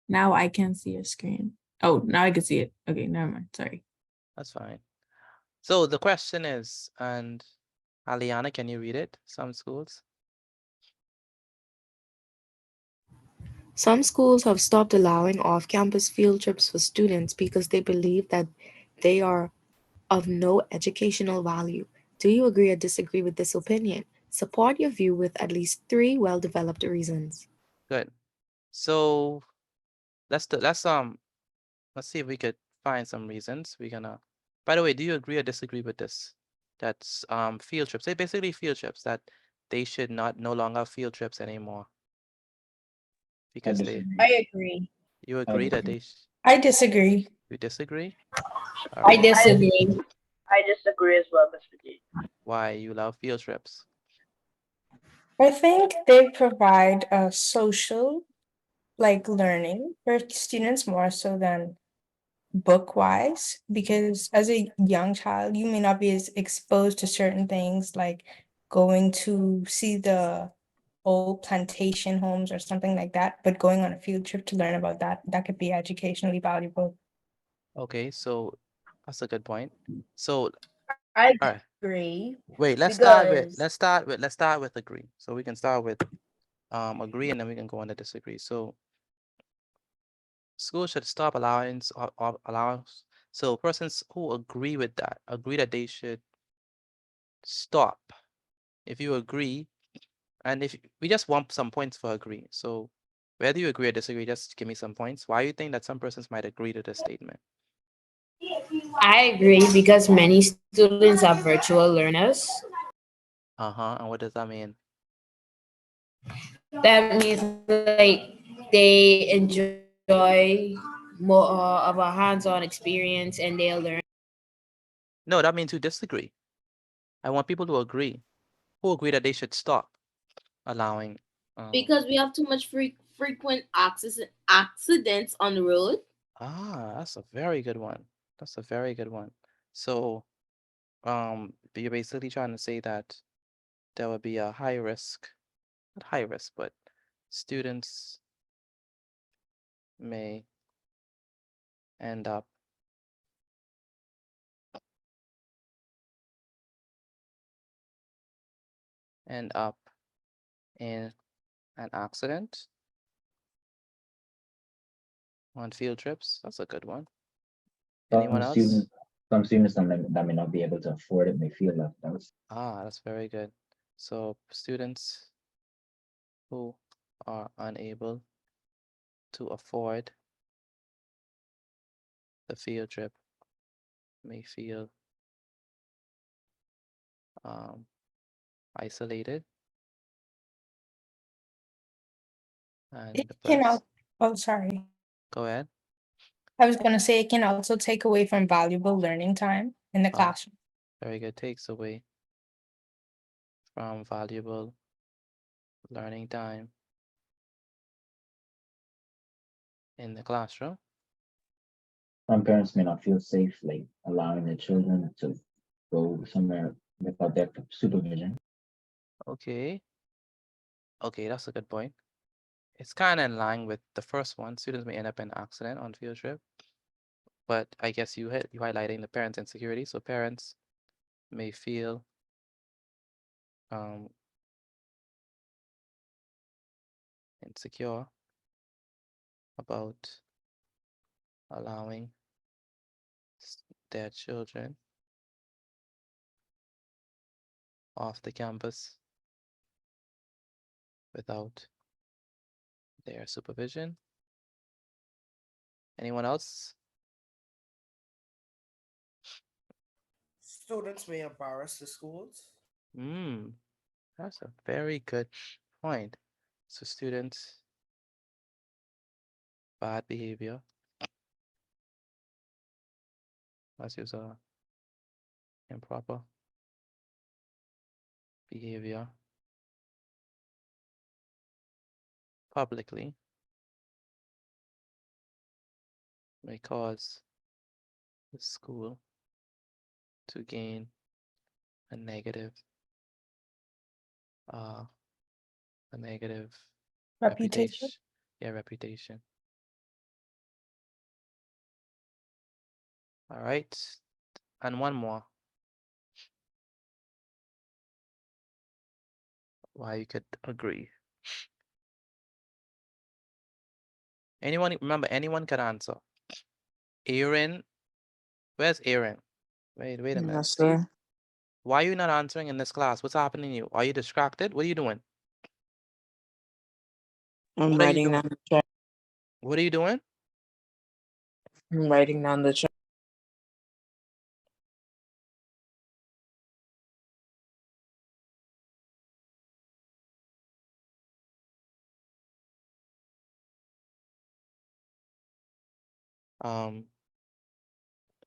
now I can see your screen. Oh, now I can see it. Okay, never mind. Sorry. That's fine. So the question is, and Aliana, can you read it? Some schools. Some schools have stopped allowing off-campus field trips for students because they believe that they are of no educational value. Do you agree or disagree with this opinion? Support your view with at least 3 well-developed reasons. Good. So let's see if we could find some reasons. We're gonna. By the way, do you agree or disagree with this? That's field trips. They basically field trips that they should no longer have field trips anymore. Because they. I agree. You agree that they. I disagree. You disagree? I disagree. I disagree as well, Mr. G. Why you love field trips? I think they provide a social learning for students more so than book wise, because as a young child, you may not be as exposed to certain things like going to see the old plantation homes or something like that, but going on a field trip to learn about that could be educationally valuable. Okay, so that's a good point. So I all right. agree. Wait, let's because- start with agree. So we can start with agree and then we can go on to disagree. So schools should stop allowance or allowance. So persons who agree with that, agree that they should stop. If you agree, and if we just want some points for agree. So whether you agree or disagree, just give me some points. Why you think that some persons might agree to this statement? I agree because many students are virtual learners. Uh-huh. And what does that mean? That means they enjoy more of a hands-on experience and they'll learn. No, that means you disagree. I want people to agree. Who agree that they should stop allowing Because we have too much frequent accidents on the road. that's a very good one. That's a very good one. So you're basically trying to say that there will be a high risk, not high risk, but students may end up in an accident on field trips. That's a good one. Anyone else? Some students that may not be able to afford it may feel left out. That's very good. So students who are unable to afford the field trip may feel isolated and It can depressed. sorry. Go ahead. I was gonna say it can also take away from valuable learning time in the classroom. Very good. Takes away from valuable learning time in the classroom. Some parents may not feel safe, like allowing their children to go somewhere without their supervision. Okay. Okay, that's a good point. It's kind of in line with the first one. Students may end up in an accident on field trip. But I guess you highlighting the parents' insecurity. So parents may feel insecure about allowing their children off the campus without their supervision. Anyone else? Students may embarrass the schools. That's a very good point. So students, bad behavior. Let's use improper behavior publicly may cause the school to gain a negative Reputation. Yeah, reputation. All right. And one more. Why you could agree. Anyone remember, anyone can answer. Aaron, where's Aaron? Wait a minute. Yes, See, sir. why are you not answering in this class? What's happening to you? Are you distracted? What are you doing? I'm What are you writing doing? down the chat. What are you doing? I'm writing down the chat.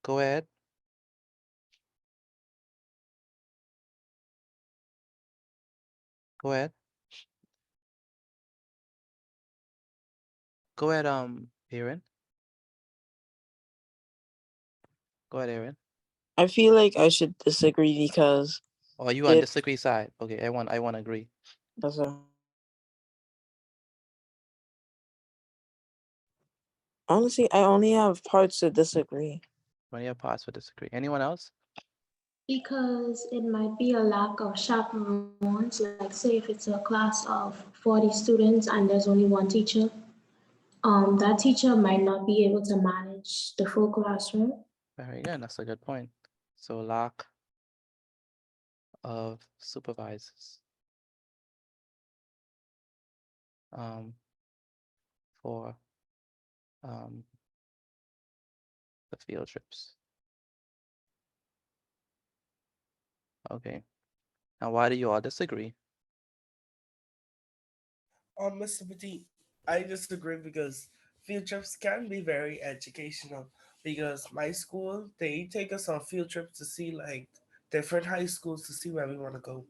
Go ahead. Go ahead. Go ahead, Aaron. Go ahead, Aaron. I feel like I should disagree because Or are you on it. disagree side? Okay, I want to agree. Yes, sir. Honestly, I only have parts to disagree. When you pass for disagree. Anyone else? Because it might be a lack of chaperones, like say if it's a class of 40 students and there's only one teacher, that teacher might not be able to manage the full classroom. Very good. That's a good point. So lack of supervisors. For the field trips. Okay. Now, why do you all disagree? Mr. Petit, I disagree because field trips can be very educational. Because my school, they take us on field trips to see like different high schools to see where we want to go.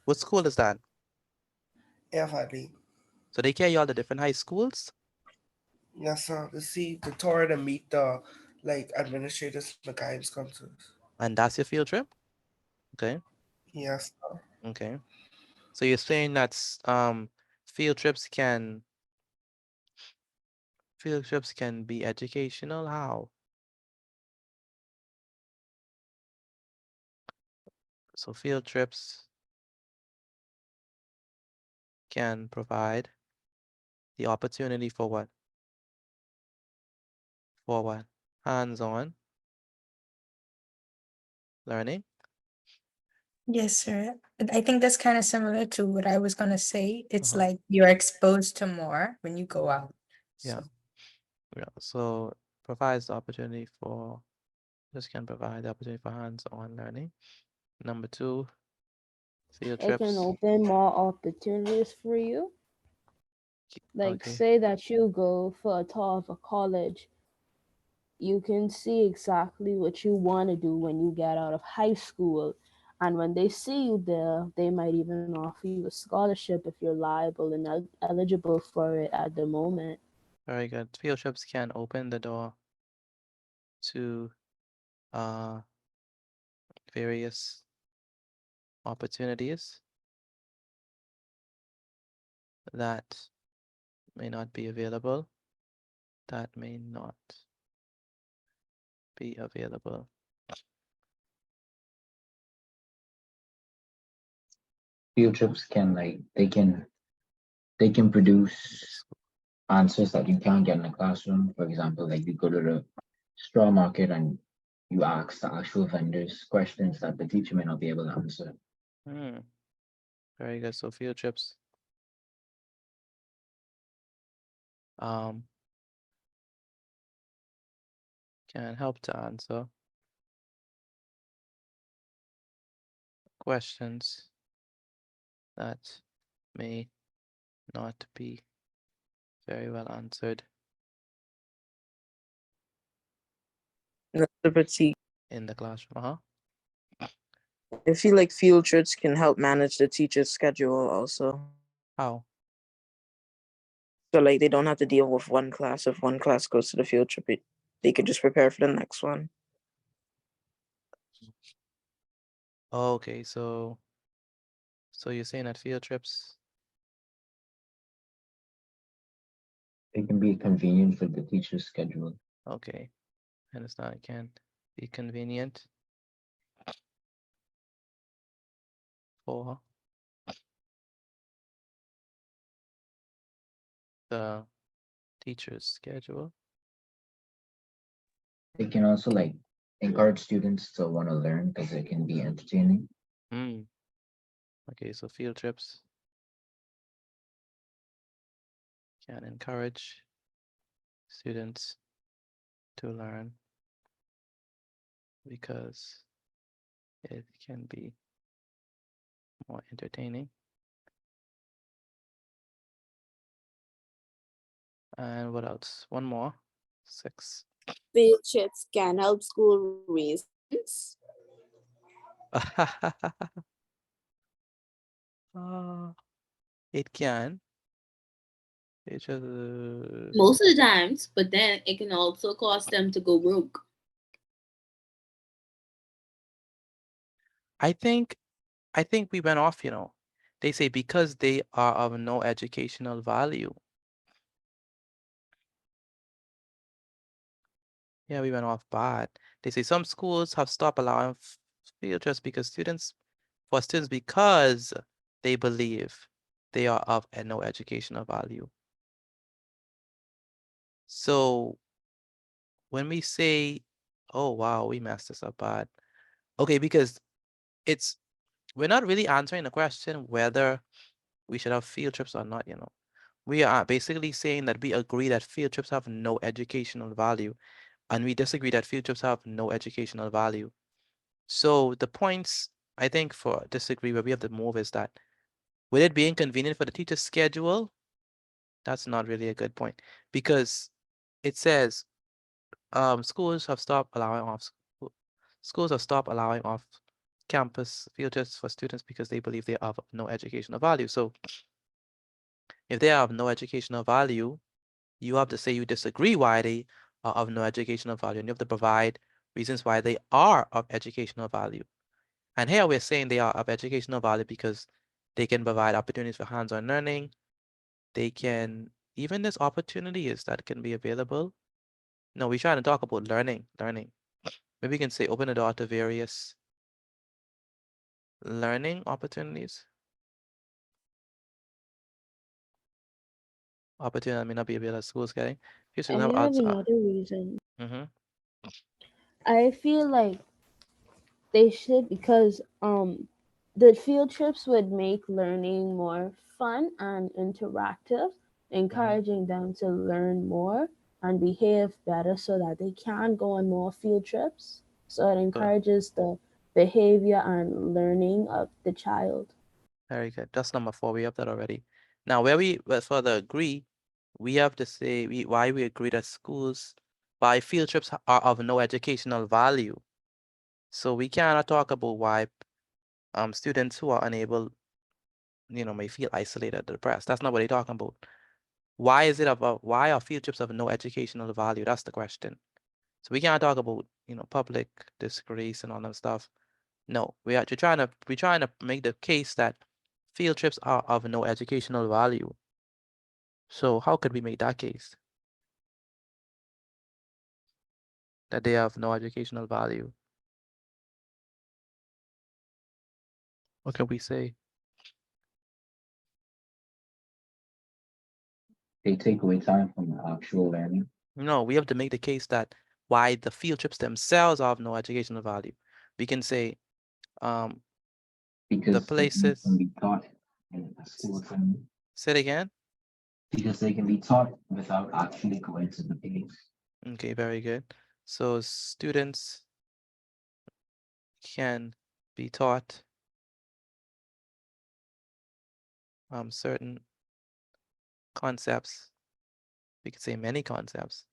What school is that? FID. So they carry all the different high schools? Yes, sir. To see the tour and meet the like administrators, the guidance counselors. And that's your field trip? Okay. Yes, sir. Okay. So you're saying that field trips can be educational? How? So field trips can provide the opportunity for what? For what? Hands-on learning? Yes, sir. I think that's kind of similar to what I was gonna say. It's Uh-huh. like you're exposed to more when you go out. Yeah. Yeah. So provides the opportunity for this can provide the opportunity for hands-on learning. Number 2, field It can trips. open more opportunities for you. Like Okay. say that you go for a tour of a college, you can see exactly what you want to do when you get out of high school. And when they see you there, they might even offer you a scholarship if you're liable and eligible for it at the moment. Very good. Field trips can open the door to various opportunities that may not be available. Field trips can they can produce answers that you can't get in the classroom. For example, like you go to the straw market and you ask the actual vendors questions that the teacher may not be able to answer. Very good. So field trips can help to answer questions that may not be very well answered Mr. Petit, in the classroom. I feel like field trips can help manage the teacher's schedule also. How? So like they don't have to deal with one class. If one class goes to the field trip, they could just prepare for the next one. Okay, so you're saying that field trips It can be convenient for the teacher's schedule. okay, I understand it can be convenient for the teacher's schedule. It can also like encourage students to want to learn because it can be entertaining. Okay, so field trips can encourage students to learn because it can be more entertaining. And what else? One more. 6. Field trips can help school raise funds. It can. It just, Most of the times, but then it can also cause them to go broke. I think we went off, They say because they are of no educational value. Yeah, we went off bad. They say some schools have stopped allowing field trips because because they believe they are of no educational value. So when we say, oh wow, we messed this up bad. Okay, because we're not really answering the question whether we should have field trips or not, We are basically saying that we agree that field trips have no educational value, and we disagree that field trips have no educational value. So the points, I think, for disagree where we have to move is that, would it be inconvenient for the teacher's schedule? That's not really a good point, because it says schools have stopped allowing off campus field trips for students because they believe they are of no educational value. So if they are of no educational value, you have to say you disagree why they are of no educational value, and you have to provide reasons why they are of educational value. And here we're saying they are of educational value because they can provide opportunities for hands-on learning. They can, even there's opportunities that can be available. No, we're trying to talk about learning. Maybe we can say open the door to various learning opportunities. Opportunity that may not be available at schools getting. I have another reason. Mm-hmm. I feel like they should, because the field trips would make learning more fun and interactive, encouraging them to learn more and behave better so that they can go on more field trips. So it encourages the behavior and learning of the child. Very good. That's number 4. We have that already. Now, where we further agree, we have to say why we agree that schools by field trips are of no educational value. So we cannot talk about why students who are unable, may feel isolated, depressed. That's not what they're talking about. Why are field trips of no educational value? That's the question. So we can't talk about, public disgrace and all that stuff. No, we're trying to make the case that field trips are of no educational value. So how could we make that case? That they have no educational value? What can we say? They take away time from actual learning. No, we have to make the case that why the field trips themselves are of no educational value. We can say Because the places can be taught in a school setting. Say it again. Because they can be taught without actually going to the place. Okay, very good. So students can be taught certain concepts. We could say many concepts.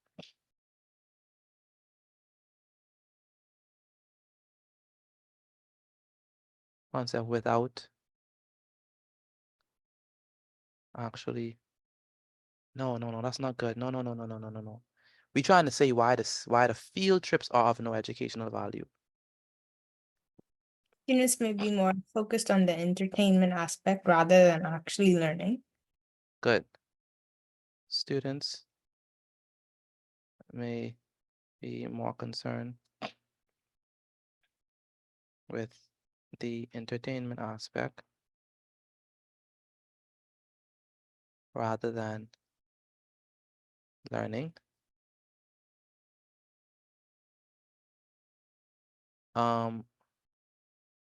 Concept without actually. No, that's not good. No. We're trying to say why the field trips are of no educational value. Students may be more focused on the entertainment aspect rather than actually learning. Good. Students may be more concerned with the entertainment aspect rather than learning. How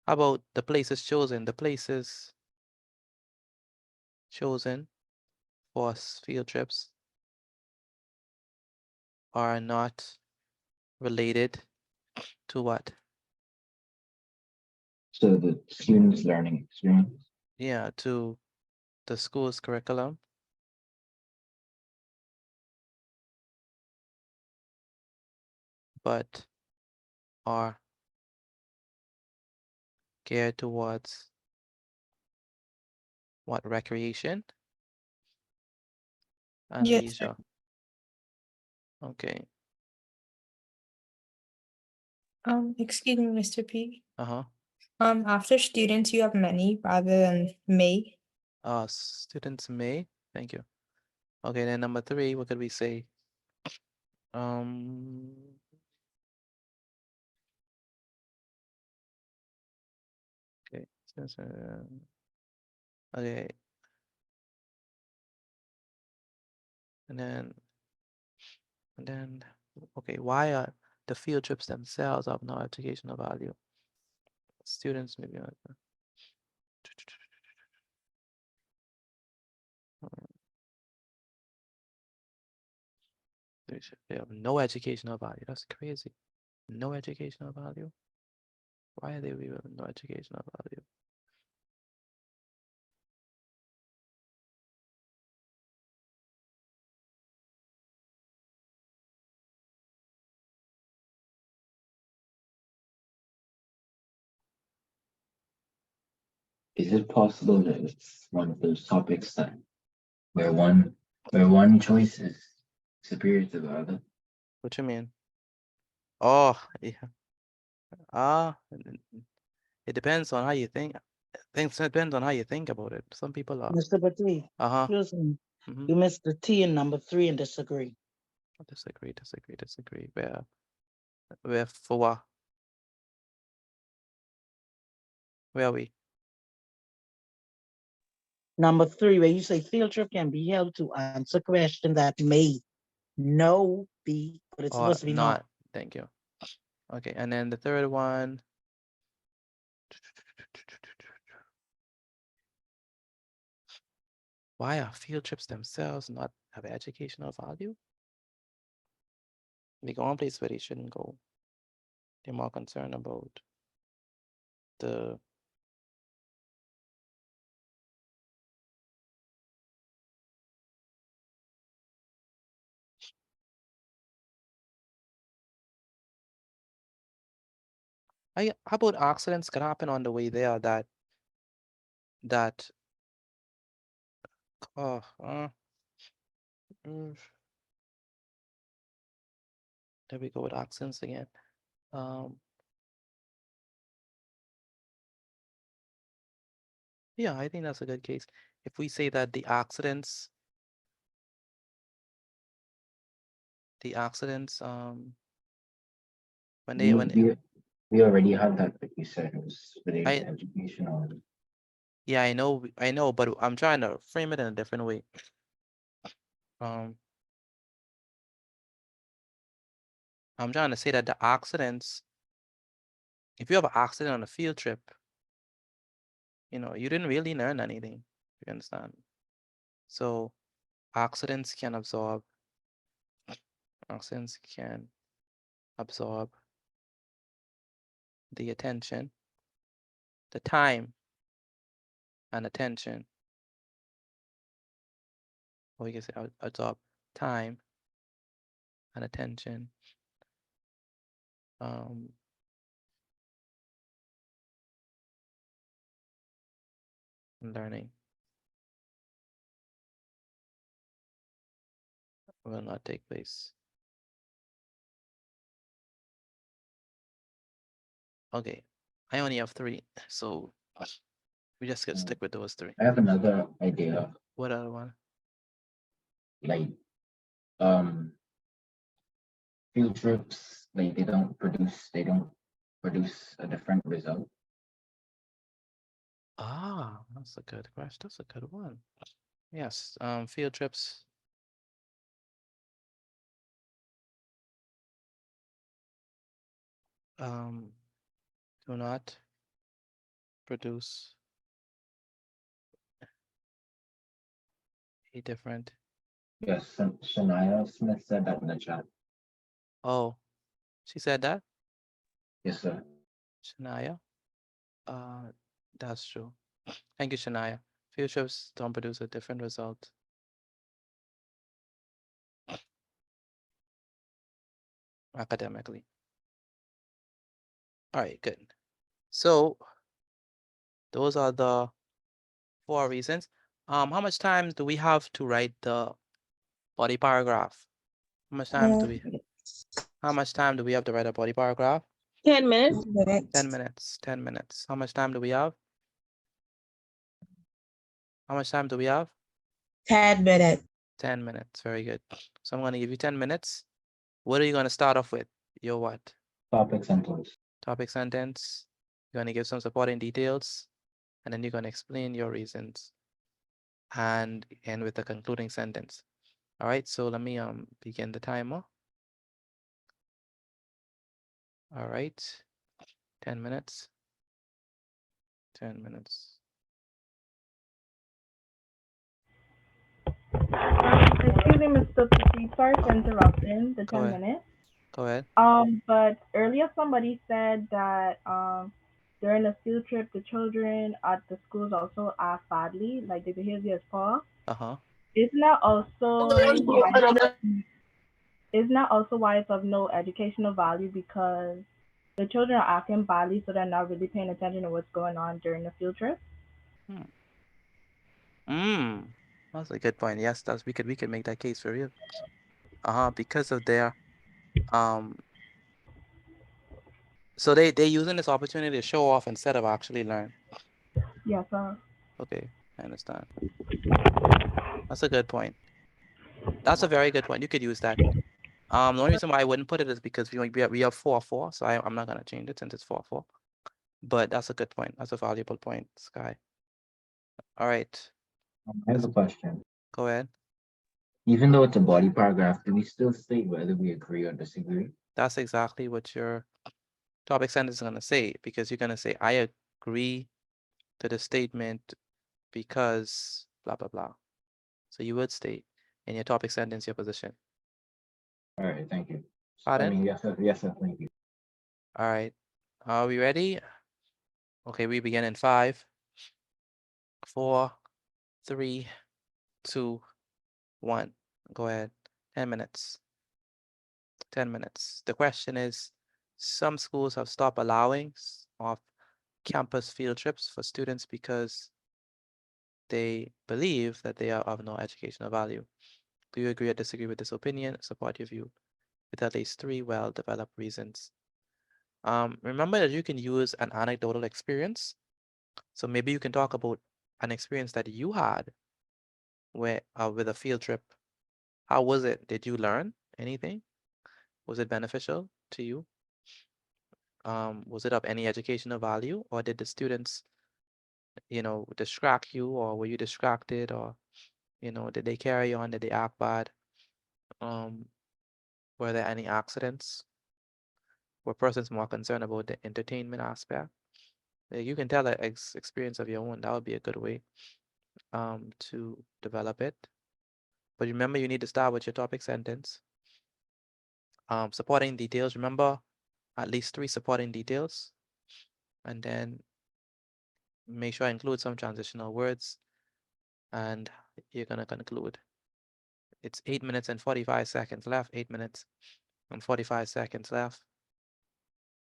about the places chosen? The places chosen for field trips are not related to what? So the students' learning experience. Yeah, to the school's curriculum. But are geared towards what? Recreation and Yes, sir. leisure. Okay. Excuse me, Mr. P. Uh-huh. After students, you have many rather than may. Students may. Thank you. Okay, then number 3, what could we say? Okay. Okay. And then, okay, why are the field trips themselves of no educational value? Students maybe. They have no educational value. That's crazy. No educational value. Why are they with no educational value? Is it possible that it's one of those topics that where one choice is superior to the other? What you mean? Oh, yeah. It depends on how you think. Things depends on how you think about it. Some people are. Mr. Batty, Uh-huh. excuse me. Mhm. You missed the T in number 3 and disagree. Disagree. Where for what? Where are we? Number 3, where you say field trip can be held to answer question that may no be, but it's Or supposed to be not. not. Thank you. Okay, and then the third one. Why are field trips themselves not have educational value? They go on place where they shouldn't go. They're more concerned about the how about accidents can happen on the way there that oh there we go with accidents again. Yeah, I think that's a good case. If we say that the accidents when they We already had that, like you said, it was related I to educational. yeah, I know, but I'm trying to frame it in a different way. I'm trying to say that the accidents, if you have an accident on a field trip, you know, you didn't really learn anything. You understand? So accidents can absorb the attention, the time and attention. Or you can say absorb time and attention. Learning will not take place. Okay, I only have 3, so we just get stick with those 3. I have another idea. What other one? Like, field trips, like they don't produce a different result. That's a good question. That's a good one. Yes, field trips. do not produce a different. Yes, Shania Smith said that in the chat. Oh, she said that? Yes, sir. Shania? That's true. Thank you, Shania. Field trips don't produce a different result. Academically. All right, good. So those are the 4 reasons. How much time do we have to write the body paragraph? How much time do we have to write a body paragraph? 10 minutes. 10 minutes. 10 minutes. How much time do we have? How much time do we have? 10 minutes. 10 minutes. Very good. So I'm going to give you 10 minutes. What are you going to start off with? Your what? Topic sentence. Topic sentence. You're going to give some supporting details, and then you're going to explain your reasons and end with a concluding sentence. All right, so let me begin the timer. All right, 10 minutes. 10 minutes. Excuse me, Mr. Petit, sorry for interrupting the Go 10 ahead. minutes. Go ahead. But earlier somebody said that during the field trip, the children at the schools also act badly, like the behavior is poor. Uh-huh. Isn't that also why it's of no educational value, because the children are acting badly, so they're not really paying attention to what's going on during the field trip? That's a good point. Yes, we could make that case for you. Because of their so they're using this opportunity to show off instead of actually learn. Yes, sir. Okay, I understand. That's a good point. That's a very good point. You could use that. The only reason why I wouldn't put it is because we have 4-4, so I'm not gonna change it since it's 4-4. But that's a good point. That's a valuable point, Sky. All right. I have a question. Go ahead. Even though it's a body paragraph, do we still state whether we agree or disagree? That's exactly what your topic sentence is gonna say, because you're gonna say, I agree to the statement because blah blah blah. So you would state in your topic sentence your position. All right, thank you. Pardon? I mean, yes, sir, thank you. All right. Are we ready? Okay, we begin in 5, 4, 3, 2, 1. Go ahead. 10 minutes. 10 minutes. The question is, some schools have stopped allowing off-campus field trips for students because they believe that they are of no educational value. Do you agree or disagree with this opinion? Support your view with at least 3 well-developed reasons. Remember that you can use an anecdotal experience. So maybe you can talk about an experience that you had with a field trip. How was it? Did you learn anything? Was it beneficial to you? Was it of any educational value, or did the students, distract you, or were you distracted, or, did they carry on? Did they act bad? Were there any accidents? Were persons more concerned about the entertainment aspect? You can tell an experience of your own. That would be a good way to develop it. But remember, you need to start with your topic sentence. Supporting details. Remember, at least 3 supporting details. And then make sure I include some transitional words. And you're going to conclude. It's 8 minutes and 45 seconds left. 8 minutes and 45 seconds left.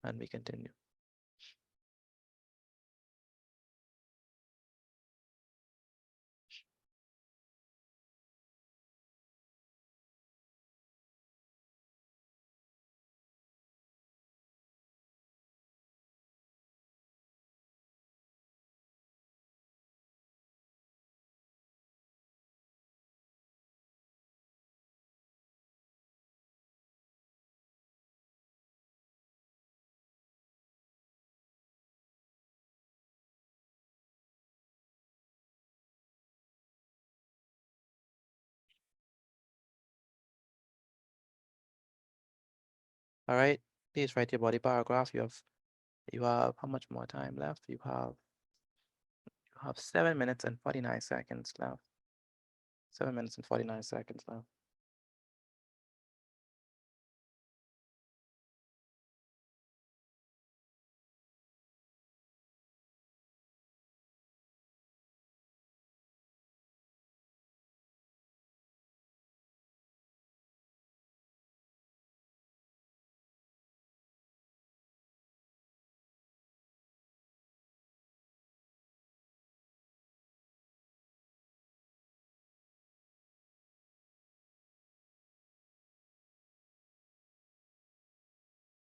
And we continue. All right, please write your body paragraph. You have You have how much more time left? You have 7 minutes and 49 seconds left. 7 minutes and 49 seconds left.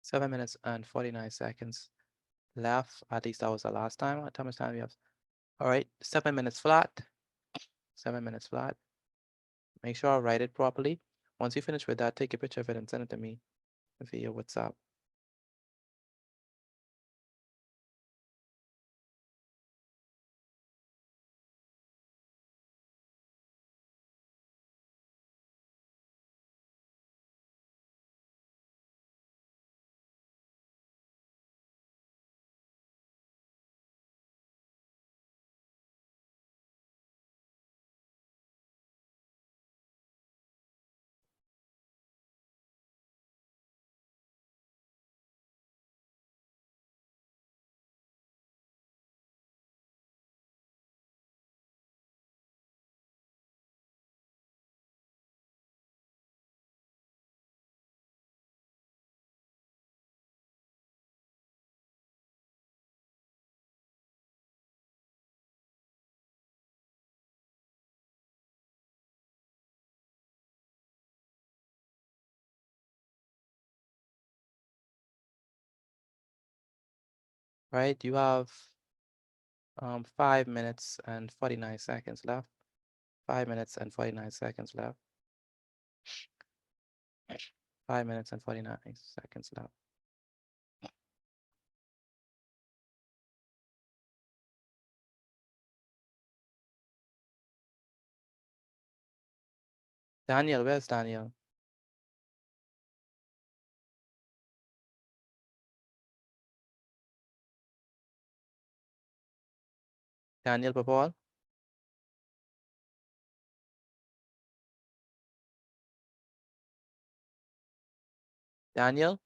Seven minutes and 49 seconds left. At least that was the last time. How much time we have? All right, 7 minutes flat. 7 minutes flat. Make sure I write it properly. Once you finish with that, take a picture of it and send it to me via WhatsApp. Right, you have 5 minutes and 49 seconds left. 5 minutes and 49 seconds left. 5 minutes and 49 seconds left. Daniel, where's Daniel? Daniel Papal? Daniel?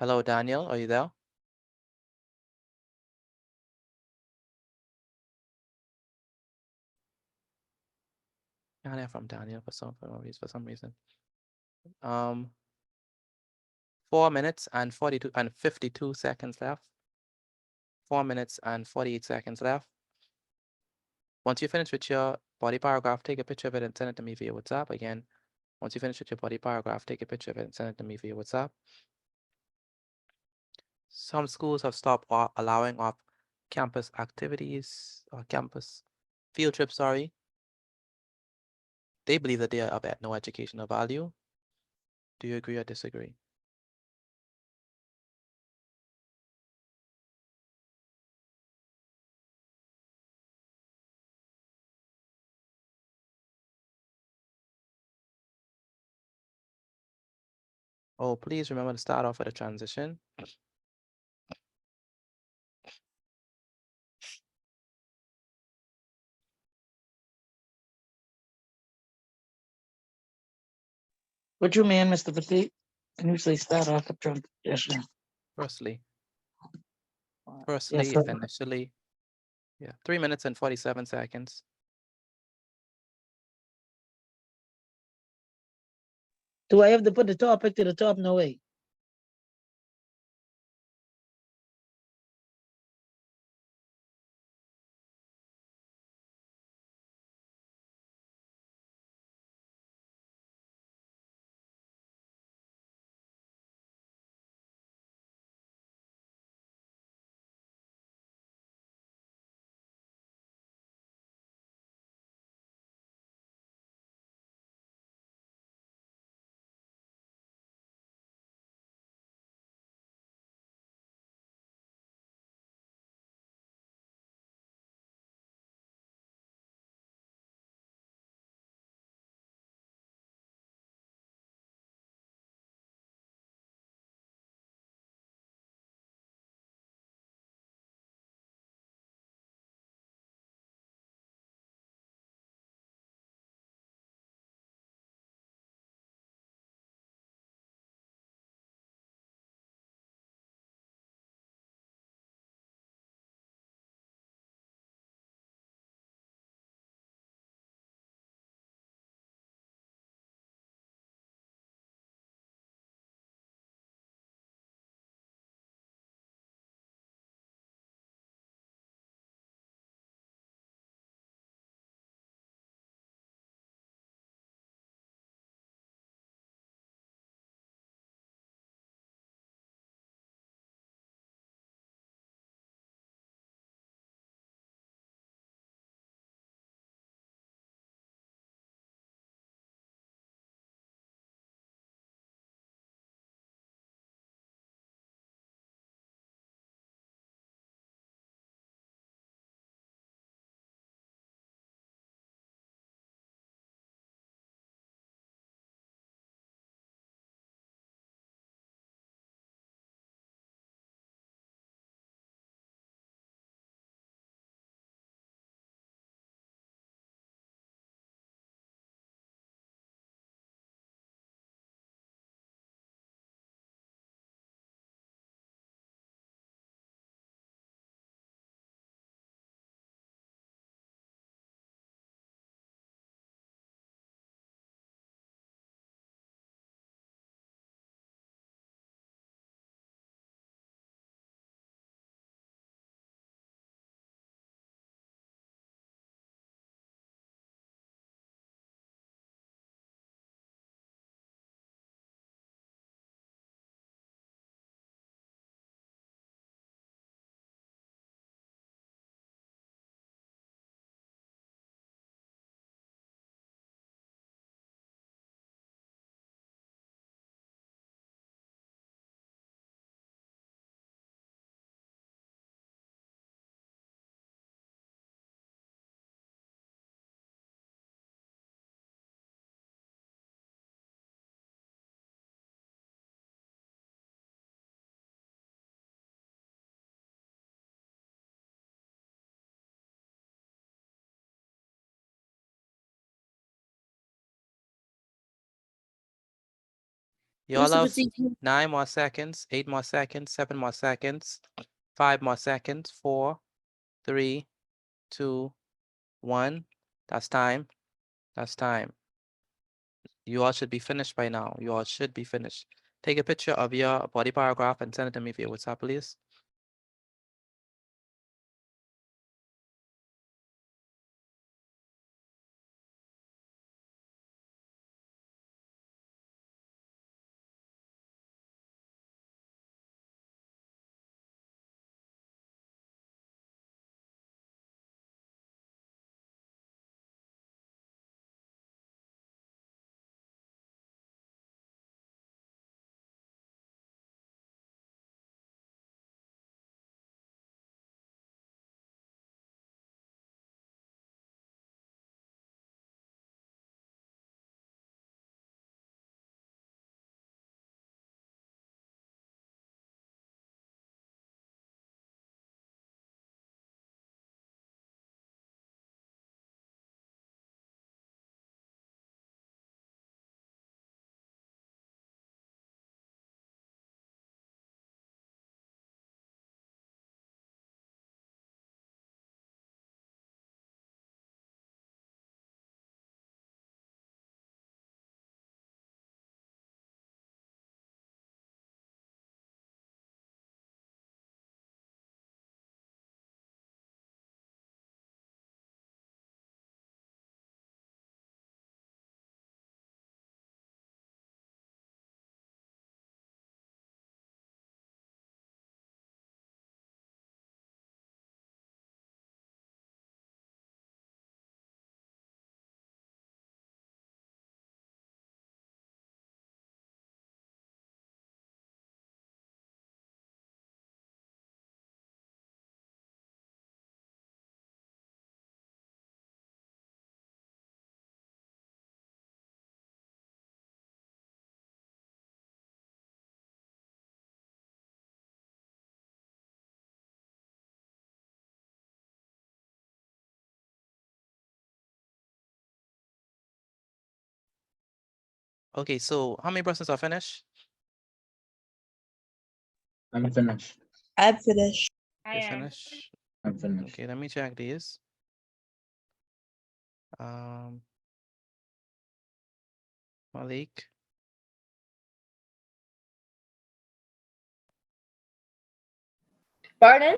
Hello, Daniel, are you there? Can't hear from Daniel for some reason. 4 minutes and 42 and 52 seconds left. 4 minutes and 48 seconds left. Once you finish with your body paragraph, take a picture of it and send it to me via WhatsApp. Again, once you finish with your body paragraph, take a picture of it and send it to me via WhatsApp. Some schools have stopped allowing off campus activities or campus field trips, sorry. They believe that they are of no educational value. Do you agree or disagree? Oh, please remember to start off with a transition. What you mean, Mr. Petit? Can you say start off a transition? Firstly, Yes, sir. initially, yeah, 3 minutes and 47 seconds. Do I have to put the topic to the top? No way. You all Mr. have Petit, 9 more seconds, 8 more seconds, 7 more seconds, 5 more seconds, 4, 3, 2, 1. That's time. That's time. You all should be finished by now. You all should be finished. Take a picture of your body paragraph and send it to me via WhatsApp, please. Okay, so how many persons are finished? I'm finished. I'm finished. I You am. finished? I'm finished. Okay, let me check these. Malik. Pardon?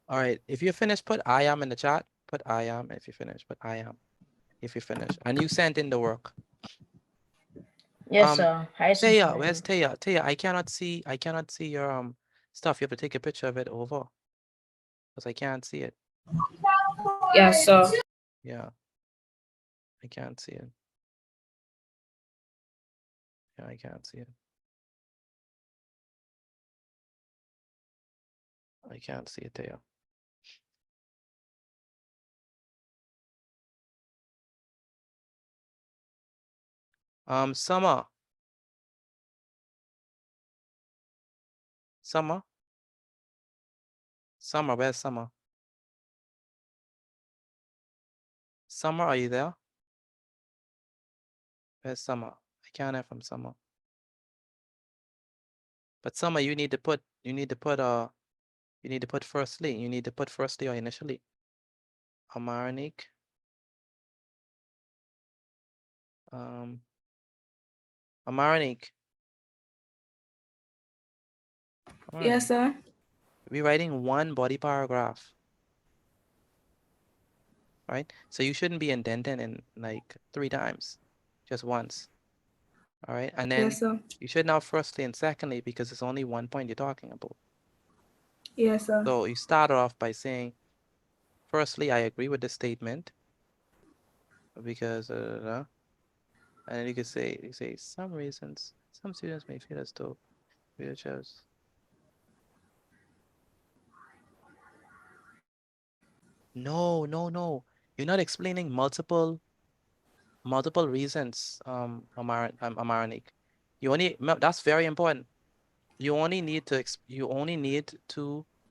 All right, if you're finished, put I am in the chat. Put I am if you finish. Put I am if you finish. And you sent in the work. Yes, sir. I sent Taya, it where's in. Taya? Taya, I cannot see your stuff. You have to take a picture of it over. Because I can't see it. Yes, sir. Yeah. I can't see it. Yeah, I can't see it. I can't see it, Taya. Summer. Summer. Summer, where's Summer? Summer, are you there? Where's Summer? I can't hear from Summer. But Summer, you need to put firstly. You need to put firstly or initially. Amarnik. Amarnik. Yes, sir. We're writing one body paragraph. Right? So you shouldn't be indenting in like 3 times, just once. All right. And then Yes, sir. you should now firstly and secondly, because it's only one point you're talking about. Yes, sir. So you start off by saying, firstly, I agree with this statement because, and then you say some reasons, some students may feel as though wheelchairs. No. You're not explaining multiple reasons, Amaranik. That's very important. You only need to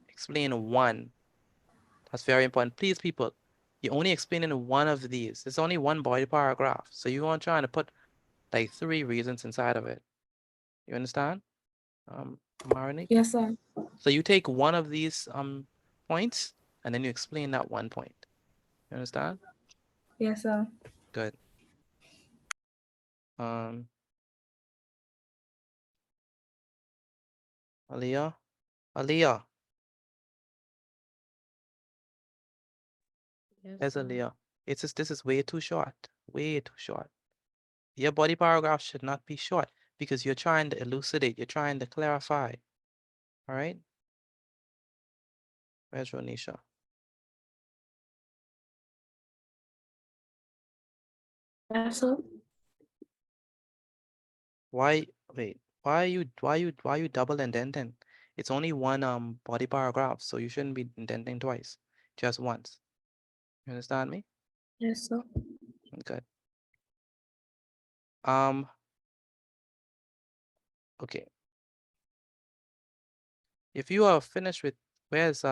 explain one. That's very important. Please, people, you're only explaining one of these. There's only one body paragraph. So you aren't trying to put like 3 reasons inside of it. You understand? Marinik? Yes, sir. So you take one of these points and then you explain that one point. You understand? Yes, sir. Good. Aliyah? Aliyah. There's Aliyah. It's just this is way too short. Way too short. Your body paragraph should not be short because you're trying to elucidate, you're trying to clarify. All right? Where's Ronisha? Yes, sir. Why wait, why you double indenting? It's only one body paragraph, so you shouldn't be indenting twice, just once. You understand me? Yes, sir. Good. Okay. If you are finished with where's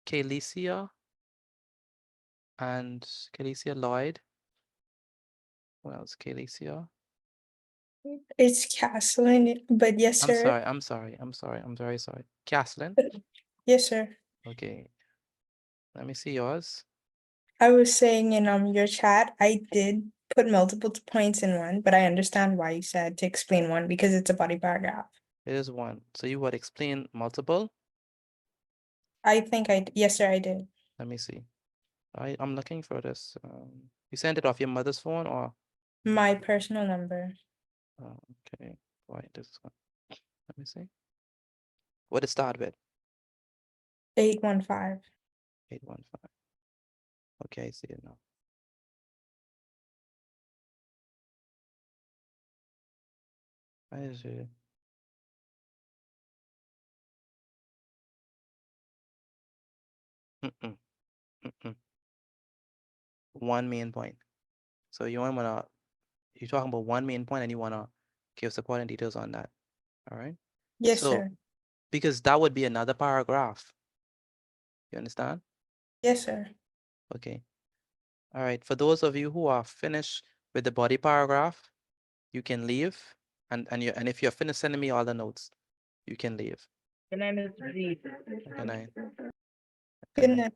Kalicia and Kalicia Lloyd? What else? Kalicia? It's Caslin, but yes, I'm sir. sorry, I'm sorry, I'm sorry, I'm very sorry. Caslin? Yes, sir. Okay. Let me see yours. I was saying in your chat, I did put multiple points in one, but I understand why you said to explain one because it's a body paragraph. It is one. So you would explain multiple? I think yes, sir, I did. Let me see. I'm looking for this. You sent it off your mother's phone or? My personal number. Oh, okay. Why this one? Let me see. What it start with? 815. 815. Okay, I see it now. Why is it? One main point. So you wanna you're talking about one main point and you wanna give supporting details on that. All right. Yes, So sir. because that would be another paragraph. You understand? Yes, sir. Okay. All right. For those of you who are finished with the body paragraph, you can leave. And if you're finished sending me all the notes, you can leave. Good night, Mr. Z. Good night. Good night.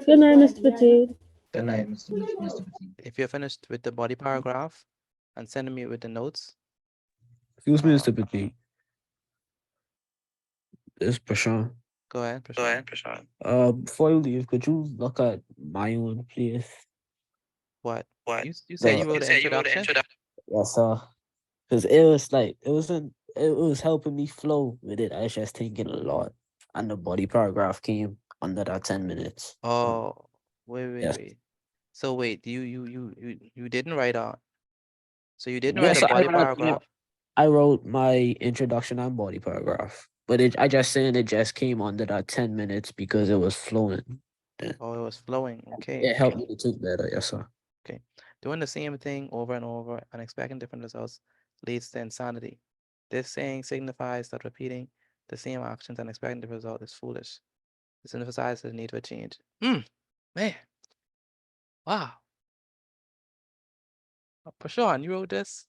Good night, Mr. Petit. Good night, Mr. Petit. If you're finished with the body paragraph and sending me with the notes. Excuse me, Mr. Petit. This is Prashant. Go ahead, Prashant. Before you leave, could you look at my one, please? What? You said you The- wrote an introduction? Yes, sir. Because it was like it was helping me flow with it. I was just thinking a lot. And the body paragraph came under that 10 minutes. Oh, wait. Yes. So wait, you didn't write a so you didn't Yes, write a body no, paragraph? I wrote my introduction and body paragraph. But I just saying it just came under that 10 minutes because it was flowing. Oh, it was flowing. Okay. It helped me to think better, yes, sir. Okay. Doing the same thing over and over and expecting different results leads to insanity. This saying signifies that repeating the same actions and expecting the result is foolish. This emphasizes the need for change. Man. Wow. Prashant, you wrote this?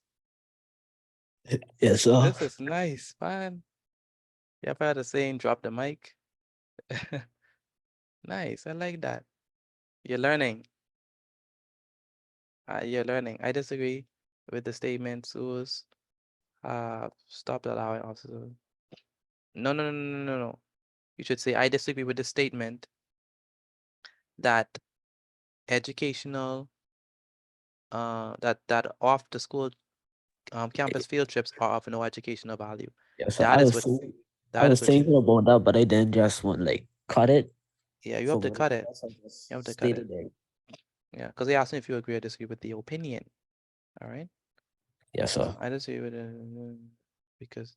Yes, sir. This is nice, man. You ever heard the saying drop the mic? Nice, I like that. You're learning. You're learning. I disagree with the statement, Suze. Stop allowing officers. No. You should say, I disagree with the statement that educational, that off the school campus field trips are of no educational value. Yes, sir. That I is was what, thinking, that is what you, thinking about that, but I didn't just want like cut it. yeah, you have to cut it. You have to cut it. Stated there. Yeah, because they asked me if you agree or disagree with the opinion. All right. Yes, sir. I disagree with it because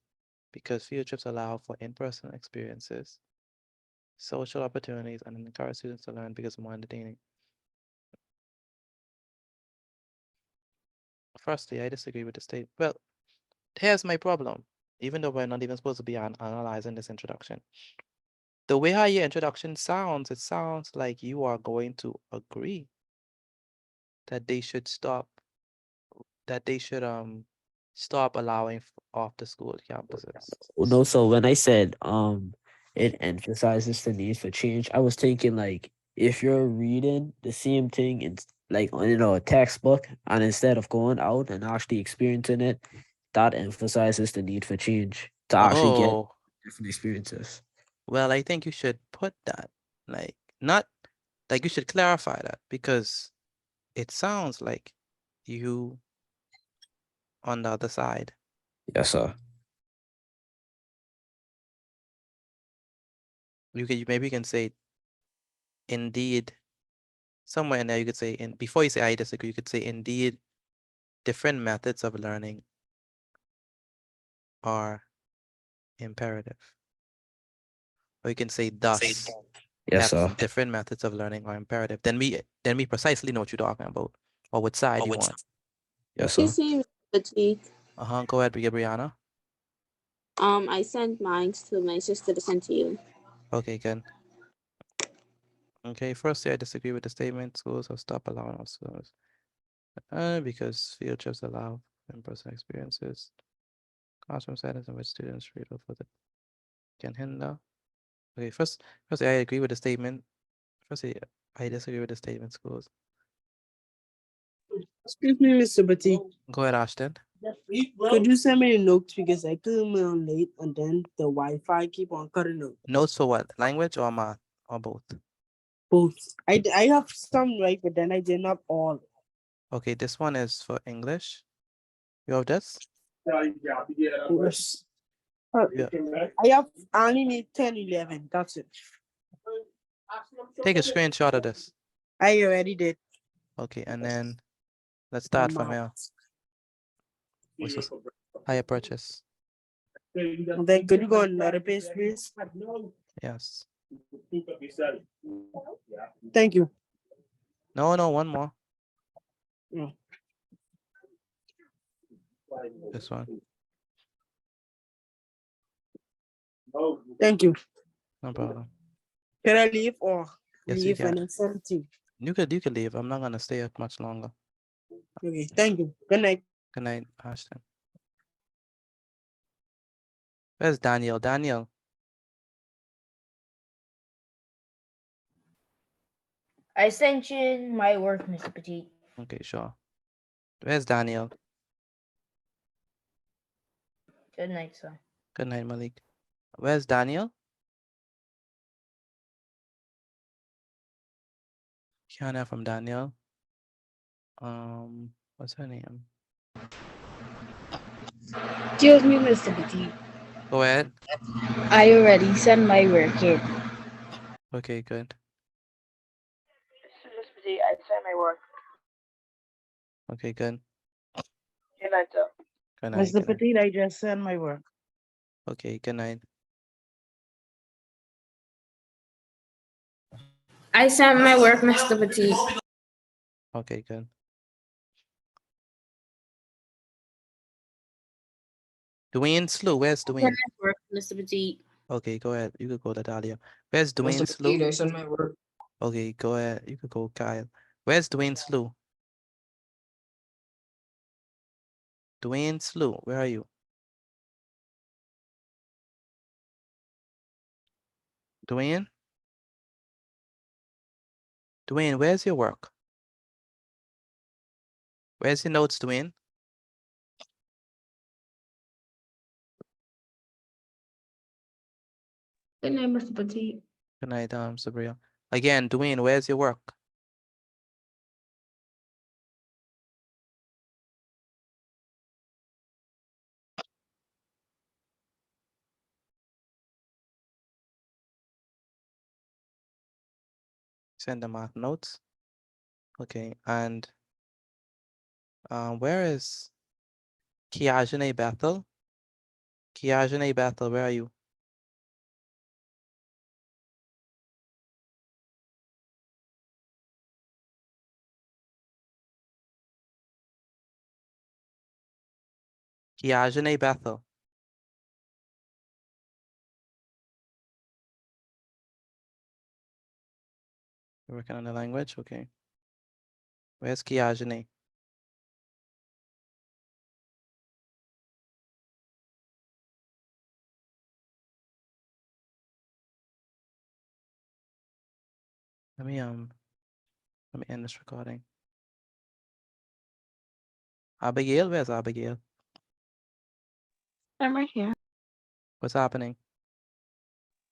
field trips allow for in-person experiences, social opportunities, and encourage students to learn because it's more entertaining. Firstly, I disagree with the state. Well, here's my problem. Even though we're not even supposed to be analyzing this introduction, the way how your introduction sounds, it sounds like you are going to agree that they should stop, that they should stop allowing off the school campuses. No, so when I said it emphasizes the need for change, I was thinking like if you're reading the same thing in like a textbook and instead of going out and actually experiencing it, that emphasizes the need for change to actually get Oh, different experiences. well, I think you should put that, like, not like you should clarify that because it sounds like you on the other side. Yes, sir. Maybe you can say indeed somewhere in there you could say before you say I disagree, you could say indeed different methods of learning are imperative. Or you can say thus Yes, sir. different methods of learning are imperative. Then we precisely know what you're talking about or which side you want. Yes, sir. See, Petit. Go ahead, Brianna. I sent mine to my sister to send to you. Okay, good. Okay, firstly, I disagree with the statement. Schools will stop allowing us schools because field trips allow in-person experiences. Classroom settings in which students read off with it can hinder. Okay, firstly, I agree with the statement. Firstly, I disagree with the statement. Schools. Excuse me, Mr. Petit. Go ahead, Ashton. Could you send me a note because I came in late and then the Wi-Fi keep on cutting out. Notes for what? Language or math or both? Both. I have some right, but then I did not all. Okay, this one is for English. You have this? Yes. Yeah. I only need 10, 11. That's it. Take a screenshot of this. I already did. Okay, and then let's start from here. Which is higher purchase. And then could you go on another page, please? Yes. Thank you. No, one more. Yeah. This one. Thank you. No problem. Can I leave or Yes, you leave can. and then send it to you? You could leave. I'm not gonna stay up much longer. Okay, thank you. Good night. Good night, Ashton. Where's Daniel? Daniel. I sent you my work, Mr. Petit. Okay, sure. Where's Daniel? Good night, sir. Good night, Malik. Where's Daniel? Can't hear from Daniel. What's her name? Excuse me, Mr. Petit. Go ahead. I already sent my work in. Okay, good. Mr. Petit, I sent my work. Okay, good. Good night, sir. Good night. Mr. Good night. Petit, I just sent my work. Okay, good night. I sent my work, Mr. Petit. Okay, good. Dwayne Slew, where's I sent Dwayne? my work, Mr. Petit. Okay, go ahead. You could go to Dahlia. Where's Dwayne Mr. Slew? Petit, I sent my work. Okay, go ahead. You could go Kyle. Where's Dwayne Slew? Dwayne Slew, where are you? Dwayne? Dwayne, where's your work? Where's your notes, Dwayne? Good night, Mr. Petit. Good night, Sabria. Again, Dwayne, where's your work? Send the math notes. Okay, and where is Kiajane Bethel? Kiajane Bethel, where are you? Kiajane Bethel. You're working on the language? Okay. Where's Kiajane? Let me end this recording. Abigail, where's Abigail? I'm right here. What's happening?